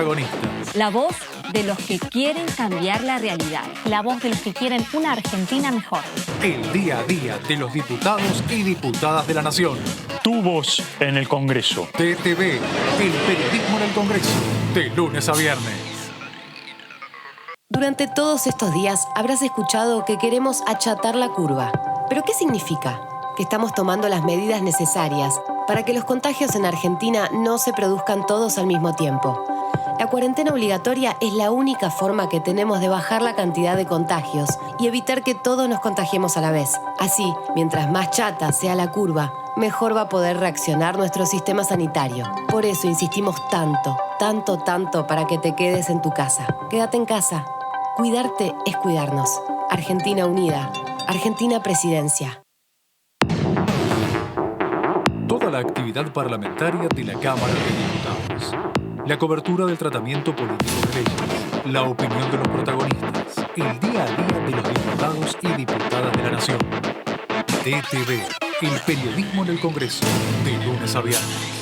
Protagonistas. La voz de los que quieren cambiar la realidad. La voz de los que quieren una Argentina mejor. El día a día de los diputados y diputadas de la Nación. Tu voz en el Congreso. TTV, el periodismo en el Congreso. De lunes a viernes. Durante todos estos días habrás escuchado que queremos achatar la curva. ¿Pero qué significa? Que estamos tomando las medidas necesarias para que los contagios en Argentina no se produzcan todos al mismo tiempo. La cuarentena obligatoria es la única forma que tenemos de bajar la cantidad de contagios y evitar que todos nos contagiemos a la vez. Así, mientras más chata sea la curva, mejor va a poder reaccionar nuestro sistema sanitario. Por eso insistimos tanto para que te quedes en tu casa. Quédate en casa. Cuidarte es cuidarnos. Argentina Unida. Argentina Presidencia. Toda la actividad parlamentaria de la Cámara de Diputados. La cobertura del tratamiento político de leyes. La opinión de los protagonistas. El día a día de los diputados y diputadas de la Nación. TTV, el periodismo en el Congreso. De lunes a viernes.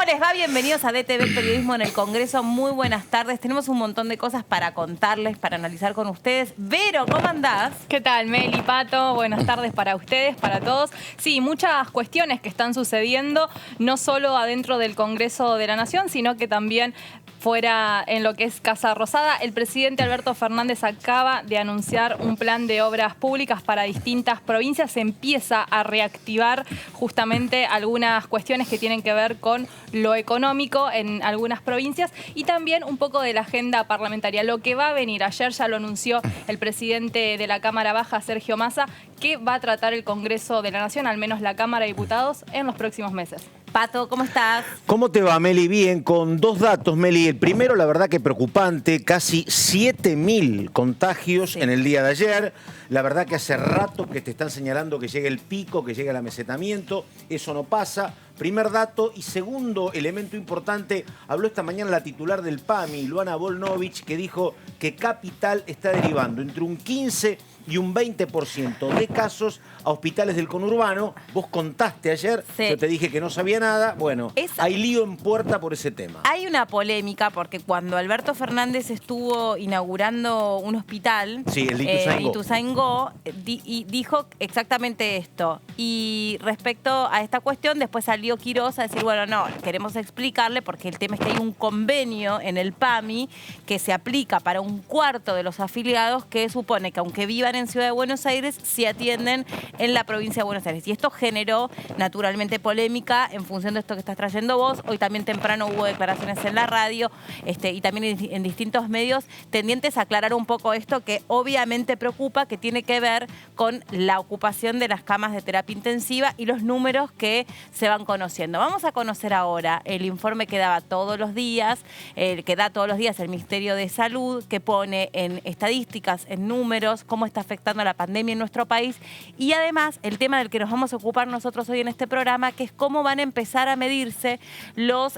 Les va, bienvenidos a DTV, el periodismo en el Congreso. Muy buenas tardes. Tenemos un montón de cosas para contarles, para analizar con ustedes. Vero, ¿cómo andás? ¿Qué tal, Meli, Pato? Buenas tardes para ustedes, para todos. Sí, muchas cuestiones que están sucediendo, no solo adentro del Congreso de la Nación, sino que también fuera en lo que es Casa Rosada. El presidente Alberto Fernández acaba de anunciar un plan de obras públicas para distintas provincias. Se empieza a reactivar justamente algunas cuestiones que tienen que ver con lo económico en algunas provincias y también un poco de la agenda parlamentaria. Lo que va a venir, ayer ya lo anunció el presidente de la Cámara Baja, Sergio Massa, que va a tratar el Congreso de la Nación, al menos la Cámara de Diputados, en los próximos meses. Pato, ¿cómo estás? ¿Cómo te va, Meli? Bien, con dos datos, Meli. El primero, la verdad que preocupante, casi 7.000 contagios en el día de ayer. La verdad que hace rato que te están señalando que llega el pico, que llega el amesetamiento. Eso no pasa. Primer dato. Y segundo elemento importante, habló esta mañana la titular del PAMI, Luana Volnovich, que dijo que Capital está derivando entre un 15 y un 20% de casos a hospitales del conurbano. Vos contaste ayer, sí. Yo te dije que no sabía nada. Bueno, hay lío en puerta por ese tema. Hay una polémica porque cuando Alberto Fernández estuvo inaugurando un hospital, sí, el de Ituzaingó, dijo exactamente esto. Y respecto a esta cuestión, después salió Quirós a decir, bueno, no, queremos explicarle porque el tema es que hay un convenio en el PAMI que se aplica para un cuarto de los afiliados que supone que aunque vivan en Ciudad de Buenos Aires, se atienden en la provincia de Buenos Aires. Y esto generó naturalmente polémica en función de esto que estás trayendo vos. Hoy también temprano hubo declaraciones en la radio y también en distintos medios tendientes a aclarar un poco esto que obviamente preocupa, que tiene que ver con la ocupación de las camas de terapia intensiva y los números que se van conociendo. Vamos a conocer ahora el informe que daba todos los días, que da todos los días el Ministerio de Salud, que pone en estadísticas, en números, cómo está afectando la pandemia en nuestro país y además el tema del que nos vamos a ocupar nosotros hoy en este programa, que es cómo van a empezar a medirse los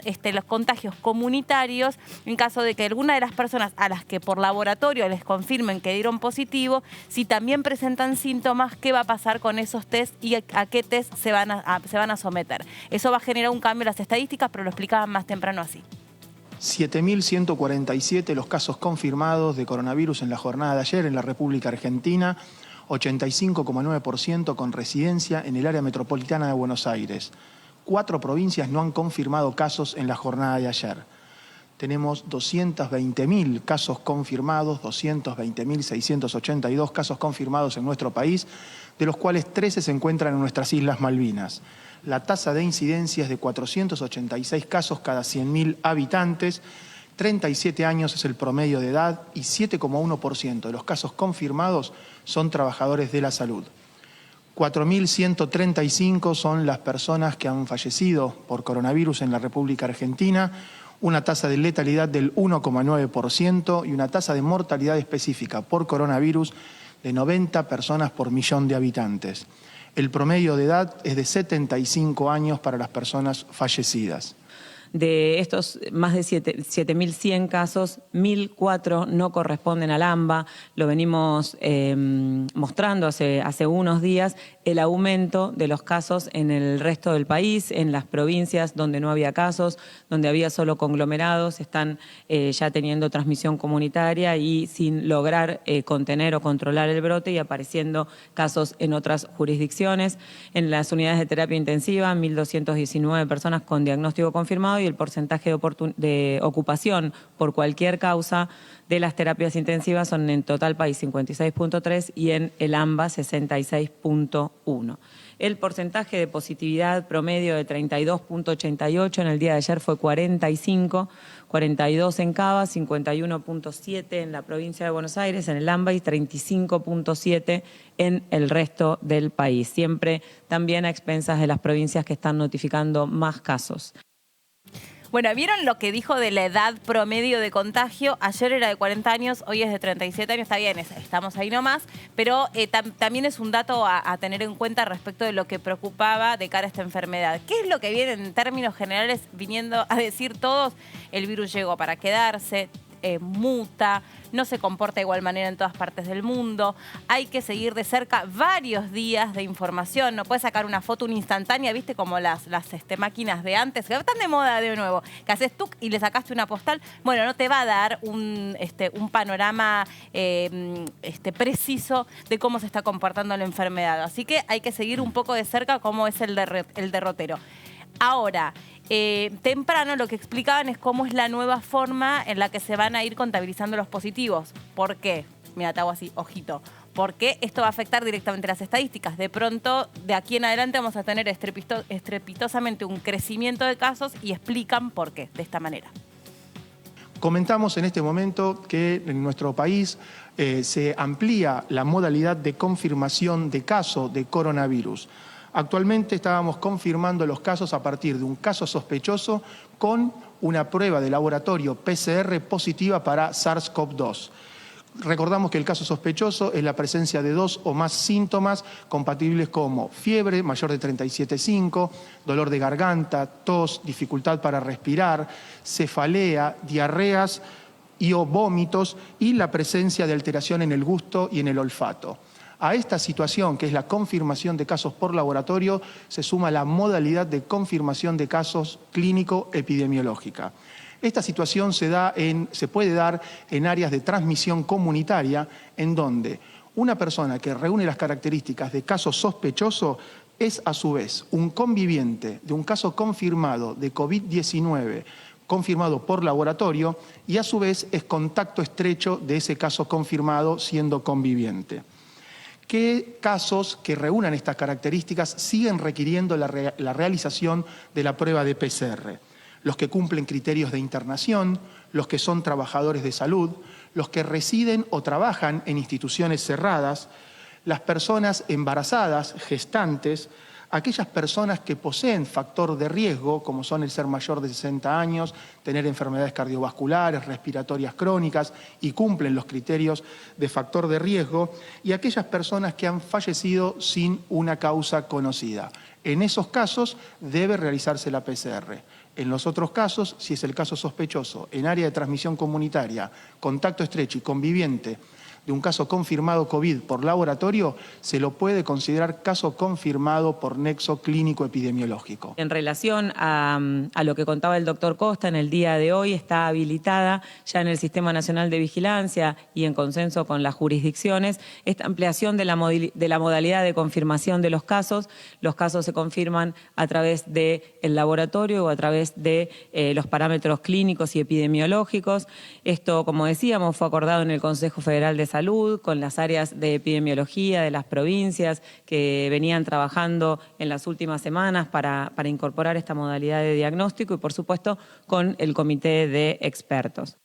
contagios comunitarios en caso de que alguna de las personas a las que por laboratorio les confirmen que dieron positivo, si también presentan síntomas, qué va a pasar con esos test y a qué test se van a someter. Eso va a generar un cambio en las estadísticas, pero lo explicaban más temprano así. 7.147 los casos confirmados de coronavirus en la jornada de ayer en la República Argentina, 85,9% con residencia en el área metropolitana de Buenos Aires. 4 provincias no han confirmado casos en la jornada de ayer. Tenemos 220.000 casos confirmados, 220.682 casos confirmados en nuestro país, de los cuales 13 se encuentran en nuestras Islas Malvinas. La tasa de incidencia es de 486 casos cada 100.000 habitantes, 37 años es el promedio de edad y 7,1% de los casos confirmados son trabajadores de la salud. 4.135 son las personas que han fallecido por coronavirus en la República Argentina, una tasa de letalidad del 1,9% y una tasa de mortalidad específica por coronavirus de 90 personas por millón de habitantes. El promedio de edad es de 75 años para las personas fallecidas. De estos más de 7.100 casos, 1.004 no corresponden al AMBA. Lo venimos mostrando hace unos días, el aumento de los casos en el resto del país, en las provincias donde no había casos, donde había solo conglomerados, están ya teniendo transmisión comunitaria y sin lograr contener o controlar el brote y apareciendo casos en otras jurisdicciones. En las unidades de terapia intensiva, 1.219 personas con diagnóstico confirmado y el porcentaje de ocupación por cualquier causa de las terapias intensivas son en total país 56.3 y en el AMBA 66.1. El porcentaje de positividad promedio de 32.88 en el día de ayer fue 45, 42 en Cava, 51.7 en la provincia de Buenos Aires, en el AMBA, y 35.7 en el resto del país. Siempre también a expensas de las provincias que están notificando más casos. Bueno, ¿vieron lo que dijo de la edad promedio de contagio? Ayer era de 40 años, hoy es de 37 años, está bien, estamos ahí nomás, pero también es un dato a tener en cuenta respecto de lo que preocupaba de cara a esta enfermedad. ¿Qué es lo que vienen en términos generales viniendo a decir todos? El virus llegó para quedarse, muta, no se comporta de igual manera en todas partes del mundo, hay que seguir de cerca varios días de información, no puedes sacar una foto, una instantánea, viste como las máquinas de antes, que están de moda de nuevo, que haces tuc y le sacaste una postal, bueno, no te va a dar un panorama preciso de cómo se está comportando la enfermedad, así que hay que seguir un poco de cerca cómo es el derrotero. Ahora, temprano lo que explicaban es cómo es la nueva forma en la que se van a ir contabilizando los positivos. ¿Por qué? Mira, te hago así, ojito. Porque esto va a afectar directamente las estadísticas. De pronto, de aquí en adelante vamos a tener estrepitosamente un crecimiento de casos y explican por qué, de esta manera. Comentamos en este momento que en nuestro país se amplía la modalidad de confirmación de caso de coronavirus. Actualmente estábamos confirmando los casos a partir de un caso sospechoso con una prueba de laboratorio PCR positiva para SARS-CoV-2. Recordamos que el caso sospechoso es la presencia de 2 o más síntomas compatibles como fiebre mayor de 37,5, dolor de garganta, tos, dificultad para respirar, cefalea, diarreas y o vómitos y la presencia de alteración en el gusto y en el olfato. A esta situación, que es la confirmación de casos por laboratorio, se suma la modalidad de confirmación de casos clínico-epidemiológica. Esta situación se puede dar en áreas de transmisión comunitaria, en donde una persona que reúne las características de caso sospechoso es a su vez un conviviente de un caso confirmado de COVID-19, confirmado por laboratorio, y a su vez es contacto estrecho de ese caso confirmado siendo conviviente. ¿Qué casos que reúnan estas características siguen requiriendo la realización de la prueba de PCR? Los que cumplen criterios de internación, los que son trabajadores de salud, los que residen o trabajan en instituciones cerradas, las personas embarazadas, gestantes, aquellas personas que poseen factor de riesgo, como son el ser mayor de 60 años, tener enfermedades cardiovasculares, respiratorias crónicas y cumplen los criterios de factor de riesgo, y aquellas personas que han fallecido sin una causa conocida. En esos casos debe realizarse la PCR. En los otros casos, si es el caso sospechoso, en área de transmisión comunitaria, contacto estrecho y conviviente de un caso confirmado COVID por laboratorio, se lo puede considerar caso confirmado por nexo clínico epidemiológico. En relación a lo que contaba el doctor Costa, en el día de hoy está habilitada ya en el Sistema Nacional de Vigilancia y en consenso con las jurisdicciones esta ampliación de la modalidad de confirmación de los casos. Los casos se confirman a través del laboratorio o a través de los parámetros clínicos y epidemiológicos. Esto, como decíamos, fue acordado en el Consejo Federal de Salud, con las áreas de epidemiología de las provincias que venían trabajando en las últimas semanas para incorporar esta modalidad de diagnóstico y, por supuesto, con el comité de expertos.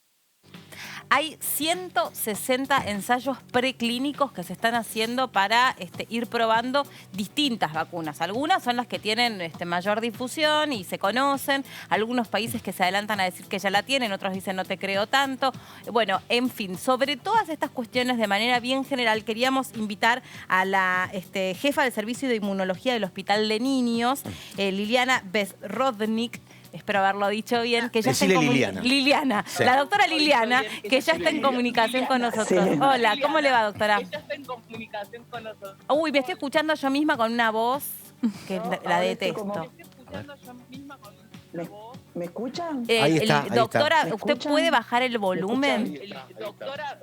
Hay 160 ensayos preclínicos que se están haciendo para ir probando distintas vacunas. Algunas son las que tienen mayor difusión y se conocen. Algunos países que se adelantan a decir que ya la tienen, otros dicen no te creo tanto. Bueno, en fin, sobre todas estas cuestiones de manera bien general, queríamos invitar a la jefa del Servicio de Inmunología del Hospital de Niños, Liliana Bezrodnik, espero haberlo dicho bien, que ya está en Decile Liliana. Liliana, Sí. la doctora Liliana, que ya está en comunicación con nosotros. Sí. Hola, ¿cómo le va, doctora? Uy, me estoy escuchando yo misma con una voz que la detesto. ¿Me escuchan? Ahí está, ahí Doctora, está. ¿Me ¿usted escuchan? puede bajar el volumen? Doctora,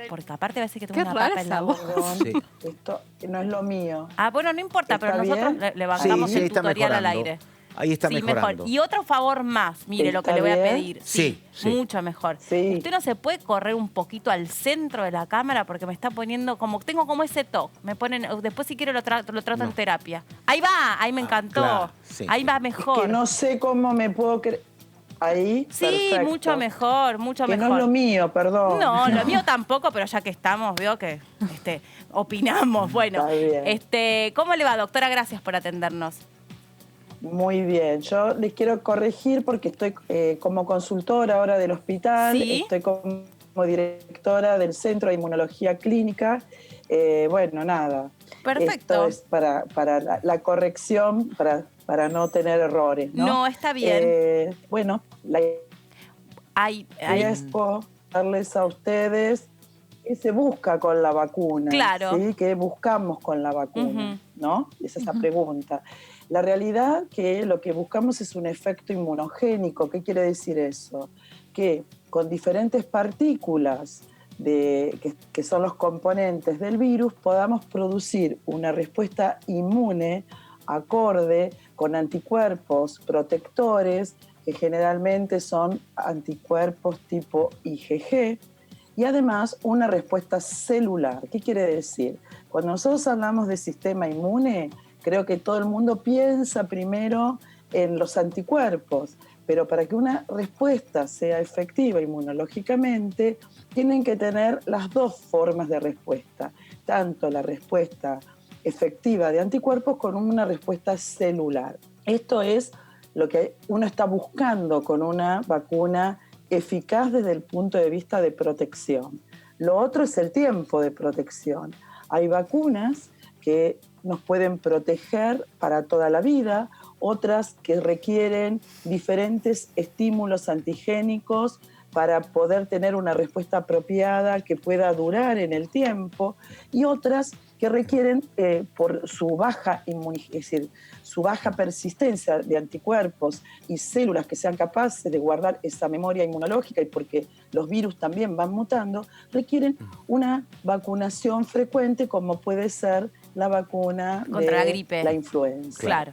Porque aparte parece que tengo Qué una rara papa en la esa voz. Perdón, Sí. esto no es lo mío. Ah, bueno, no importa, pero ¿Está nosotros bien? le bancamos Sí, el está tutorial al mejorando. aire. Ahí está Sí, mejorando. mejor. Y otro favor más, mire lo que ¿Está le voy a bien? pedir. Sí, sí. Mucho mejor. Sí. Usted no se puede correr un poquito al centro de la cámara porque me está poniendo tengo como ese toque. Me ponen, después si quiero lo trato en terapia. Ahí va, ahí me encantó. claro, sí. Ahí va mejor. Que no sé cómo me puedo creer. Ahí, Sí, perfecto. mucho mejor, mucho Que mejor. no es lo mío, perdón. No, lo mío tampoco, pero ya que estamos, veo que opinamos. Bueno, Está bien. ¿cómo le va, doctora? Gracias por atendernos. Muy bien. Yo les quiero corregir porque estoy como consultora ahora del hospital. Sí. Estoy como directora del Centro de Inmunología Clínica. Bueno, nada. Perfecto. Esto es para la corrección, para no tener errores, ¿no? No, está bien. Bueno, la Hay, idea es darles a ustedes qué se busca con la vacuna. Claro. ¿Sí? ¿Qué buscamos con la vacuna? Ujú. ¿No? Esa es la pregunta. La realidad que lo que buscamos es un efecto inmunogénico. ¿Qué quiere decir eso? Que con diferentes partículas que son los componentes del virus, podamos producir una respuesta inmune acorde con anticuerpos protectores, que generalmente son anticuerpos tipo IgG, y además una respuesta celular. ¿Qué quiere decir? Cuando nosotros hablamos de sistema inmune, creo que todo el mundo piensa primero en los anticuerpos, pero para que una respuesta sea efectiva inmunológicamente, tienen que tener las dos formas de respuesta, tanto la respuesta efectiva de anticuerpos con una respuesta celular. Esto es lo que uno está buscando con una vacuna eficaz desde el punto de vista de protección. Lo otro es el tiempo de protección. Hay vacunas que nos pueden proteger para toda la vida, otras que requieren diferentes estímulos antigénicos para poder tener una respuesta apropiada que pueda durar en el tiempo, y otras que requieren, por su baja es decir, su baja persistencia de anticuerpos y células que sean capaces de guardar esa memoria inmunológica, y porque los virus también van mutando, requieren una vacunación frecuente, como puede ser la vacuna Contra la gripe. La influenza. Claro.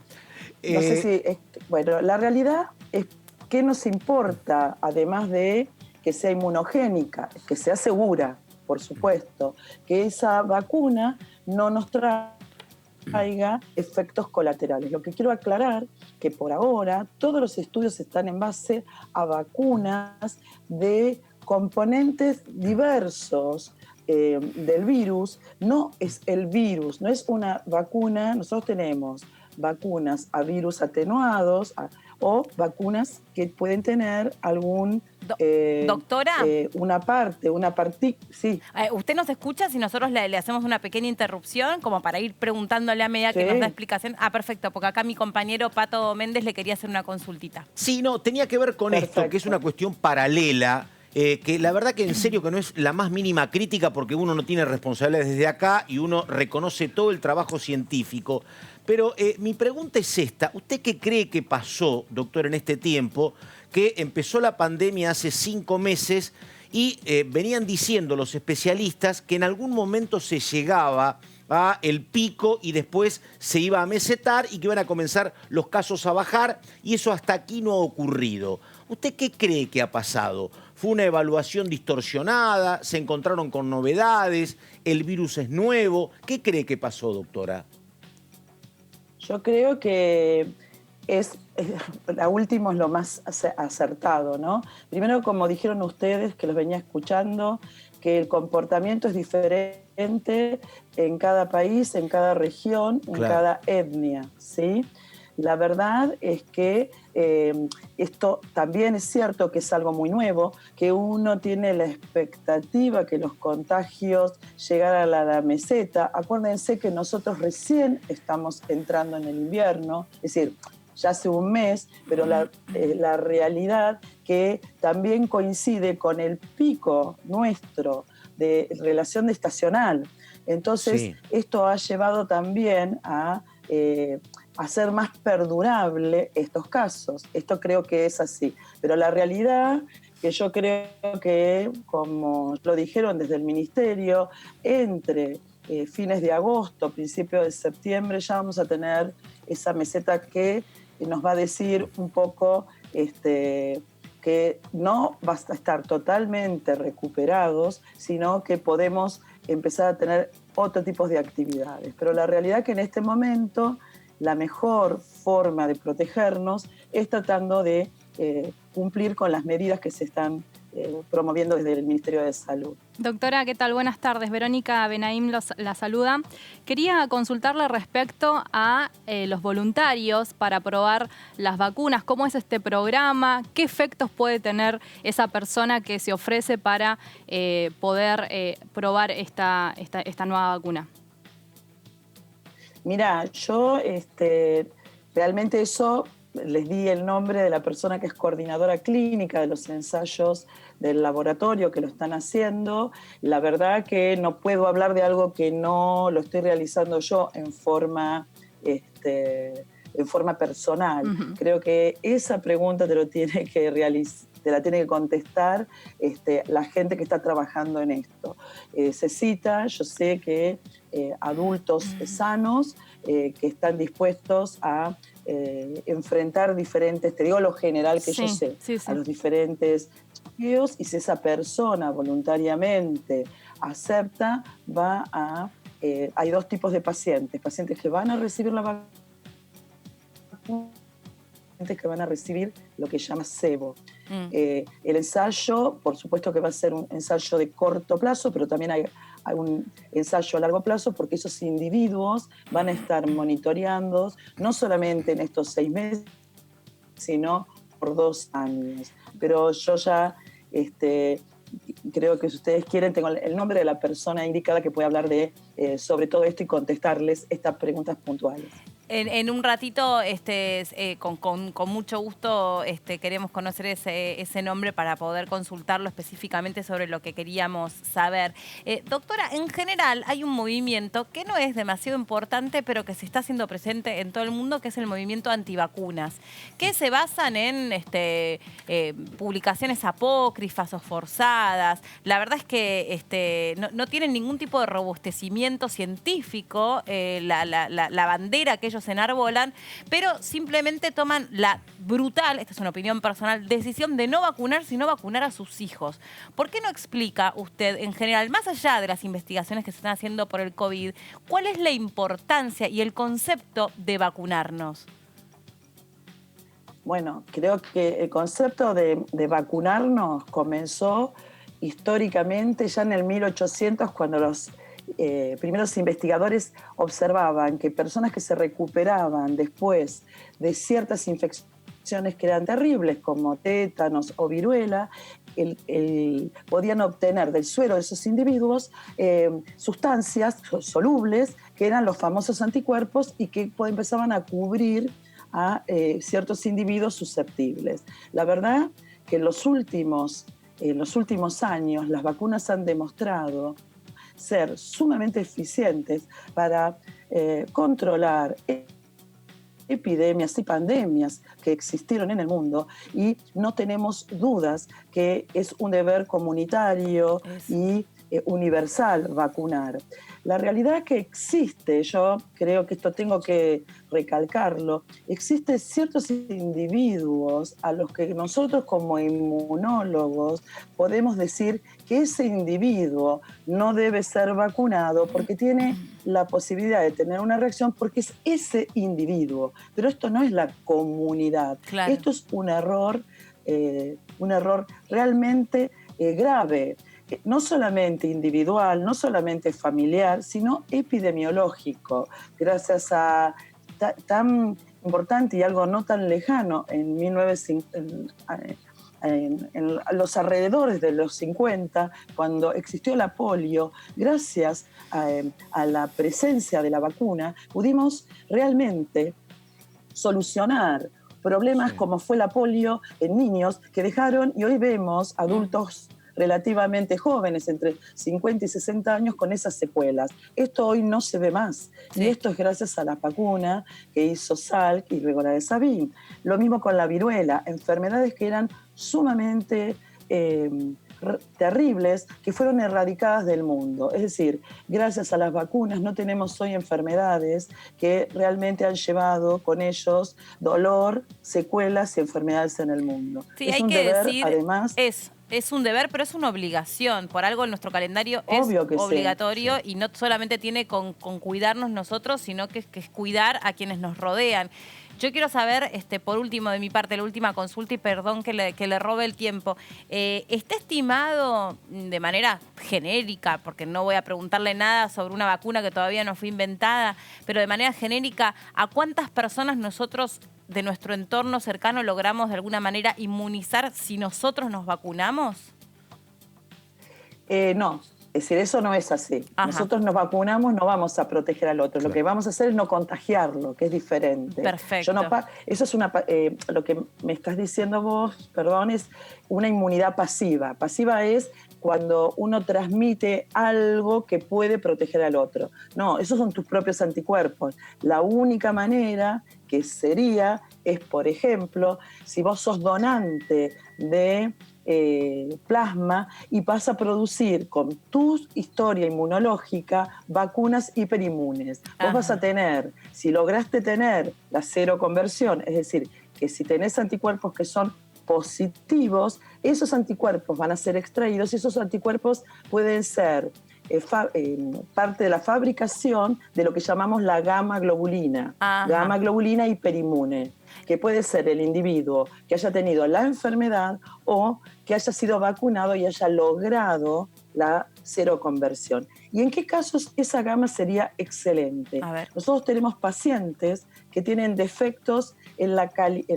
No sé si bueno, la realidad es que nos importa, además de que sea inmunogénica, que sea segura, por supuesto, que esa vacuna no nos traiga efectos colaterales. Lo que quiero aclarar que por ahora todos los estudios están en base a vacunas de componentes diversos del virus. No es el virus, no es una vacuna. Nosotros tenemos vacunas a virus atenuados o vacunas que pueden tener algún... Doctora. Una partícula, sí. ¿Usted nos escucha si nosotros le hacemos una pequeña interrupción como para ir preguntándole a medida que Sí. nos da explicación? Ah, perfecto, porque acá mi compañero Pato Méndez le quería hacer una consultita. Sí, no, tenía que ver con esto, que es una cuestión paralela, que la verdad que en serio que no es la más mínima crítica, porque uno no tiene responsabilidades desde acá y uno reconoce todo el trabajo científico. Pero mi pregunta es esta. ¿Usted qué cree que pasó, doctor, en este tiempo, que empezó la pandemia hace 5 meses y venían diciendo los especialistas que en algún momento se llegaba a el pico y después se iba a mesetar y que iban a comenzar los casos a bajar, y eso hasta aquí no ha ocurrido? ¿Usted qué cree que ha pasado? ¿Fue una evaluación distorsionada? ¿Se encontraron con novedades? ¿El virus es nuevo? ¿Qué cree que pasó, doctora? Yo creo que la última es lo más acertado, ¿no? Primero, como dijeron ustedes, que los venía escuchando, que el comportamiento es diferente en cada país, en cada región, en cada etnia, ¿sí? La verdad es que esto también es cierto que es algo muy nuevo, que uno tiene la expectativa que los contagios llegaran a la meseta. Acuérdense que nosotros recién estamos entrando en el invierno, es decir, ya hace un mes, pero la realidad que también coincide con el pico nuestro de relación estacional. Entonces, Sí. esto ha llevado también a hacer más perdurable estos casos. Esto creo que es así. Pero la realidad que yo creo que, como lo dijeron desde el Ministerio, entre fines de agosto, principios de septiembre, ya vamos a tener esa meseta que nos va a decir un poco que no va a estar totalmente recuperados, sino que podemos empezar a tener otro tipo de actividades. Pero la realidad es que en este momento la mejor forma de protegernos es tratando de cumplir con las medidas que se están promoviendo desde el Ministerio de Salud. Doctora, ¿qué tal? Buenas tardes. Verónica Benaim la saluda. Quería consultarle respecto a los voluntarios para probar las vacunas. ¿Cómo es este programa? ¿Qué efectos puede tener esa persona que se ofrece para poder probar esta nueva vacuna? Mira, yo realmente eso les di el nombre de la persona que es coordinadora clínica de los ensayos del laboratorio que lo están haciendo. La verdad que no puedo hablar de algo que no lo estoy realizando yo en forma personal. Uh-huh. Creo que esa pregunta te la tiene que contestar la gente que está trabajando en esto. Se cita, yo sé que adultos sanos que están dispuestos a enfrentar diferentes, te digo lo general que yo sé, a los diferentes chequeos, y si esa persona voluntariamente acepta, va a... hay dos tipos de pacientes que van a recibir la vacuna, que van a recibir lo que llama cebo. El ensayo, por supuesto que va a ser un ensayo de corto plazo, pero también hay un ensayo a largo plazo, porque esos individuos van a estar monitoreados no solamente en estos 6 meses, sino por 2 años. Pero yo ya creo que si ustedes quieren, tengo el nombre de la persona indicada que puede hablar sobre todo esto y contestarles estas preguntas puntuales. En un ratito, con mucho gusto, queremos conocer ese nombre para poder consultarlo específicamente sobre lo que queríamos saber. Doctora, en general hay un movimiento que no es demasiado importante, pero que se está haciendo presente en todo el mundo, que es el movimiento antivacunas, que se basan en publicaciones apócrifas o forzadas. La verdad es que no tienen ningún tipo de robustecimiento científico, la bandera que ellos enarbolan, pero simplemente toman la brutal, esta es una opinión personal, decisión de no vacunar, sino vacunar a sus hijos. ¿Por qué no explica usted, en general, más allá de las investigaciones que se están haciendo por el COVID, cuál es la importancia y el concepto de vacunarnos? Bueno, creo que el concepto de vacunarnos comenzó históricamente ya en el 1800, cuando los primeros investigadores observaban que personas que se recuperaban después de ciertas infecciones que eran terribles, como tétanos o viruela, podían obtener del suero de esos individuos sustancias solubles que eran los famosos anticuerpos y que empezaban a cubrir a ciertos individuos susceptibles. La verdad que en los últimos años las vacunas han demostrado ser sumamente eficientes para controlar epidemias y pandemias que existieron en el mundo, y no tenemos dudas que es un deber comunitario y universal vacunar. La realidad que existe, yo creo que esto tengo que recalcarlo, existen ciertos individuos a los que nosotros como inmunólogos podemos decir que ese individuo no debe ser vacunado porque tiene la posibilidad de tener una reacción porque es ese individuo. Pero esto no es la comunidad. Claro. Esto es un error realmente grave. No solamente individual, no solamente familiar, sino epidemiológico. Gracias a tan importante y algo no tan lejano, en los alrededores de los 50, cuando existió la polio, gracias a la presencia de la vacuna, pudimos realmente solucionar problemas como fue la polio en niños que dejaron, y hoy vemos adultos relativamente jóvenes, entre 50 y 60 años, con esas secuelas. Esto hoy no se ve más. Sí. Y esto es gracias a la vacuna que hizo Salk y luego la de Sabin. Lo mismo con la viruela, enfermedades que eran sumamente terribles, que fueron erradicadas del mundo. Es decir, gracias a las vacunas no tenemos hoy enfermedades que realmente han llevado con ellos dolor, secuelas y enfermedades en el mundo. Sí, es hay un que deber, decir, además... Es un deber, pero es una obligación. Por algo en nuestro calendario es obligatorio y no solamente tiene con cuidarnos nosotros, sino que es cuidar a quienes nos rodean. Yo quiero saber, por último, de mi parte, la última consulta, y perdón que le robe el tiempo. ¿Está estimado de manera genérica, porque no voy a preguntarle nada sobre una vacuna que todavía no fue inventada, pero de manera genérica, a cuántas personas nosotros de nuestro entorno cercano logramos de alguna manera inmunizar si nosotros nos vacunamos? No. Es decir, eso no es así. Ajá. Nosotros nos vacunamos, no vamos a proteger al otro. Claro. Lo que vamos a hacer es no contagiarlo, que es diferente. Perfecto. Eso es lo que me estás diciendo vos, perdón, es una inmunidad pasiva. Pasiva es cuando uno transmite algo que puede proteger al otro. No, esos son tus propios anticuerpos. La única manera que sería es, por ejemplo, si vos sos donante de plasma y vas a producir con tu historia inmunológica vacunas hiperinmunes. Vos vas a tener, si lograste tener la seroconversión, es decir, que si tenés anticuerpos que son positivos, esos anticuerpos van a ser extraídos y esos anticuerpos pueden ser parte de la fabricación de lo que llamamos la gamma globulina, gamma globulina hiperinmune, que puede ser el individuo que haya tenido la enfermedad o que haya sido vacunado y haya logrado la seroconversión. ¿Y en qué casos esa gama sería excelente? Nosotros tenemos pacientes que tienen defectos en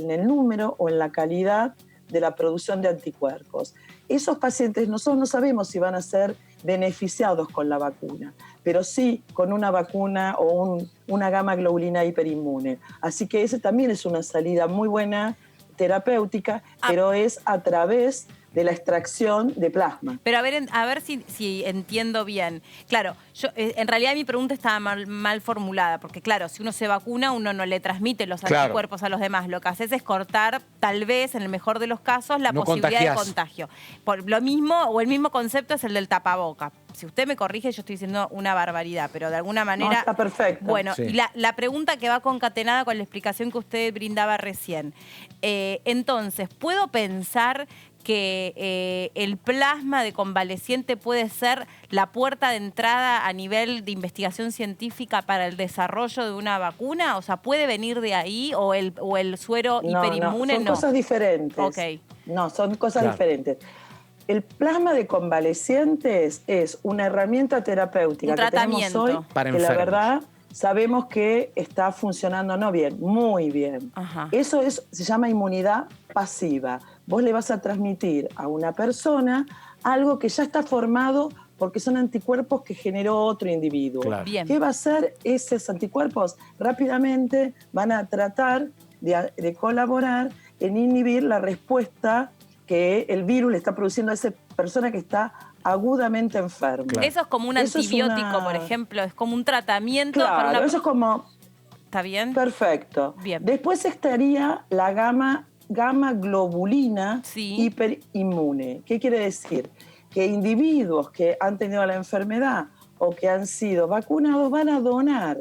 el número o en la calidad de la producción de anticuerpos. Esos pacientes nosotros no sabemos si van a ser beneficiados con la vacuna, pero sí con una vacuna o una gamma globulina hiperinmune. Así que ese también es una salida muy buena terapéutica, pero es a través de la extracción de plasma. Pero a ver si entiendo bien. Claro, yo en realidad mi pregunta estaba mal formulada, porque claro, si uno se vacuna, uno no le transmite los anticuerpos a los demás. Lo que haces es cortar, tal vez, en el mejor de los casos, la posibilidad de contagio. Por lo mismo, o el mismo concepto es el del tapaboca. Si usted me corrige, yo estoy diciendo una barbaridad, pero de alguna manera... No, está perfecto. Bueno, sí. Y la pregunta que va concatenada con la explicación que usted brindaba recién. Entonces, ¿puedo pensar que el plasma de convaleciente puede ser la puerta de entrada a nivel de investigación científica para el desarrollo de una vacuna? O sea, ¿puede venir de ahí o el suero hiperinmune? Son cosas diferentes. Okay. No, son cosas diferentes. El plasma de convalecientes es una herramienta terapéutica que tenemos hoy, que la verdad sabemos que está funcionando no bien, muy bien. Ajá. Eso se llama inmunidad pasiva. Vos le vas a transmitir a una persona algo que ya está formado porque son anticuerpos que generó otro individuo. Claro. ¿Qué va a hacer esos anticuerpos? Rápidamente van a tratar de colaborar en inhibir la respuesta que el virus le está produciendo a esa persona que está agudamente enferma. Claro. Eso es como un antibiótico, por ejemplo, es como un tratamiento para una... Eso es como... ¿Está bien? Perfecto. Bien. Después estaría la gamma globulina hiperinmune. ¿Qué quiere decir? Que individuos que han tenido la enfermedad o que han sido vacunados van a donar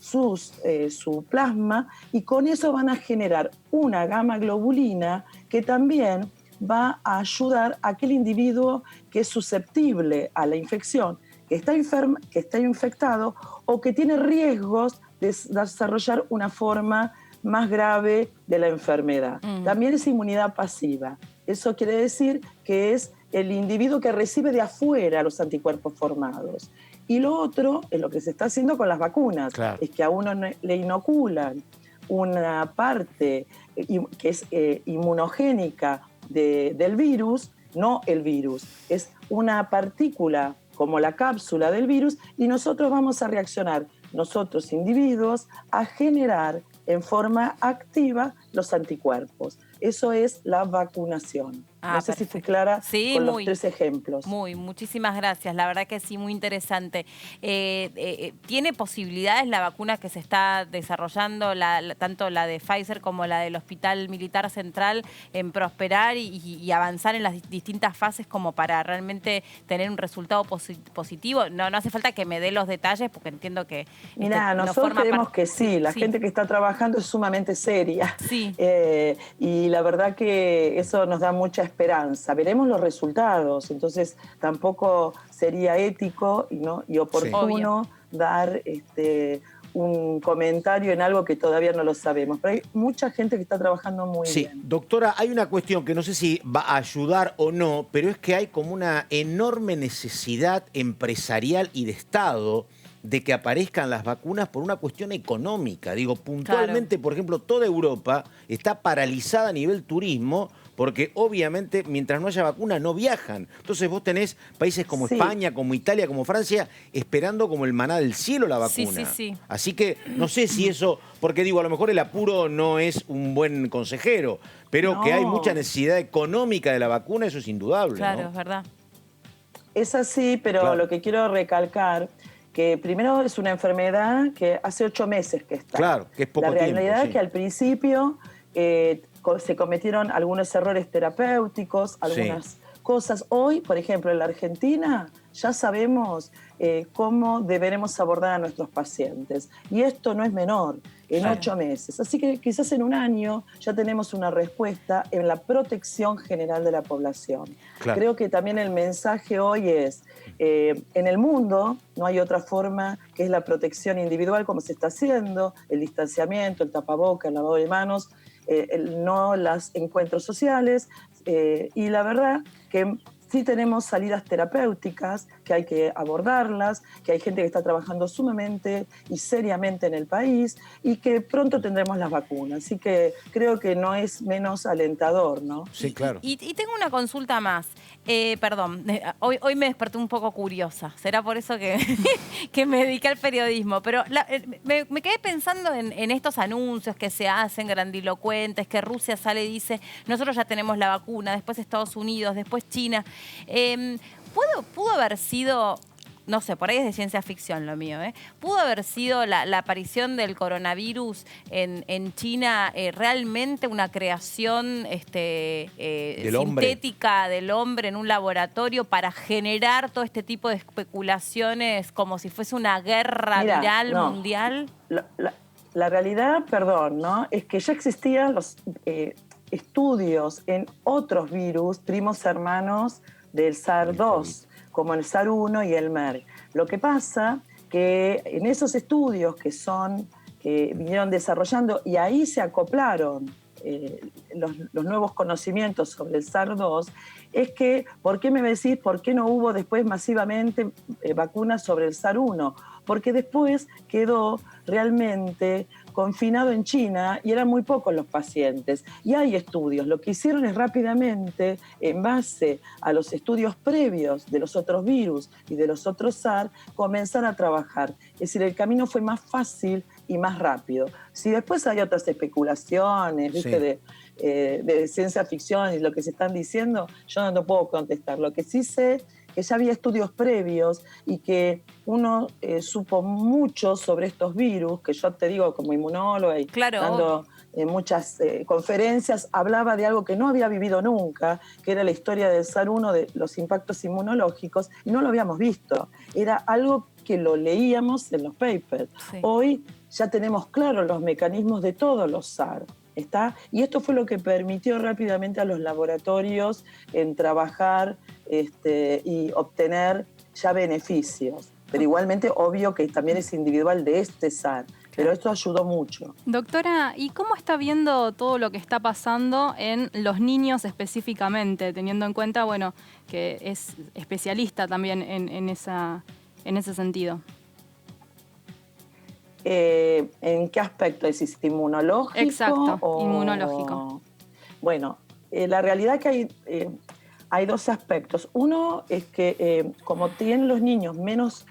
su plasma y con eso van a generar una gamma globulina que también va a ayudar a aquel individuo que es susceptible a la infección, que está infectado o que tiene riesgos de desarrollar una forma más grave de la enfermedad. También es inmunidad pasiva. Eso quiere decir que es el individuo que recibe de afuera los anticuerpos formados. Y lo otro es lo que se está haciendo con las vacunas, es que a uno le inoculan una parte que es inmunogénica del virus, no el virus, es una partícula como la cápsula del virus y nosotros vamos a reaccionar, nosotros individuos, a generar en forma activa los anticuerpos. Eso es la vacunación. No sé si fui clara con los 3 ejemplos. Muchísimas gracias. La verdad que sí, muy interesante. ¿Tiene posibilidades la vacuna que se está desarrollando, tanto la de Pfizer como la del Hospital Militar Central, en prosperar y avanzar en las distintas fases como para realmente tener un resultado positivo? No hace falta que me dé los detalles porque entiendo que... Mira, nosotros creemos que sí. La gente que está trabajando es sumamente seria. Sí. Y la verdad que eso nos da mucha esperanza. Veremos los resultados, entonces tampoco sería ético y oportuno dar un comentario en algo que todavía no lo sabemos. Pero hay mucha gente que está trabajando muy bien. Doctora, hay una cuestión que no sé si va a ayudar o no, pero es que hay como una enorme necesidad empresarial y de Estado de que aparezcan las vacunas por una cuestión económica. Digo, puntualmente, por ejemplo, toda Europa está paralizada a nivel turismo porque obviamente mientras no haya vacuna no viajan. Entonces vos tenés países como España, como Italia, como Francia, esperando como el maná del cielo la vacuna. Así que no sé si eso, porque digo, a lo mejor el apuro no es un buen consejero, pero que hay mucha necesidad económica de la vacuna, eso es indudable. Claro, ¿no? es verdad. Es así, pero lo que quiero recalcar que primero es una enfermedad que hace 8 meses que está. Claro, que es poco tiempo. La realidad es que al principio se cometieron algunos errores terapéuticos, algunas cosas. Hoy, por ejemplo, en la Argentina ya sabemos cómo deberemos abordar a nuestros pacientes. Y esto no es menor, en 8 meses. Así que quizás en un año ya tenemos una respuesta en la protección general de la población. Creo que también el mensaje hoy es, en el mundo no hay otra forma que es la protección individual como se está haciendo, el distanciamiento, el tapaboca, el lavado de manos, no los encuentros sociales, y la verdad que sí tenemos salidas terapéuticas que hay que abordarlas, que hay gente que está trabajando sumamente y seriamente en el país y que pronto tendremos las vacunas. Así que creo que no es menos alentador, ¿no? Sí, claro. Y tengo una consulta más. Perdón, hoy me desperté un poco curiosa. Será por eso que me dediqué al periodismo. Pero me quedé pensando en estos anuncios que se hacen grandilocuentes, que Rusia sale y dice, nosotros ya tenemos la vacuna, después Estados Unidos, después China. ¿Pudo haber sido, no sé, por ahí es de ciencia ficción lo mío, pudo haber sido la aparición del coronavirus en China realmente una creación sintética del hombre en un laboratorio para generar todo este tipo de especulaciones como si fuese una guerra viral mundial? La realidad, perdón, ¿no? Es que ya existían los estudios en otros virus, primos hermanos del SARS-2, como el SARS-1 y el MERS. Lo que pasa que en esos estudios que vinieron desarrollando y ahí se acoplaron los nuevos conocimientos sobre el SARS-2, es que, ¿por qué me decís por qué no hubo después masivamente vacunas sobre el SARS-1? Porque después quedó realmente confinado en China y eran muy pocos los pacientes. Y hay estudios. Lo que hicieron es rápidamente, en base a los estudios previos de los otros virus y de los otros SARS, comenzar a trabajar. Es decir, el camino fue más fácil y más rápido. Si después hay otras especulaciones, ¿viste? De ciencia ficción y lo que se están diciendo, yo no puedo contestar. Lo que sí sé que ya había estudios previos y que uno supo mucho sobre estos virus, que yo te digo como inmunóloga y dando muchas conferencias, hablaba de algo que no había vivido nunca, que era la historia del SARS-1, de los impactos inmunológicos, y no lo habíamos visto. Era algo que lo leíamos en los papers. Hoy ya tenemos claros los mecanismos de todos los SARS. Y esto fue lo que permitió rápidamente a los laboratorios en trabajar y obtener ya beneficios. Pero igualmente, obvio que también es individual de este SARS. Pero esto ayudó mucho. Doctora, ¿y cómo está viendo todo lo que está pasando en los niños específicamente, teniendo en cuenta, bueno, que es especialista también en ese sentido? ¿En qué aspecto decís? ¿Inmunológico? Exacto, inmunológico. Bueno, la realidad que hay 2 aspectos. Uno es que como tienen los niños menos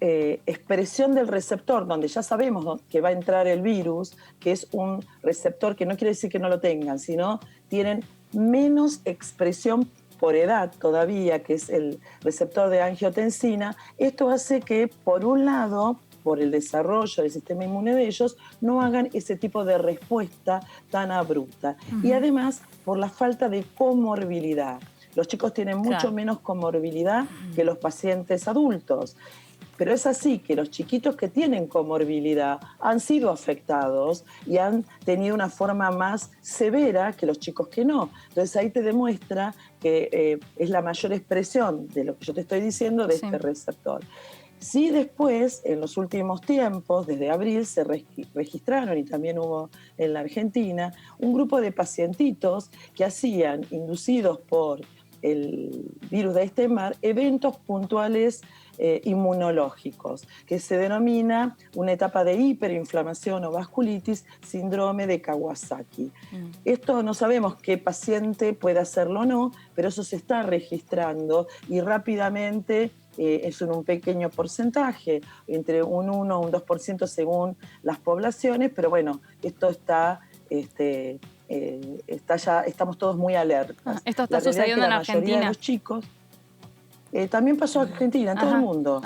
expresión del receptor, donde ya sabemos que va a entrar el virus, que es un receptor que no quiere decir que no lo tengan, sino tienen menos expresión por edad todavía, que es el receptor de angiotensina. Esto hace que, por un lado, por el desarrollo del sistema inmune de ellos, no hagan ese tipo de respuesta tan abrupta. Y además, por la falta de comorbilidad. Los chicos tienen mucho menos comorbilidad que los pacientes adultos. Pero es así que los chiquitos que tienen comorbilidad han sido afectados y han tenido una forma más severa que los chicos que no. Entonces ahí te demuestra que es la mayor expresión de lo que yo te estoy diciendo de este receptor. Sí, después, en los últimos tiempos, desde abril, se registraron, y también hubo en la Argentina, un grupo de pacientitos que hacían, inducidos por el virus de Epstein-Barr, eventos puntuales inmunológicos, que se denomina una etapa de hiperinflamación o vasculitis, síndrome de Kawasaki. Esto no sabemos qué paciente puede hacerlo o no, pero eso se está registrando y rápidamente es un pequeño porcentaje, entre un 1 o un 2% según las poblaciones, pero bueno, esto está... estamos todos muy alertas. Esto está sucediendo en Argentina. De los chicos, también pasó en Argentina, en todo el mundo.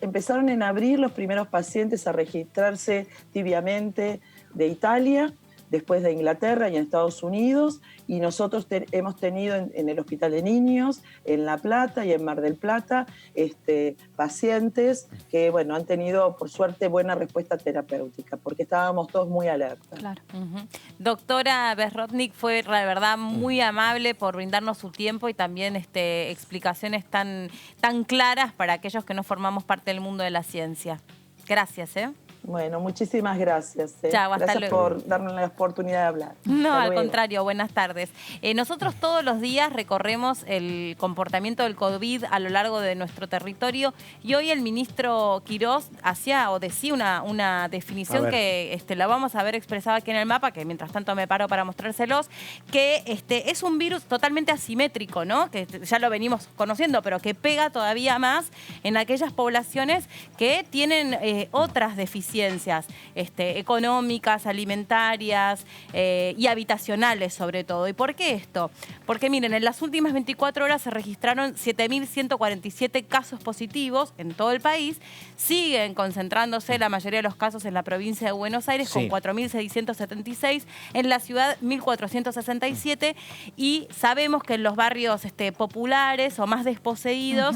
Empezaron en abril los primeros pacientes a registrarse tibiamente de Italia, después de Inglaterra y en Estados Unidos, y nosotros hemos tenido en el Hospital de Niños, en La Plata y en Mar del Plata, pacientes que, bueno, han tenido, por suerte, buena respuesta terapéutica, porque estábamos todos muy alertas. Claro. Doctora Bezrodnik, fue, la verdad, muy amable por brindarnos su tiempo y también explicaciones tan claras para aquellos que no formamos parte del mundo de la ciencia. Gracias, Bueno, muchísimas gracias. Chao, hasta gracias luego. por darme la oportunidad de hablar. No, Hasta al luego. contrario, buenas tardes. Nosotros todos los días recorremos el comportamiento del COVID a lo largo de nuestro territorio y hoy el ministro Quirós decía una definición que la vamos a ver expresada aquí en el mapa, que mientras tanto me paro para mostrárselos, que es un virus totalmente asimétrico, ¿no? Que ya lo venimos conociendo, pero que pega todavía más en aquellas poblaciones que tienen otras deficiencias económicas, alimentarias y habitacionales sobre todo. ¿Y por qué esto? Porque miren, en las últimas 24 horas se registraron 7.147 casos positivos en todo el país. Siguen concentrándose la mayoría de los casos en la provincia de Buenos Aires, con 4.676, en la ciudad 1.467, y sabemos que en los barrios populares o más desposeídos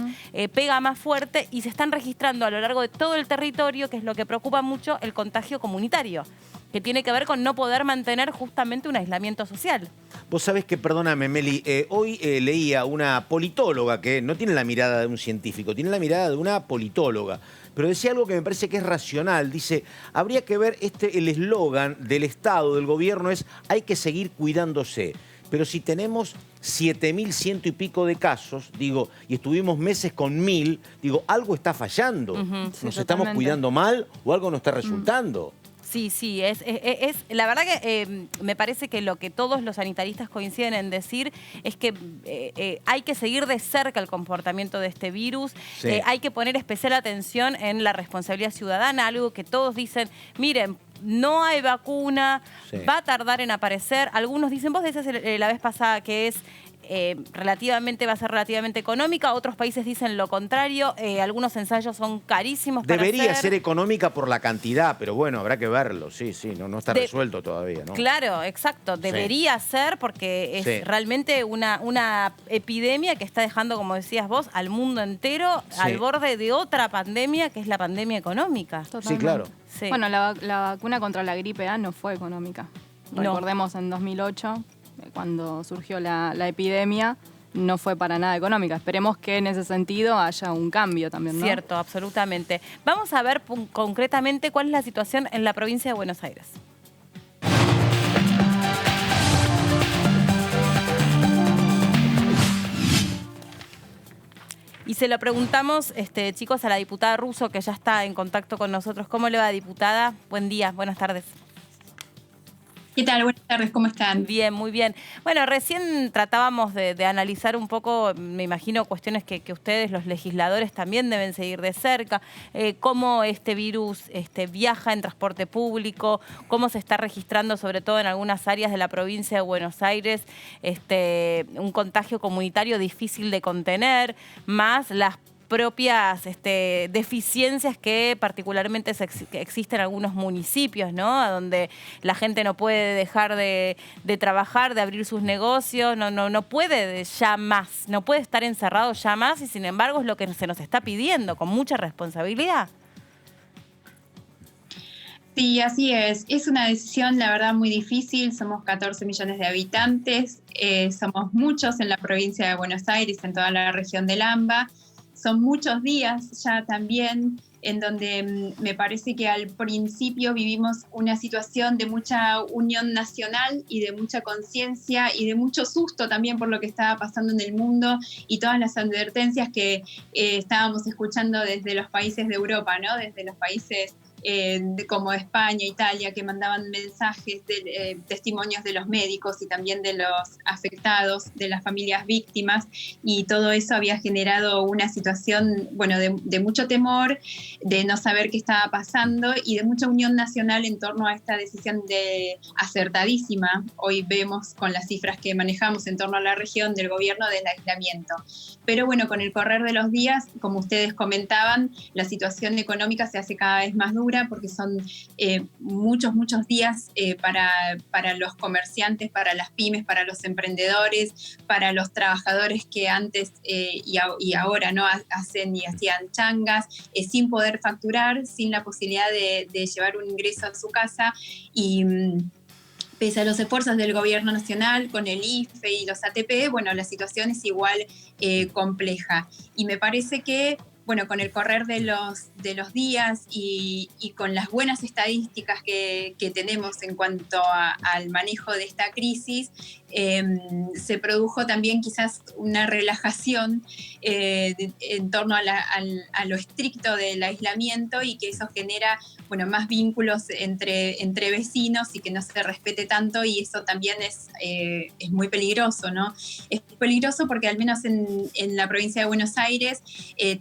pega más fuerte y se están registrando a lo largo de todo el territorio, que es lo que preocupa mucho, el contagio comunitario, que tiene que ver con no poder mantener justamente un aislamiento social. Vos sabés que, perdóname, Meli, hoy leía una politóloga que no tiene la mirada de un científico, tiene la mirada de una politóloga, pero decía algo que me parece que es racional. Dice, habría que ver el eslogan del Estado, del gobierno, es hay que seguir cuidándose. Pero si tenemos 7.100 y pico de casos, digo, y estuvimos meses con 1.000, digo, algo está fallando. ¿Nos estamos cuidando mal o algo no está resultando? Sí, es la verdad que me parece que lo que todos los sanitaristas coinciden en decir es que hay que seguir de cerca el comportamiento de este virus, hay que poner especial atención en la responsabilidad ciudadana, algo que todos dicen, miren, no hay vacuna, va a tardar en aparecer. Algunos dicen, vos decías la vez pasada que es va a ser relativamente económica, otros países dicen lo contrario, algunos ensayos son carísimos para Debería hacer. ser económica por la cantidad, pero bueno, habrá que verlo, no está resuelto todavía, ¿no? Claro, exacto, debería ser porque es realmente una epidemia que está dejando, como decías vos, al mundo entero al borde de otra pandemia, que es la pandemia económica. Totalmente. Sí, claro. Sí. Bueno, la vacuna contra la gripe A no fue económica. Recordemos en 2008, cuando surgió la epidemia, no fue para nada económica. Esperemos que en ese sentido haya un cambio también, ¿no? Cierto, absolutamente. Vamos a ver concretamente cuál es la situación en la provincia de Buenos Aires. Y se lo preguntamos, chicos, a la diputada Russo, que ya está en contacto con nosotros. ¿Cómo le va, diputada? Buen día, buenas tardes. ¿Qué tal? Buenas tardes, ¿cómo están? Bien, muy bien. Bueno, recién tratábamos de analizar un poco, me imagino, cuestiones que ustedes, los legisladores, también deben seguir de cerca. Cómo este virus viaja en transporte público, cómo se está registrando, sobre todo en algunas áreas de la provincia de Buenos Aires, un contagio comunitario difícil de contener, más las propias deficiencias que particularmente existen en algunos municipios, ¿no? Donde la gente no puede dejar de trabajar, de abrir sus negocios, no puede ya más, no puede estar encerrado ya más, y sin embargo es lo que se nos está pidiendo con mucha responsabilidad. Sí, así es. Es una decisión, la verdad, muy difícil. Somos 14 millones de habitantes, somos muchos en la provincia de Buenos Aires, en toda la región del AMBA. Son muchos días ya también en donde me parece que al principio vivimos una situación de mucha unión nacional y de mucha conciencia y de mucho susto también por lo que estaba pasando en el mundo y todas las advertencias que estábamos escuchando desde los países de Europa, ¿no? Desde los países como España, Italia, que mandaban mensajes, testimonios de los médicos y también de los afectados, de las familias víctimas, y todo eso había generado una situación, bueno, de mucho temor, de no saber qué estaba pasando y de mucha unión nacional en torno a esta decisión acertadísima. Hoy vemos con las cifras que manejamos en torno a la región del gobierno del aislamiento. Pero bueno, con el correr de los días, como ustedes comentaban, la situación económica se hace cada vez más dura porque son muchos días para los comerciantes, para las pymes, para los emprendedores, para los trabajadores que antes y ahora no hacen y hacían changas, sin poder facturar, sin la posibilidad de llevar un ingreso a su casa y pese a los esfuerzos del gobierno nacional con el IFE y los ATP, bueno, la situación es igual compleja. Y me parece que, bueno, con el correr de los días y con las buenas estadísticas que tenemos en cuanto al manejo de esta crisis, se produjo también quizás una relajación en torno a lo estricto del aislamiento y que eso genera, bueno, más vínculos entre vecinos y que no se respete tanto, y eso también es muy peligroso, ¿no? Es peligroso porque al menos en la provincia de Buenos Aires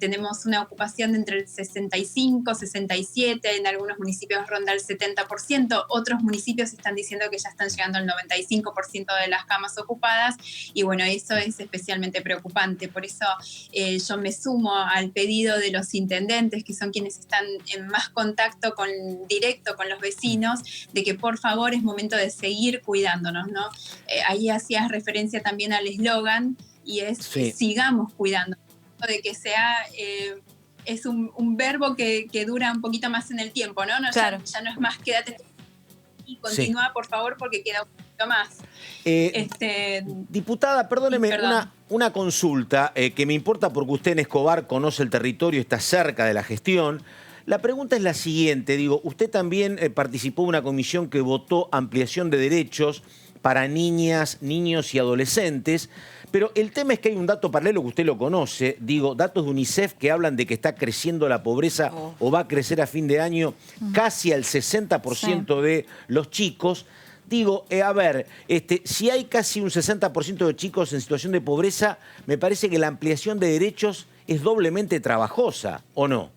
tenemos una ocupación de entre el 65, 67, en algunos municipios ronda el 70%, otros municipios están diciendo que ya están llegando al 95% de las camas ocupadas, y bueno, eso es especialmente preocupante. Por eso yo me sumo al pedido de los intendentes, que son quienes están en más contacto directo con los vecinos, de que por favor es momento de seguir cuidándonos, ¿no? Ahí hacías referencia también al eslogan, y es sigamos cuidando, de que sea es un verbo que dura un poquito más en el tiempo, ¿no? Claro. Ya no es más quédate y continúa, por favor, porque queda un poquito más. Diputada, perdóneme, una consulta que me importa porque usted en Escobar conoce el territorio, está cerca de la gestión. La pregunta es la siguiente, digo, usted también participó en una comisión que votó ampliación de derechos para niñas, niños y adolescentes, pero el tema es que hay un dato paralelo que usted lo conoce, digo, datos de UNICEF que hablan de que está creciendo la pobreza o va a crecer a fin de año casi al 60% de los chicos. Digo, a ver, si hay casi un 60% de chicos en situación de pobreza, me parece que la ampliación de derechos es doblemente trabajosa, ¿o no?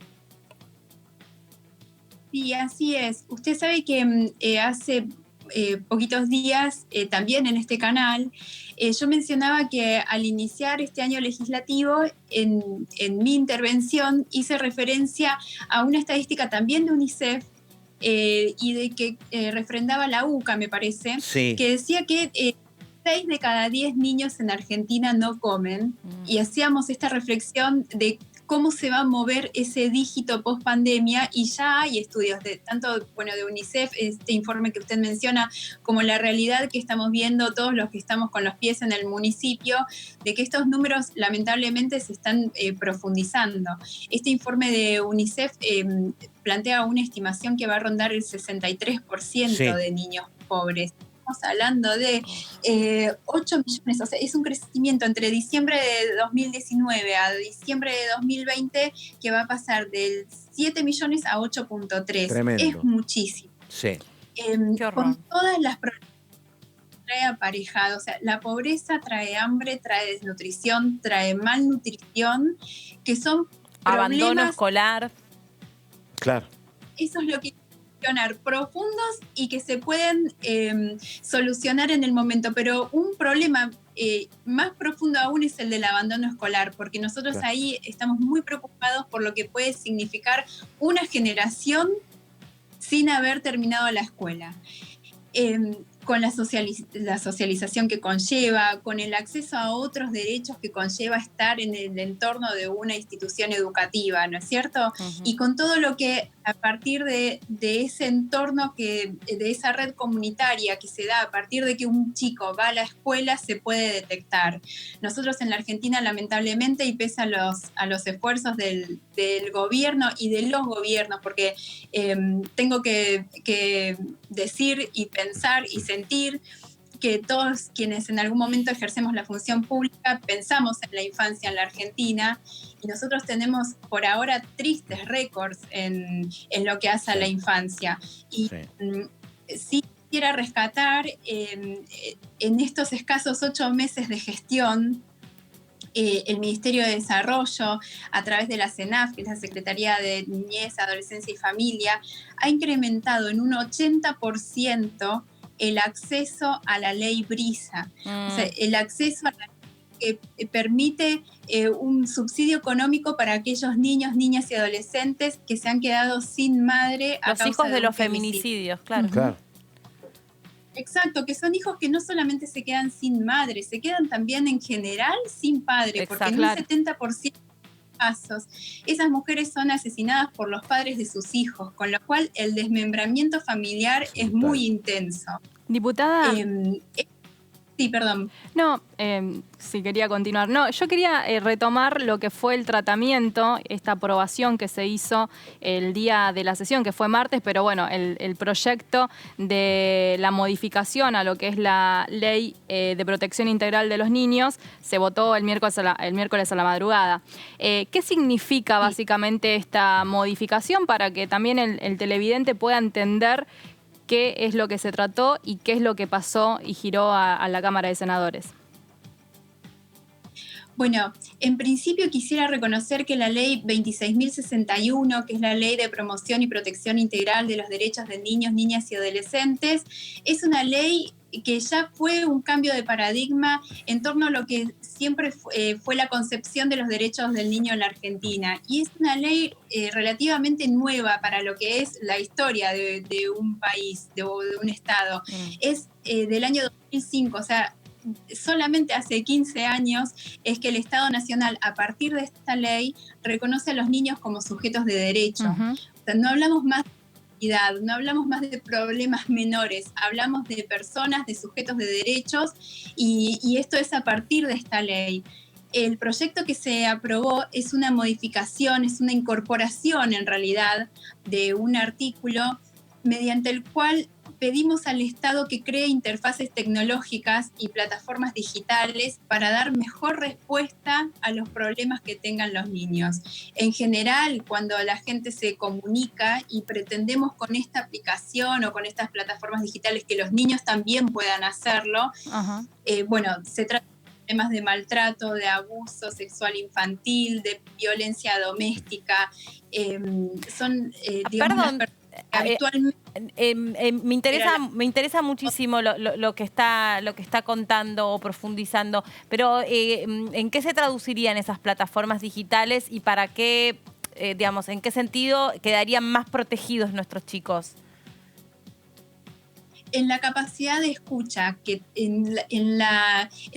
Sí, así es. Usted sabe que hace poquitos días, también en este canal, yo mencionaba que al iniciar este año legislativo, en mi intervención hice referencia a una estadística también de UNICEF y de que refrendaba la UCA, me parece, que decía que 6 de cada 10 niños en Argentina no comen, y hacíamos esta reflexión de cómo se va a mover ese dígito post pandemia, y ya hay estudios tanto de UNICEF, este informe que usted menciona, como la realidad que estamos viendo todos los que estamos con los pies en el municipio, de que estos números lamentablemente se están profundizando. Este informe de UNICEF plantea una estimación que va a rondar el 63% de niños pobres. Estamos hablando de 8 millones, o sea, es un crecimiento entre diciembre de 2019 a diciembre de 2020 que va a pasar del 7 millones a 8.3. Es muchísimo. Sí. con todas las problemas que trae aparejado. O sea, la pobreza trae hambre, trae desnutrición, trae malnutrición, que son abandono problemas, escolar. Claro. eso es lo que profundos y que se pueden solucionar en el momento, pero un problema más profundo aún es el del abandono escolar, porque nosotros ahí estamos muy preocupados por lo que puede significar una generación sin haber terminado la escuela. Con la socialización que conlleva, con el acceso a otros derechos que conlleva estar en el entorno de una institución educativa, ¿no es cierto? Y con todo lo que a partir de ese entorno, de esa red comunitaria que se da a partir de que un chico va a la escuela, se puede detectar. Nosotros en la Argentina, lamentablemente, y pese a los esfuerzos del gobierno y de los gobiernos, porque tengo que decir y pensar y sentir que todos quienes en algún momento ejercemos la función pública pensamos en la infancia en la Argentina, y nosotros tenemos por ahora tristes récords en lo que hace a la infancia. Y sí quisiera rescatar en estos escasos 8 meses de gestión, el Ministerio de Desarrollo, a través de la CENAF, que es la Secretaría de Niñez, Adolescencia y Familia, ha incrementado en un 80% el acceso a la ley Brisa. O sea, el acceso a la ley que permite un subsidio económico para aquellos niños, niñas y adolescentes que se han quedado sin madre a causa los hijos de los feminicidio. feminicidios, claro. Claro. Exacto, que son hijos que no solamente se quedan sin madre, se quedan también en general sin padre. Exacto, porque en un 70% de casos esas mujeres son asesinadas por los padres de sus hijos, con lo cual el desmembramiento familiar es muy intenso. Diputada. Sí, perdón. No, sí, quería continuar. No, yo quería retomar lo que fue el tratamiento, esta aprobación que se hizo el día de la sesión, que fue martes, pero bueno, el proyecto de la modificación a lo que es la Ley de Protección Integral de los Niños se votó el miércoles a la madrugada. ¿Qué significa básicamente esta modificación para que también el televidente pueda entender qué es lo que se trató y qué es lo que pasó y giró a la Cámara de Senadores? Bueno, en principio quisiera reconocer que la ley 26.061, que es la Ley de Promoción y Protección Integral de los Derechos de Niños, Niñas y Adolescentes, es una ley que ya fue un cambio de paradigma en torno a lo que siempre fue la concepción de los derechos del niño en la Argentina. Y es una ley relativamente nueva para lo que es la historia de un país, de un Estado. Es del año 2005, o sea, solamente hace 15 años es que el Estado Nacional, a partir de esta ley, reconoce a los niños como sujetos de derecho. O sea, no hablamos más no hablamos más de problemas menores, hablamos de personas, de sujetos de derechos, y esto es a partir de esta ley. El proyecto que se aprobó es una modificación, es una incorporación en realidad de un artículo mediante el cual pedimos al Estado que cree interfaces tecnológicas y plataformas digitales para dar mejor respuesta a los problemas que tengan los niños. En general, cuando la gente se comunica y pretendemos con esta aplicación o con estas plataformas digitales que los niños también puedan hacerlo, bueno, se trata de temas de maltrato, de abuso sexual infantil, de violencia doméstica. Digamos, perdón. Me interesa muchísimo lo que está contando o profundizando, pero ¿en qué se traducirían esas plataformas digitales y para qué, digamos, en qué sentido quedarían más protegidos nuestros chicos? En la capacidad de escucha, que en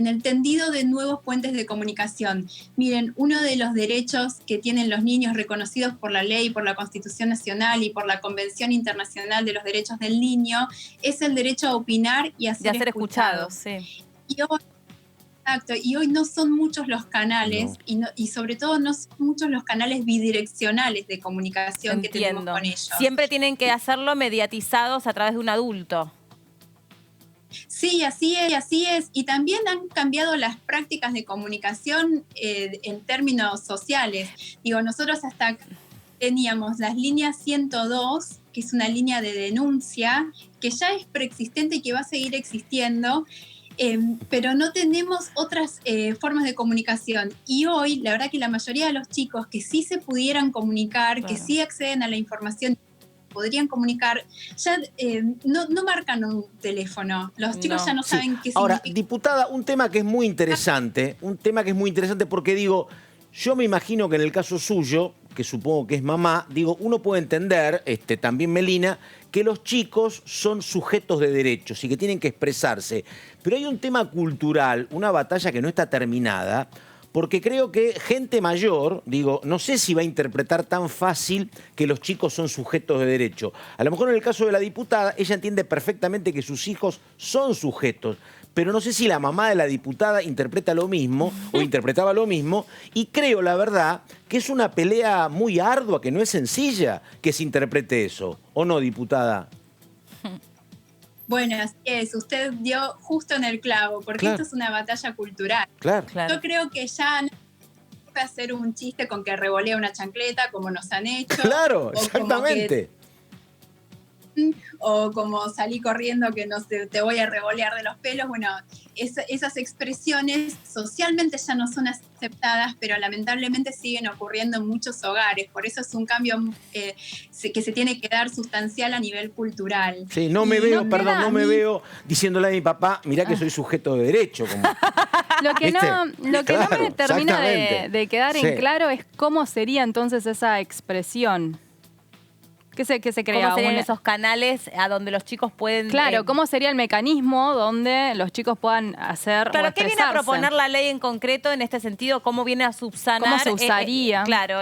el tendido de nuevos puentes de comunicación. Miren, uno de los derechos que tienen los niños reconocidos por la ley, por la Constitución Nacional y por la Convención Internacional de los Derechos del Niño es el derecho a opinar y a ser escuchados. Sí. Y hoy no son muchos los canales, y sobre todo no son muchos los canales bidireccionales de comunicación que tenemos con ellos. Siempre tienen que hacerlo mediatizados a través de un adulto. Sí, así es. Y también han cambiado las prácticas de comunicación en términos sociales. Digo, nosotros hasta teníamos las líneas 102, que es una línea de denuncia que ya es preexistente y que va a seguir existiendo, pero no tenemos otras formas de comunicación. Y hoy, la verdad que la mayoría de los chicos que sí se pudieran comunicar, que sí acceden a la información, podrían comunicar, ya no marcan un teléfono. Los chicos ya no saben qué significa. Ahora, diputada, un tema que es muy interesante, porque digo, yo me imagino que en el caso suyo, que supongo que es mamá, digo, uno puede entender, también Melina, que los chicos son sujetos de derechos y que tienen que expresarse. Pero hay un tema cultural, una batalla que no está terminada, porque creo que gente mayor, digo, no sé si va a interpretar tan fácil que los chicos son sujetos de derecho. A lo mejor en el caso de la diputada, ella entiende perfectamente que sus hijos son sujetos, pero no sé si la mamá de la diputada interpreta lo mismo o interpretaba lo mismo, y creo, la verdad, que es una pelea muy ardua, que no es sencilla que se interprete eso. ¿O no, diputada? Bueno, así es, usted dio justo en el clavo, porque esto es una batalla cultural. Claro. Yo creo que ya no puede hacer un chiste con que revolea una chancleta, como nos han hecho. Claro, exactamente. O como salí corriendo que no sé, te voy a revolear de los pelos. Bueno, esas expresiones socialmente ya no son aceptadas, pero lamentablemente siguen ocurriendo en muchos hogares. Por eso es un cambio que se tiene que dar sustancial a nivel cultural. Sí, no me veo diciéndole a mi papá, mirá que soy sujeto de derecho. Como, Lo que no me termina de quedar en claro es cómo sería entonces esa expresión. ¿Qué se crea? ¿Cómo serían esos canales a donde los chicos pueden... Claro, ¿cómo sería el mecanismo donde los chicos puedan hacer Claro, o ¿qué viene a proponer la ley en concreto en este sentido? ¿Cómo viene a subsanar? ¿Cómo se usaría? Claro,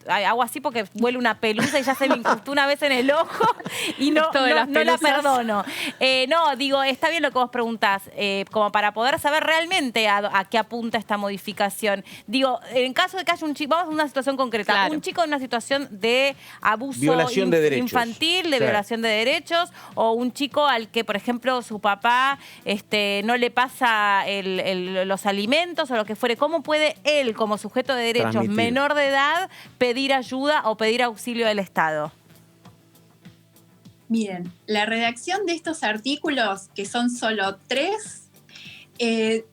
hago así porque huele una pelusa y ya se me incrustó una vez en el ojo y no la perdono. No, digo, está bien lo que vos preguntás, como para poder saber realmente a qué apunta esta modificación. Digo, en caso de que haya un chico, vamos a una situación concreta, claro. Un chico en una situación de abuso violación de derechos. Infantil, de violación de derechos, o un chico al que, por ejemplo, su papá no le pasa los alimentos o lo que fuere. ¿Cómo puede él, como sujeto de derechos, menor de edad, pedir ayuda o pedir auxilio del Estado? Miren, la redacción de estos artículos, que son solo 3,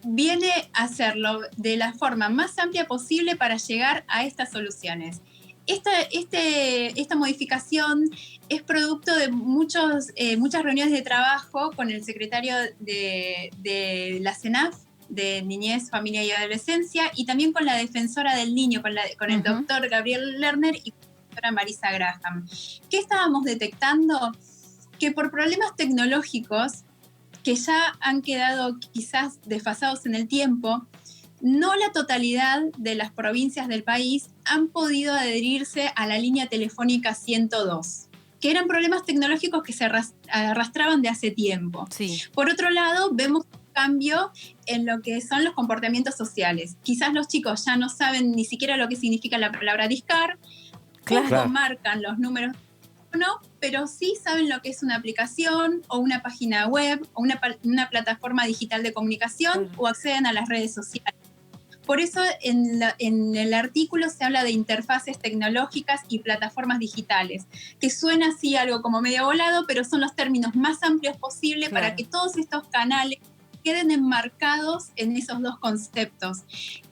viene a hacerlo de la forma más amplia posible para llegar a estas soluciones. Esta modificación es producto de muchas reuniones de trabajo con el secretario de la CENAF, de Niñez, Familia y Adolescencia, y también con la defensora del niño, con el doctor Gabriel Lerner y con la doctora Marisa Graham. ¿Qué estábamos detectando? Que por problemas tecnológicos que ya han quedado quizás desfasados en el tiempo, no la totalidad de las provincias del país han podido adherirse a la línea telefónica 102, que eran problemas tecnológicos que se arrastraban de hace tiempo. Sí. Por otro lado, vemos un cambio en lo que son los comportamientos sociales. Quizás los chicos ya no saben ni siquiera lo que significa la palabra discar, claro. Marcan los números, pero sí saben lo que es una aplicación o una página web o una plataforma digital de comunicación o acceden a las redes sociales. Por eso en el artículo se habla de interfaces tecnológicas y plataformas digitales, que suena así algo como medio volado, pero son los términos más amplios posibles para que todos estos canales queden enmarcados en esos dos conceptos.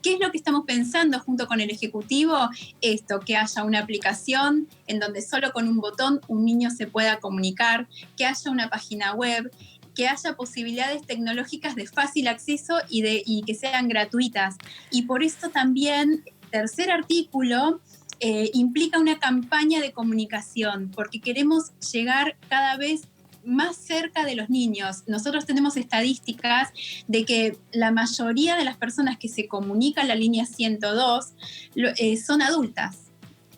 ¿Qué es lo que estamos pensando junto con el Ejecutivo? Esto, que haya una aplicación en donde solo con un botón un niño se pueda comunicar, que haya una página web, que haya posibilidades tecnológicas de fácil acceso y que sean gratuitas. Y por eso también el tercer artículo implica una campaña de comunicación, porque queremos llegar cada vez más cerca de los niños. Nosotros tenemos estadísticas de que la mayoría de las personas que se comunican la línea 102 son adultas.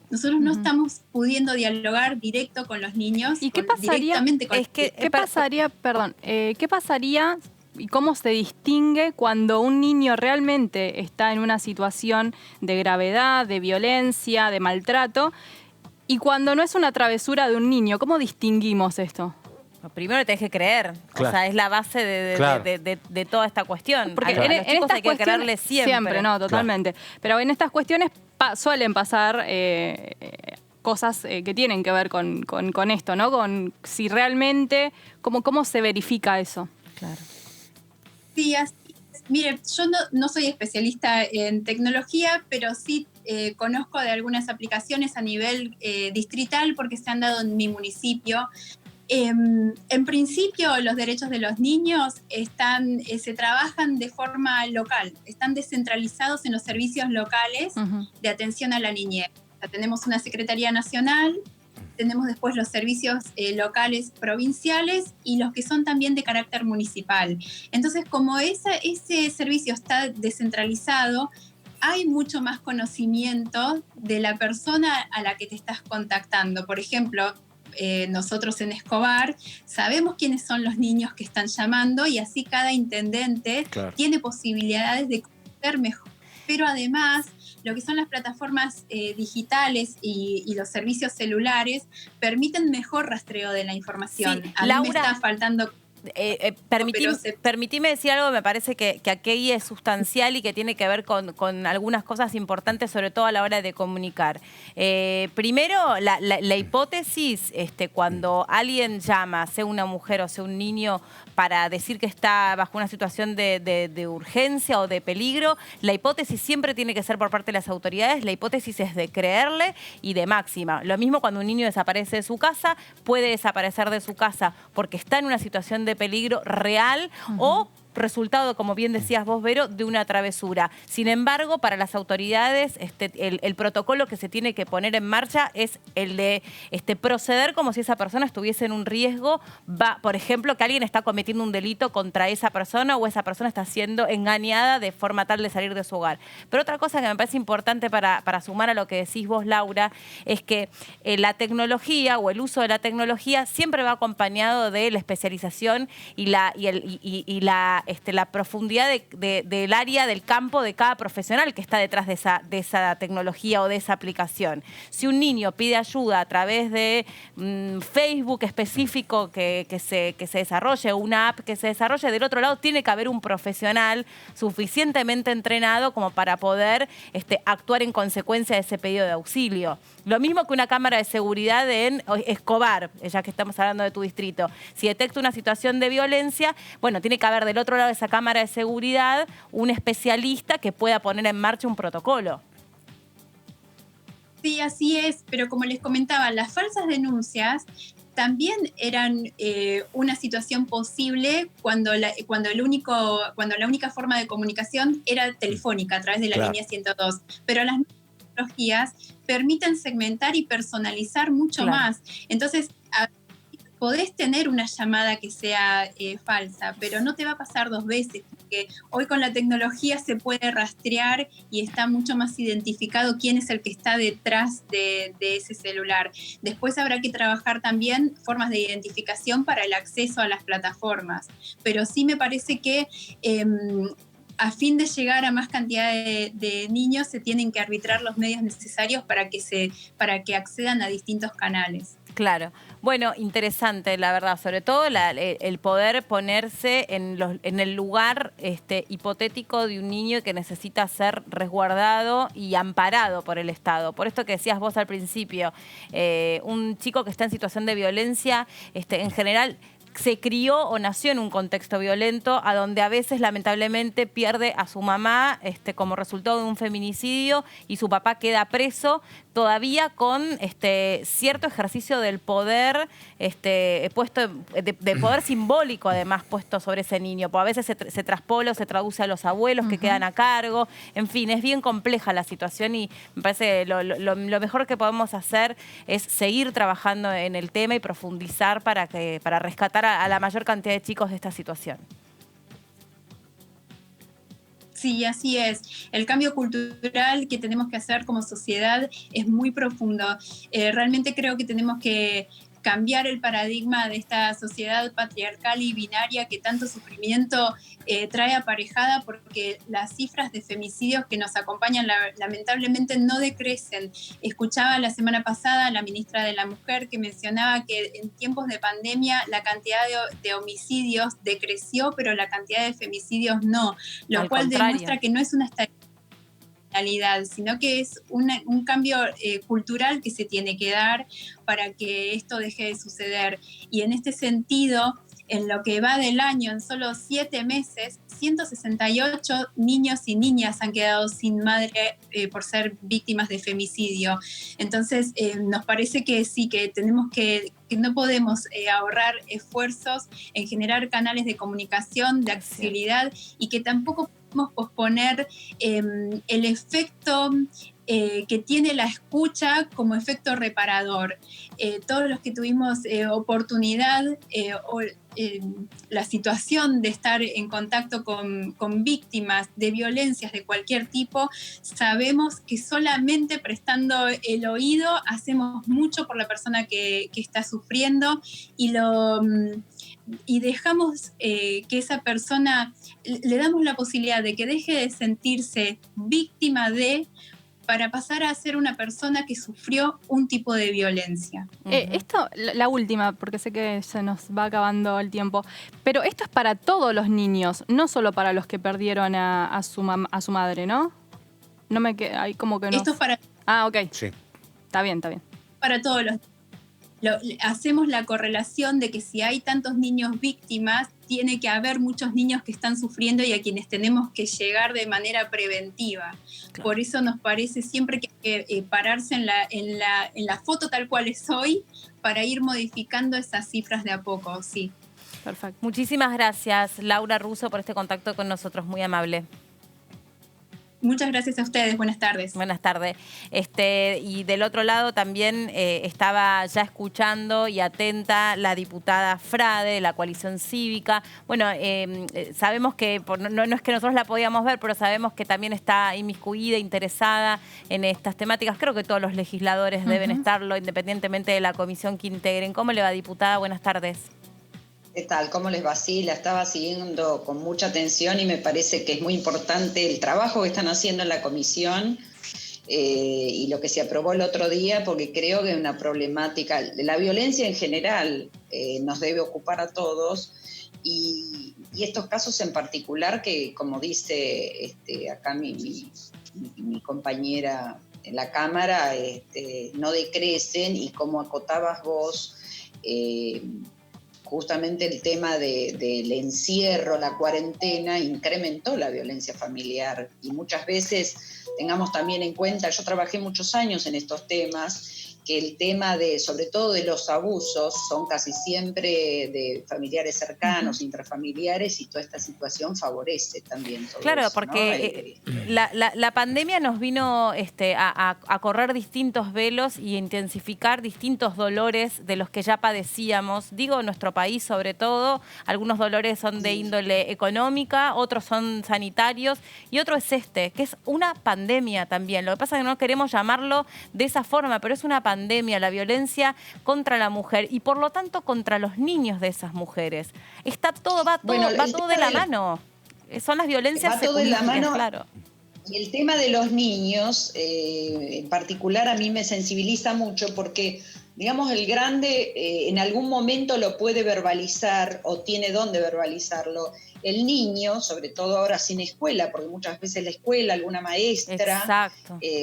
Nosotros no estamos pudiendo dialogar directo con los niños. ¿Y qué pasaría? ¿Qué pasaría y cómo se distingue cuando un niño realmente está en una situación de gravedad, de violencia, de maltrato, y cuando no es una travesura de un niño? ¿Cómo distinguimos esto? Primero le tenés que creer, claro. O sea, es la base de toda esta cuestión. Porque en estas hay que creerle siempre. No, totalmente. Claro. Pero en estas cuestiones suelen pasar cosas que tienen que ver con esto, ¿no? Con si realmente, cómo se verifica eso. Claro. Sí, así es. Mire, yo no soy especialista en tecnología, pero sí conozco de algunas aplicaciones a nivel distrital porque se han dado en mi municipio. En principio, los derechos de los niños se trabajan de forma local, están descentralizados en los servicios locales de atención a la niñez. O sea, tenemos una Secretaría Nacional, tenemos después los servicios locales provinciales y los que son también de carácter municipal. Entonces, como ese servicio está descentralizado, hay mucho más conocimiento de la persona a la que te estás contactando. Por ejemplo, nosotros en Escobar sabemos quiénes son los niños que están llamando y así cada intendente tiene posibilidades de conocer mejor. Pero además, lo que son las plataformas digitales y los servicios celulares permiten mejor rastreo de la información. Sí, a Laura, mí me está faltando... Permitime decir algo que me parece que aquí es sustancial y que tiene que ver con algunas cosas importantes, sobre todo a la hora de comunicar. Primero, la hipótesis, cuando alguien llama, sea una mujer o sea un niño, para decir que está bajo una situación de urgencia o de peligro, la hipótesis siempre tiene que ser por parte de las autoridades, la hipótesis es de creerle y de máxima. Lo mismo cuando un niño desaparece de su casa, puede desaparecer de su casa porque está en una situación de peligro real o resultado, como bien decías vos, Vero, de una travesura. Sin embargo, para las autoridades, el protocolo que se tiene que poner en marcha es el de proceder como si esa persona estuviese en un riesgo, por ejemplo, que alguien está cometiendo un delito contra esa persona o esa persona está siendo engañada de forma tal de salir de su hogar. Pero otra cosa que me parece importante para sumar a lo que decís vos, Laura, es que la tecnología o el uso de la tecnología siempre va acompañado de la especialización y la profundidad del área, del campo de cada profesional que está detrás de esa tecnología o de esa aplicación. Si un niño pide ayuda a través de Facebook específico que se desarrolle, una app que se desarrolle, del otro lado tiene que haber un profesional suficientemente entrenado como para poder actuar en consecuencia de ese pedido de auxilio. Lo mismo que una cámara de seguridad en Escobar, ya que estamos hablando de tu distrito. Si detecta una situación de violencia, bueno, tiene que haber del otro lado de esa cámara de seguridad un especialista que pueda poner en marcha un protocolo. Sí, así es, pero como les comentaba, las falsas denuncias también eran una situación posible cuando la única forma de comunicación era telefónica a través de la línea 102. Pero las tecnologías permiten segmentar y personalizar mucho más. Entonces, podés tener una llamada que sea falsa, pero no te va a pasar dos veces, porque hoy con la tecnología se puede rastrear y está mucho más identificado quién es el que está detrás de ese celular. Después habrá que trabajar también formas de identificación para el acceso a las plataformas, pero sí me parece que a fin de llegar a más cantidad de niños se tienen que arbitrar los medios necesarios para que accedan a distintos canales. Claro. Bueno, interesante, la verdad, sobre todo el poder ponerse en el lugar hipotético de un niño que necesita ser resguardado y amparado por el Estado. Por esto que decías vos al principio, un chico que está en situación de violencia, en general, se crió o nació en un contexto violento a donde a veces lamentablemente pierde a su mamá como resultado de un feminicidio y su papá queda preso todavía con cierto ejercicio del poder puesto de poder simbólico además puesto sobre ese niño, porque a veces se traspola o se traduce a los abuelos que quedan a cargo, en fin, es bien compleja la situación y me parece lo mejor que podemos hacer es seguir trabajando en el tema y profundizar para rescatar a la mayor cantidad de chicos de esta situación. Sí, así es. El cambio cultural que tenemos que hacer como sociedad es muy profundo. Realmente creo que tenemos que cambiar el paradigma de esta sociedad patriarcal y binaria que tanto sufrimiento trae aparejada, porque las cifras de femicidios que nos acompañan lamentablemente no decrecen. Escuchaba la semana pasada a la ministra de la Mujer que mencionaba que en tiempos de pandemia la cantidad de homicidios decreció, pero la cantidad de femicidios no, lo cual demuestra que no es una estadística realidad, sino que es un cambio cultural que se tiene que dar para que esto deje de suceder. Y en este sentido, en lo que va del año, en solo 7 meses, 168 niños y niñas han quedado sin madre por ser víctimas de femicidio. Entonces, nos parece que sí, que tenemos que no podemos ahorrar esfuerzos en generar canales de comunicación, de accesibilidad, y que tampoco podemos posponer el efecto que tiene la escucha como efecto reparador. Todos los que tuvimos oportunidad o la situación de estar en contacto con víctimas de violencias de cualquier tipo, sabemos que solamente prestando el oído hacemos mucho por la persona que está sufriendo y dejamos que esa persona, le damos la posibilidad de que deje de sentirse víctima para pasar a ser una persona que sufrió un tipo de violencia. Esto, la última, porque sé que se nos va acabando el tiempo, pero esto es para todos los niños, no solo para los que perdieron a su madre, ¿no? No me queda, ahí como que no. Esto es para... Ah, ok. Sí. Está bien. Para todos los... hacemos la correlación de que si hay tantos niños víctimas, tiene que haber muchos niños que están sufriendo y a quienes tenemos que llegar de manera preventiva. Claro. Por eso nos parece siempre que hay que pararse en la foto tal cual es hoy para ir modificando esas cifras de a poco, sí. Perfecto. Muchísimas gracias, Laura Russo, por este contacto con nosotros, muy amable. Muchas gracias a ustedes, buenas tardes. Buenas tardes. Y del otro lado también estaba ya escuchando y atenta la diputada Frade, de la Coalición Cívica. Bueno, sabemos que, no es que nosotros la podíamos ver, pero sabemos que también está inmiscuida, interesada en estas temáticas. Creo que todos los legisladores deben estarlo, independientemente de la comisión que integren. ¿Cómo le va, diputada? Buenas tardes. ¿Qué tal? ¿Cómo les va? Sí, la estaba siguiendo con mucha atención y me parece que es muy importante el trabajo que están haciendo en la comisión y lo que se aprobó el otro día, porque creo que es una problemática. La violencia en general nos debe ocupar a todos y estos casos en particular que, como dice acá mi compañera en la Cámara, no decrecen y como acotabas vos, justamente el tema del encierro, la cuarentena, incrementó la violencia familiar. Y muchas veces tengamos también en cuenta, yo trabajé muchos años en estos temas, que el tema sobre todo de los abusos, son casi siempre de familiares cercanos, intrafamiliares, y toda esta situación favorece también todo claro, eso, porque ¿no? la pandemia nos vino a correr distintos velos y a intensificar distintos dolores de los que ya padecíamos. Digo, en nuestro país sobre todo, algunos dolores son de índole económica, otros son sanitarios y otro es que es una pandemia también. Lo que pasa es que no queremos llamarlo de esa forma, pero es una pandemia, la violencia contra la mujer y por lo tanto contra los niños de esas mujeres. Va todo de la mano. Son las violencias secundarias, claro. Y el tema de los niños, en particular, a mí me sensibiliza mucho porque, digamos, el grande en algún momento lo puede verbalizar o tiene dónde verbalizarlo. El niño, sobre todo ahora sin escuela, porque muchas veces la escuela, alguna maestra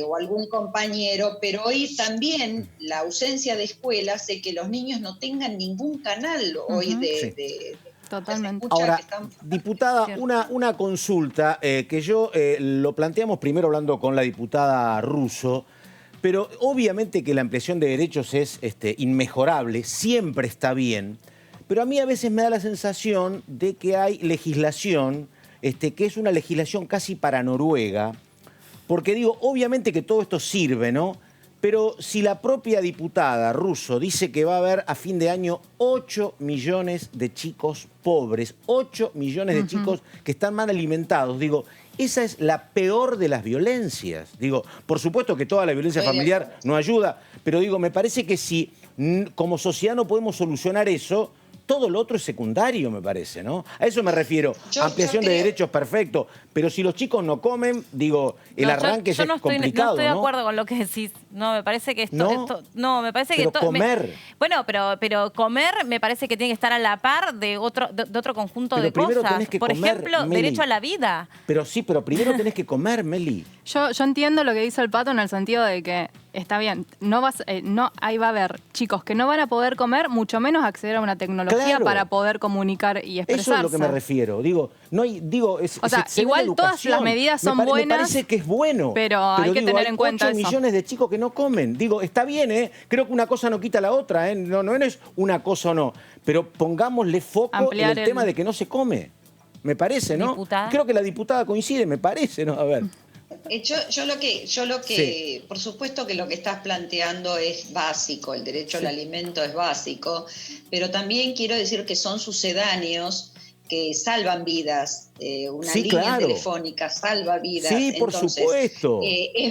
o algún compañero, pero hoy también la ausencia de escuela hace que los niños no tengan ningún canal hoy Totalmente. Ahora, diputada, una consulta que yo lo planteamos primero hablando con la diputada Russo, pero obviamente que la ampliación de derechos es inmejorable, siempre está bien, pero a mí a veces me da la sensación de que hay legislación, que es una legislación casi para Noruega, porque digo, obviamente que todo esto sirve, ¿no? Pero si la propia diputada Russo dice que va a haber a fin de año 8 millones de chicos pobres, 8 millones de chicos que están mal alimentados, digo, esa es la peor de las violencias. Digo, por supuesto que toda la violencia familiar no ayuda, pero digo, me parece que si como sociedad no podemos solucionar eso, todo lo otro es secundario, me parece, ¿no? A eso me refiero. Ampliación de derechos, perfecto. Pero si los chicos no comen, digo, el arranque ya es complicado, no estoy de acuerdo con lo que decís. No, me parece que me parece pero que comer. Bueno, pero comer me parece que tiene que estar a la par de otro conjunto de cosas. Por ejemplo, Meli, derecho a la vida. Pero sí, pero primero tenés que comer, Meli. Yo entiendo lo que dice el Pato en el sentido de que está bien, ahí va a haber chicos que no van a poder comer, mucho menos acceder a una tecnología para poder comunicar y expresarse. Eso es a lo que me refiero. Digo, igual todas las medidas son buenas. Me parece que es bueno. Pero hay que tener en cuenta 8 millones de chicos que no comen. Digo, está bien, ¿eh? Creo que una cosa no quita la otra, ¿eh? No es una cosa o no. Pero pongámosle foco en el tema de que no se come. Me parece, ¿no? ¿Diputada? Creo que la diputada coincide, me parece, ¿no? A ver. Yo lo que, por supuesto que lo que estás planteando es básico, el derecho al alimento es básico, pero también quiero decir que son sucedáneos que salvan vidas. Una línea telefónica salva vidas. Sí, por supuesto. Es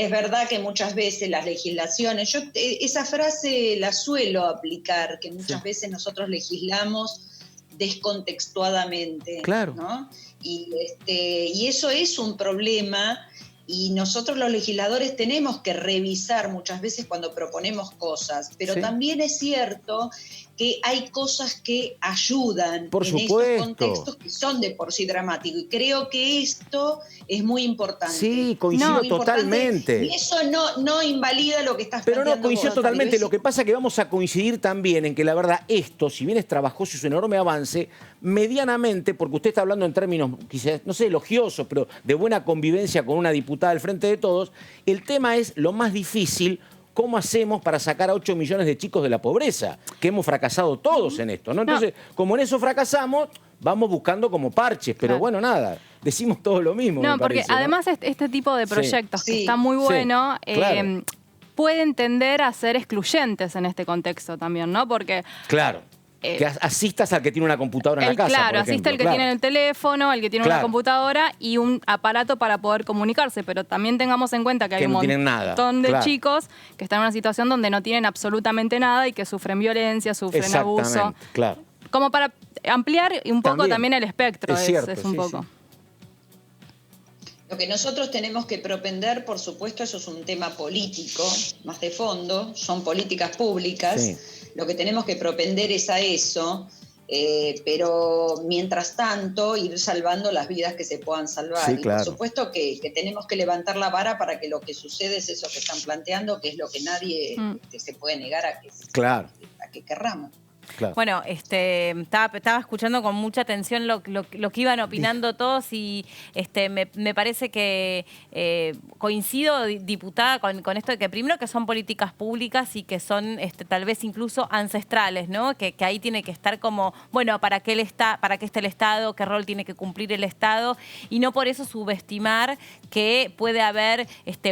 verdad que muchas veces las legislaciones, yo esa frase la suelo aplicar, que muchas veces nosotros legislamos descontextuadamente, ¿no? Y eso es un problema, y nosotros los legisladores tenemos que revisar muchas veces cuando proponemos cosas, pero también es cierto que hay cosas que ayudan en estos contextos que son de por sí dramáticos, y creo que esto es muy importante. Sí, coincido totalmente. Y eso no invalida lo que estás planteando. Pero no, coincido totalmente. Lo que pasa es que vamos a coincidir también en que la verdad esto, si bien es trabajoso y es un enorme avance, medianamente, porque usted está hablando en términos, quizás, no sé, elogiosos, pero de buena convivencia con una diputada al frente de todos, el tema es lo más difícil. ¿Cómo hacemos para sacar a 8 millones de chicos de la pobreza? Que hemos fracasado todos en esto, ¿no? Entonces, como en eso fracasamos, vamos buscando como parches, pero bueno, nada, decimos todo lo mismo. No, porque además este tipo de proyectos que está muy bueno, pueden tender a ser excluyentes en este contexto también, ¿no? Porque... Claro. Que asistas al que tiene una computadora en la casa. Claro, asiste al que tiene el teléfono, al que tiene una computadora y un aparato para poder comunicarse. Pero también tengamos en cuenta que hay un montón de chicos que están en una situación donde no tienen absolutamente nada y que sufren violencia, sufren abuso. Claro. Como para ampliar un poco también el espectro. Es cierto, es un poco. Sí. Lo que nosotros tenemos que propender, por supuesto, eso es un tema político, más de fondo, son políticas públicas. Sí. Lo que tenemos que propender es a eso, pero mientras tanto ir salvando las vidas que se puedan salvar. Sí, claro. Y por supuesto que tenemos que levantar la vara para que lo que sucede es eso que están planteando, que es lo que nadie se puede negar a que querramos. Claro. Bueno, estaba escuchando con mucha atención lo que iban opinando todos y me parece que coincido, diputada, con esto de que primero que son políticas públicas y que son tal vez incluso ancestrales, ¿no? Que ahí tiene que estar como, bueno, ¿para qué está el Estado? ¿Qué rol tiene que cumplir el Estado? Y no por eso subestimar que puede haber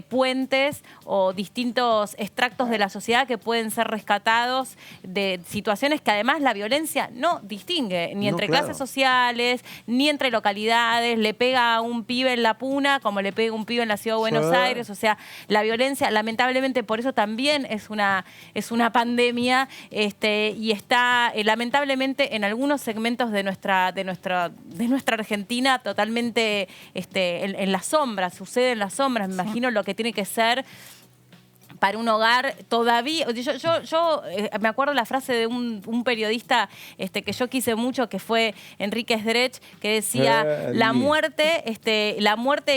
puentes o distintos extractos de la sociedad que pueden ser rescatados de situaciones que además la violencia no distingue ni entre clases sociales, ni entre localidades. Le pega a un pibe en La Puna como le pega a un pibe en la Ciudad de Buenos Aires. O sea, la violencia, lamentablemente, por eso también es una pandemia y está, lamentablemente, en algunos segmentos de nuestra Argentina totalmente en las sombras. Sucede en las sombras. Me imagino lo que tiene que ser para un hogar todavía. Yo me acuerdo la frase de un periodista que yo quise mucho, que fue Enrique Sdrech, que decía la muerte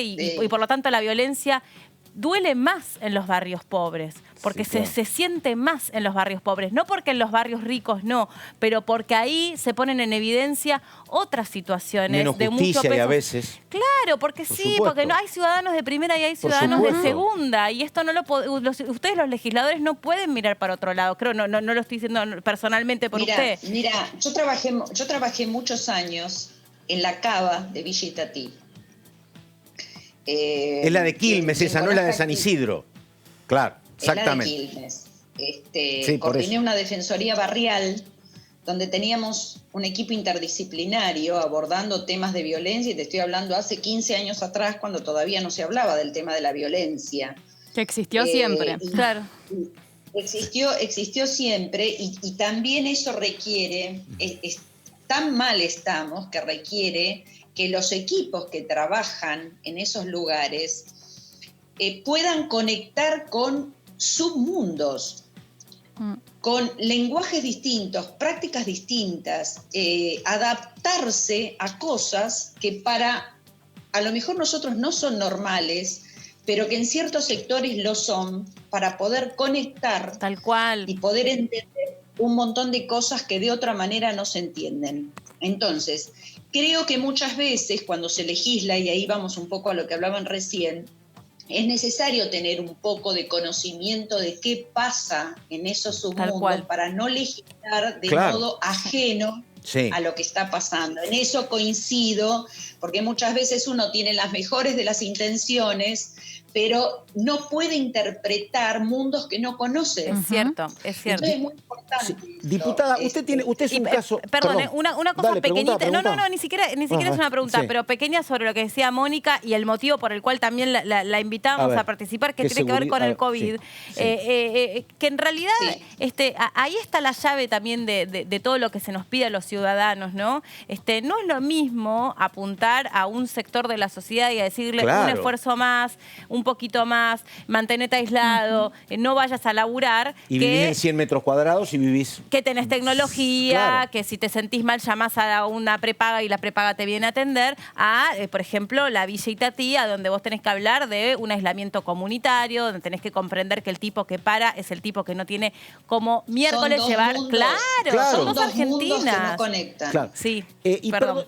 y por lo tanto la violencia duele más en los barrios pobres, porque se siente más en los barrios pobres, no porque en los barrios ricos no, pero porque ahí se ponen en evidencia otras situaciones menos de mucho peso. Y a veces. Claro, porque porque no hay ciudadanos de primera y hay ciudadanos de segunda, y esto no ustedes los legisladores no pueden mirar para otro lado. Creo, no lo estoy diciendo personalmente por usted. Mira, yo trabajé muchos años en la cava de Villa Itatí. Es la de Quilmes, esa, no es la de San Isidro. Claro, exactamente. Es la de Quilmes. Coordiné una defensoría barrial donde teníamos un equipo interdisciplinario abordando temas de violencia, y te estoy hablando hace 15 años atrás, cuando todavía no se hablaba del tema de la violencia. Que existió siempre, claro. existió siempre y también eso requiere, tan mal estamos que requiere que los equipos que trabajan en esos lugares puedan conectar con submundos, con lenguajes distintos, prácticas distintas, adaptarse a cosas que a lo mejor nosotros no son normales, pero que en ciertos sectores lo son, para poder conectar tal cual y poder entender un montón de cosas que de otra manera no se entienden. Entonces, creo que muchas veces cuando se legisla, y ahí vamos un poco a lo que hablaban recién, es necesario tener un poco de conocimiento de qué pasa en esos submundos para no legislar de modo ajeno a lo que está pasando. En eso coincido, porque muchas veces uno tiene las mejores de las intenciones, pero no puede interpretar mundos que no conoce. Es cierto, es cierto. Entonces es muy importante. Diputada, usted es un caso... Perdón, una cosa Dale, pequeñita. pregunta. No, ni siquiera es una pregunta, pero pequeña sobre lo que decía Mónica y el motivo por el cual también la invitamos a participar, que tiene que ver con el COVID. Que en realidad ahí está la llave también de todo lo que se nos pide a los ciudadanos, ¿no? No es lo mismo apuntar a un sector de la sociedad y a decirle un esfuerzo más, un poquito más, mantenete aislado, no vayas a laburar. Y vivís en 100 metros cuadrados y vivís... Que tenés tecnología, que si te sentís mal llamás a una prepaga y la prepaga te viene a atender, por ejemplo, la Villa Itatí, donde vos tenés que hablar de un aislamiento comunitario, donde tenés que comprender que el tipo que para es el tipo que no tiene como miércoles llevar... Mundos, son dos Argentinas. Que no conectan. Claro. Sí, perdón.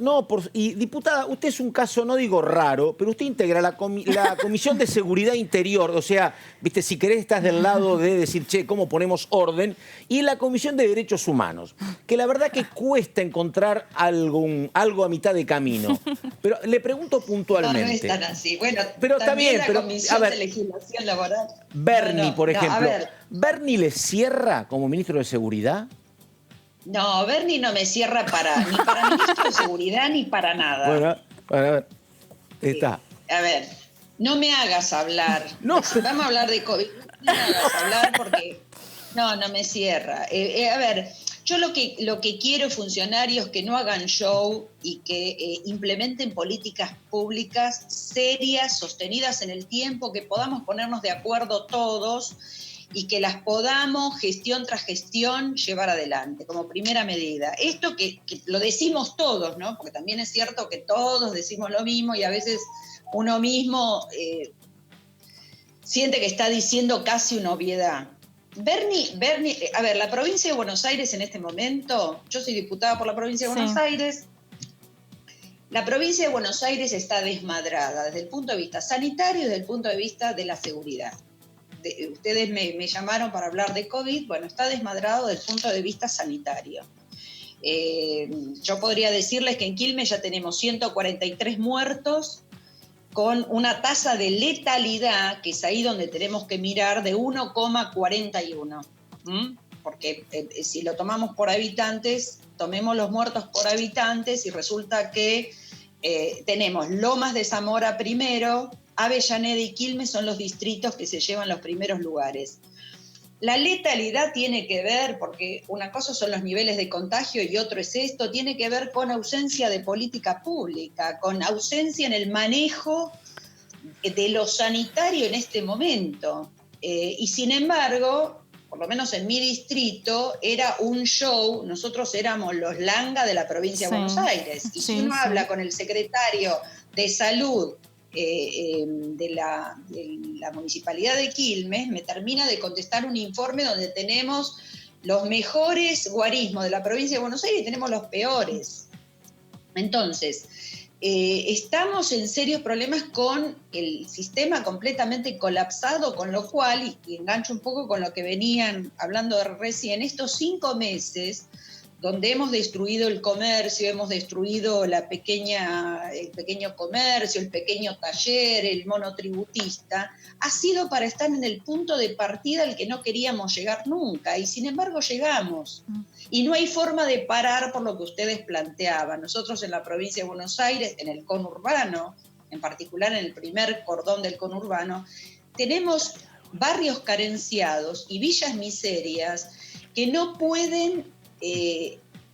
Diputada, usted es un caso, no digo raro, pero usted integra la Comisión de Seguridad Interior, o sea, viste, si querés estás del lado de decir, che, ¿cómo ponemos orden? Y la Comisión de Derechos Humanos, que la verdad que cuesta encontrar algo a mitad de camino. Pero le pregunto puntualmente. No es tan así. Bueno, pero está bien, la Comisión de Legislación Laboral. Bernie, por ejemplo. ¿Bernie le cierra como ministro de Seguridad? No, Bernie no me cierra ni para ministro de Seguridad ni para nada. Bueno, a ver. Está. A ver, no me hagas hablar. No. Vamos a hablar de COVID. No me hagas hablar porque... No me cierra. A ver, yo lo que quiero, funcionarios que no hagan show y que implementen políticas públicas serias, sostenidas en el tiempo, que podamos ponernos de acuerdo todos y que las podamos, gestión tras gestión, llevar adelante como primera medida. Esto que lo decimos todos, ¿no? Porque también es cierto que todos decimos lo mismo y a veces uno mismo siente que está diciendo casi una obviedad. Bernie, a ver, la provincia de Buenos Aires en este momento, yo soy diputada por la provincia de Buenos Aires, la provincia de Buenos Aires está desmadrada desde el punto de vista sanitario y desde el punto de vista de la seguridad. Ustedes me llamaron para hablar de COVID, bueno, está desmadrado desde el punto de vista sanitario. Yo podría decirles que en Quilmes ya tenemos 143 muertos, con una tasa de letalidad, que es ahí donde tenemos que mirar, de 1,41. Porque si lo tomamos por habitantes, tomemos los muertos por habitantes y resulta que tenemos Lomas de Zamora primero, Avellaneda y Quilmes son los distritos que se llevan los primeros lugares. La letalidad tiene que ver, porque una cosa son los niveles de contagio y otro es esto, tiene que ver con ausencia de política pública, con ausencia en el manejo de lo sanitario en este momento. Y sin embargo, por lo menos en mi distrito, era un show, nosotros éramos los Langa de la provincia de Buenos Aires. Y si uno habla con el secretario de Salud de la Municipalidad de Quilmes, me termina de contestar un informe donde tenemos los mejores guarismos de la provincia de Buenos Aires y tenemos los peores. Entonces, estamos en serios problemas con el sistema completamente colapsado, con lo cual, y engancho un poco con lo que venían hablando recién, estos 5 meses donde hemos destruido el comercio, hemos destruido el pequeño comercio, el pequeño taller, el monotributista, ha sido para estar en el punto de partida al que no queríamos llegar nunca, y sin embargo llegamos. Y no hay forma de parar por lo que ustedes planteaban. Nosotros en la provincia de Buenos Aires, en el conurbano, en particular en el primer cordón del conurbano, tenemos barrios carenciados y villas miserias que no pueden,